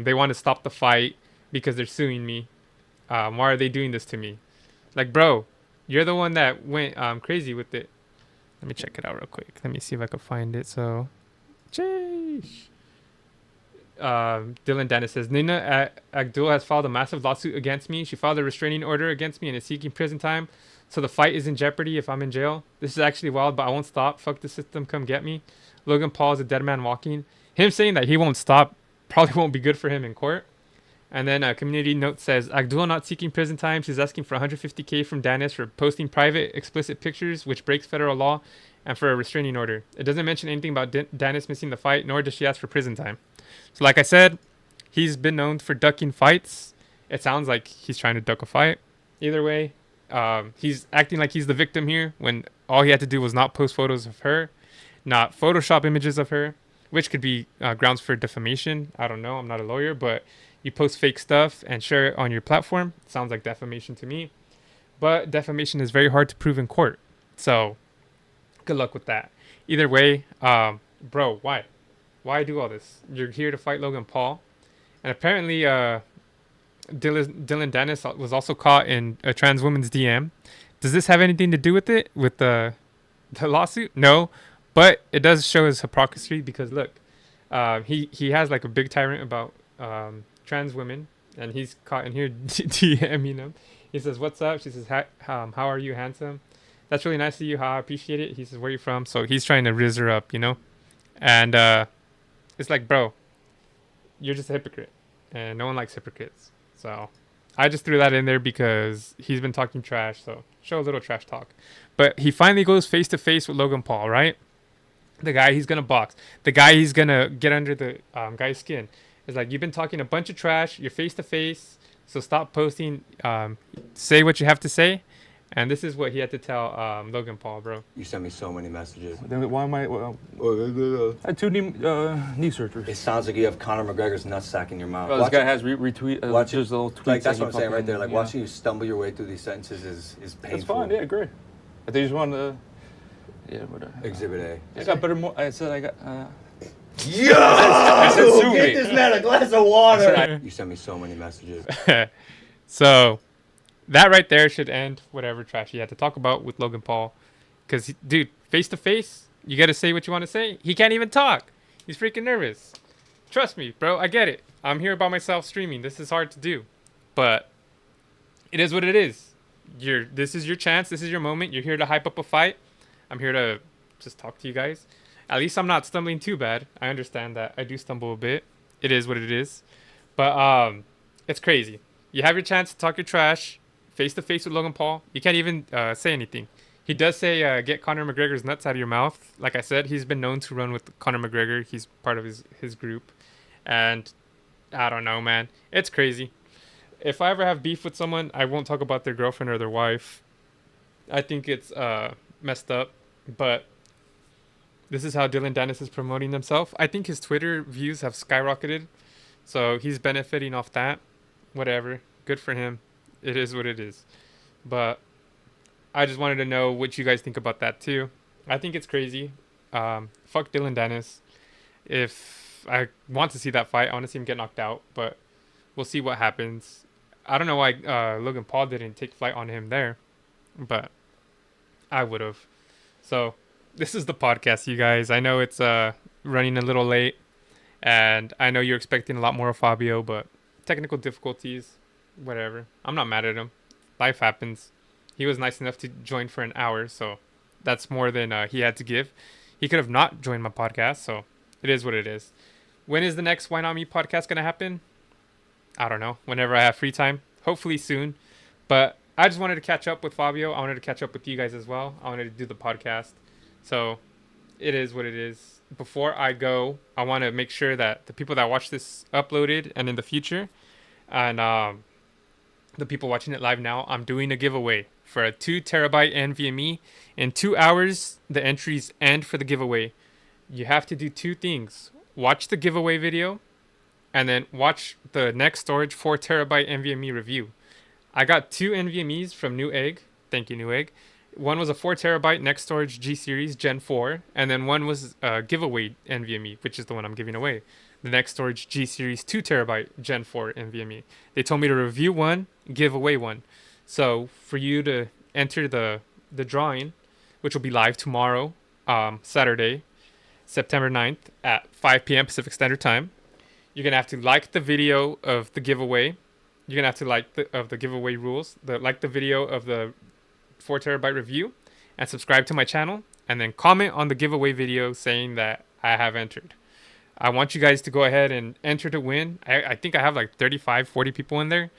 they want to stop the fight because they're suing me. Why are they doing this to me?" Like, bro, you're the one that went crazy with it. Let me check it out real quick. Let me see if I can find it. So, sheesh. Dylan Dennis says, Nina Abdul has filed a massive lawsuit against me. She filed a restraining order against me and is seeking prison time. So the fight is in jeopardy if I'm in jail. This is actually wild, but I won't stop. Fuck the system. Come get me. Logan Paul is a dead man walking. Him saying that he won't stop probably won't be good for him in court. And then a community note says, Abdul not seeking prison time. She's asking for $150K from Dennis for posting private, explicit pictures, which breaks federal law, and for a restraining order. It doesn't mention anything about Dennis missing the fight, nor does she ask for prison time. So like I said, he's been known for ducking fights. It sounds like he's trying to duck a fight. Either way, he's acting like he's the victim here when all he had to do was not post photos of her, not Photoshop images of her, which could be grounds for defamation. I don't know. I'm not a lawyer, but you post fake stuff and share it on your platform. Sounds like defamation to me. But defamation is very hard to prove in court. So good luck with that. Either way, bro, why? Why do all this? You're here to fight Logan Paul, and apparently, Dylan Dennis was also caught in a trans woman's DM. Does this have anything to do with it? With the lawsuit? No, but it does show his hypocrisy because look, he has like a big tyrant about trans women, and he's caught in here DMing them. He says, "What's up?" She says, "How are you, handsome? That's really nice of you. How I appreciate it." He says, "Where are you from?" So he's trying to riz her up, and it's like, bro, you're just a hypocrite, and no one likes hypocrites. So I just threw that in there because he's been talking trash. So show a little trash talk. But he finally goes face to face with Logan Paul, right? The guy he's gonna box, the guy he's gonna get under the guy's skin. It's like, you've been talking a bunch of trash. You're face to face, so stop posting. Say what you have to say. And this is what he had to tell Logan Paul, bro. You sent me so many messages. Then why am I? I had 2 knee surgeries. It sounds like you have Conor McGregor's nutsack in your mouth. Bro, this guy has retweet. Watch just little tweets. Like, that's what I'm saying right fucking- there. Like, yeah. watching you stumble your way through these sentences is painful. That's fine. Yeah, great. I think you just wanted to. Yeah, whatever. Exhibit A. I got better. I said I got. Yo! I said sue me. Get this man a glass of water! You sent me so many messages. So that right there should end whatever trash he had to talk about with Logan Paul. Because, dude, face to face, you got to say what you want to say. He can't even talk. He's freaking nervous. Trust me, bro. I get it. I'm here by myself streaming. This is hard to do. But it is what it is. This is your chance. This is your moment. You're here to hype up a fight. I'm here to just talk to you guys. At least I'm not stumbling too bad. I understand that I do stumble a bit. It is what it is. But it's crazy. You have your chance to talk your trash face to face with Logan Paul. You can't even say anything. He does say, get Conor McGregor's nuts out of your mouth. Like I said, he's been known to run with Conor McGregor. He's part of his group. And I don't know, man. It's crazy. If I ever have beef with someone, I won't talk about their girlfriend or their wife. I think it's messed up. But this is how Dylan Dennis is promoting himself. I think his Twitter views have skyrocketed. So he's benefiting off that. Whatever. Good for him. It is what it is. But I just wanted to know what you guys think about that too. I think it's crazy. Fuck Dylan Dennis. If I want to see that fight, I want to see him get knocked out. But we'll see what happens. I don't know why Logan Paul didn't take flight on him there. But I would have. So this is the podcast, you guys. I know it's running a little late. And I know you're expecting a lot more of Fabio. But technical difficulties. Whatever. I'm not mad at him. Life happens. He was nice enough to join for an hour, so that's more than he had to give. He could have not joined my podcast, so it is what it is. When is the next Why Not Me podcast going to happen? I don't know. Whenever I have free time. Hopefully soon. But I just wanted to catch up with Fabio. I wanted to catch up with you guys as well. I wanted to do the podcast. So it is what it is. Before I go, I want to make sure that the people that watch this uploaded and in the future, and the people watching it live now, I'm doing a giveaway for a 2 terabyte NVMe. In 2 hours, the entries end for the giveaway. You have to do 2 things. Watch the giveaway video, and then watch the next storage 4 terabyte NVMe review. I got 2 NVMEs from Newegg. Thank you, Newegg. One was a 4 terabyte next storage G series Gen 4, and then one was a giveaway NVMe, which is the one I'm giving away. The next storage G series 2 terabyte Gen 4 NVMe. They told me to review one, give away one. So for you to enter the drawing, which will be live tomorrow, Saturday, September 9th at 5 p.m. Pacific Standard Time, you're gonna have to like the video of the giveaway. You're gonna have to like the giveaway rules. Like the video of the 4 terabyte review, and subscribe to my channel, and then comment on the giveaway video saying that I have entered. I want you guys to go ahead and enter to win. I think I have like 35, 40 people in there.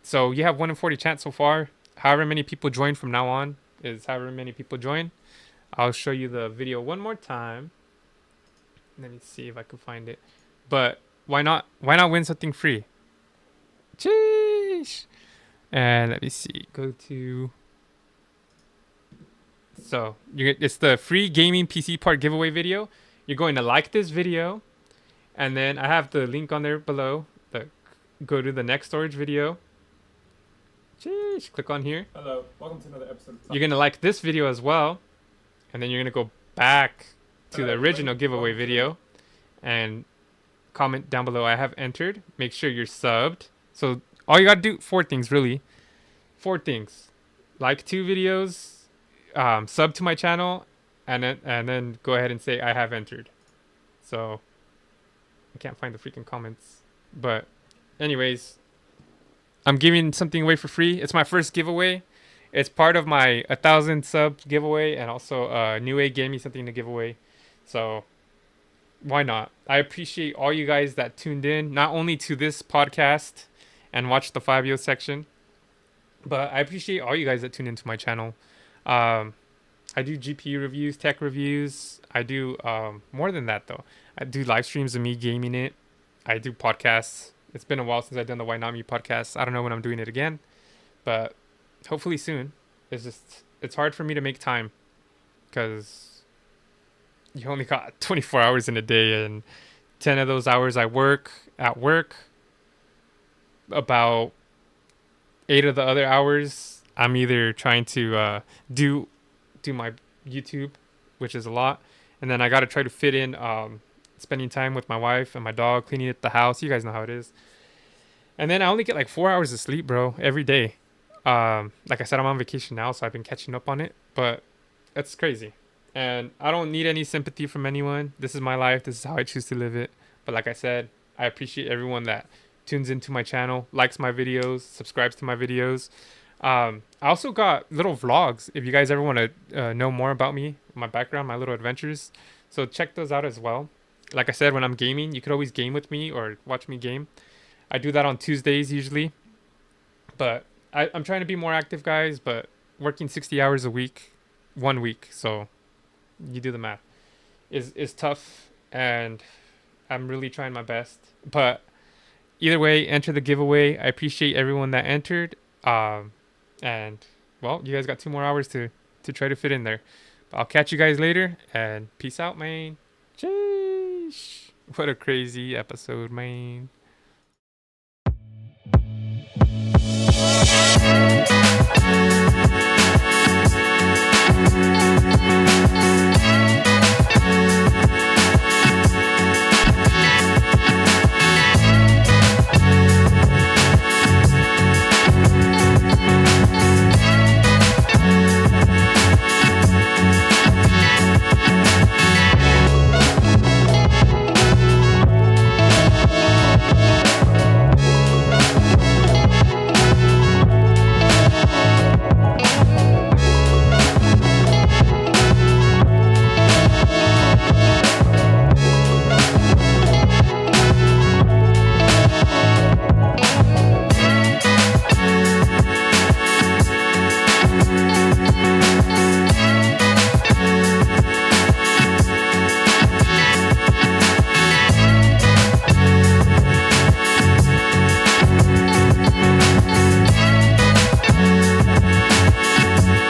So you have 1 in 40 chance so far. However many people join from now on is however many people join. I'll show you the video one more time. Let me see if I can find it. But why not win something free? Jeez. And let me see. Go to... So it's the free gaming PC part giveaway video. You're going to like this video. And then I have the link on there below. Go to the next storage video. Jeez, click on here. Hello, welcome to another episode of You're going to like this video as well. And then you're going to go back to the original giveaway video and comment down below, I have entered. Make sure you're subbed. So all you gotta do, 4 things really. 4 things. Like 2 videos, sub to my channel, and then go ahead and say I have entered. So I can't find the freaking comments. But anyways, I'm giving something away for free. It's my first giveaway. It's part of my 1,000 sub giveaway, and also New A gave me something to give away. So why not? I appreciate all you guys that tuned in, not only to this podcast and watched the Fabio section, but I appreciate all you guys that tune into my channel. I do GPU reviews, tech reviews. I do more than that though. I do live streams of me gaming it. I do podcasts. It's been a while since I've done the Why Not Me podcast. I don't know when I'm doing it again, but hopefully soon. It's hard for me to make time because you only got 24 hours in a day, and 10 of those hours I work at work. About 8 of the other hours I'm either trying to do my YouTube, which is a lot, and then I got to try to fit in spending time with my wife and my dog, cleaning up the house. You guys know how it is. And then I only get like 4 hours of sleep, bro, every day. Like I said, I'm on vacation now, so I've been catching up on it, but it's crazy. And I don't need any sympathy from anyone. This is my life. This is how I choose to live it. But like I said, I appreciate everyone that tunes into my channel, likes my videos, subscribes to my videos. I also got little vlogs. If you guys ever want to know more about me, my background, my little adventures, so check those out as well. Like I said, when I'm gaming, you could always game with me or watch me game. I do that on Tuesdays usually. But I'm trying to be more active, guys, but working 60 hours a week, 1 week, so you do the math, is tough, and I'm really trying my best. But either way, enter the giveaway. I appreciate everyone that entered. And well, you guys got 2 more hours to try to fit in there. But I'll catch you guys later, and peace out, man. Sheesh. What a crazy episode, man.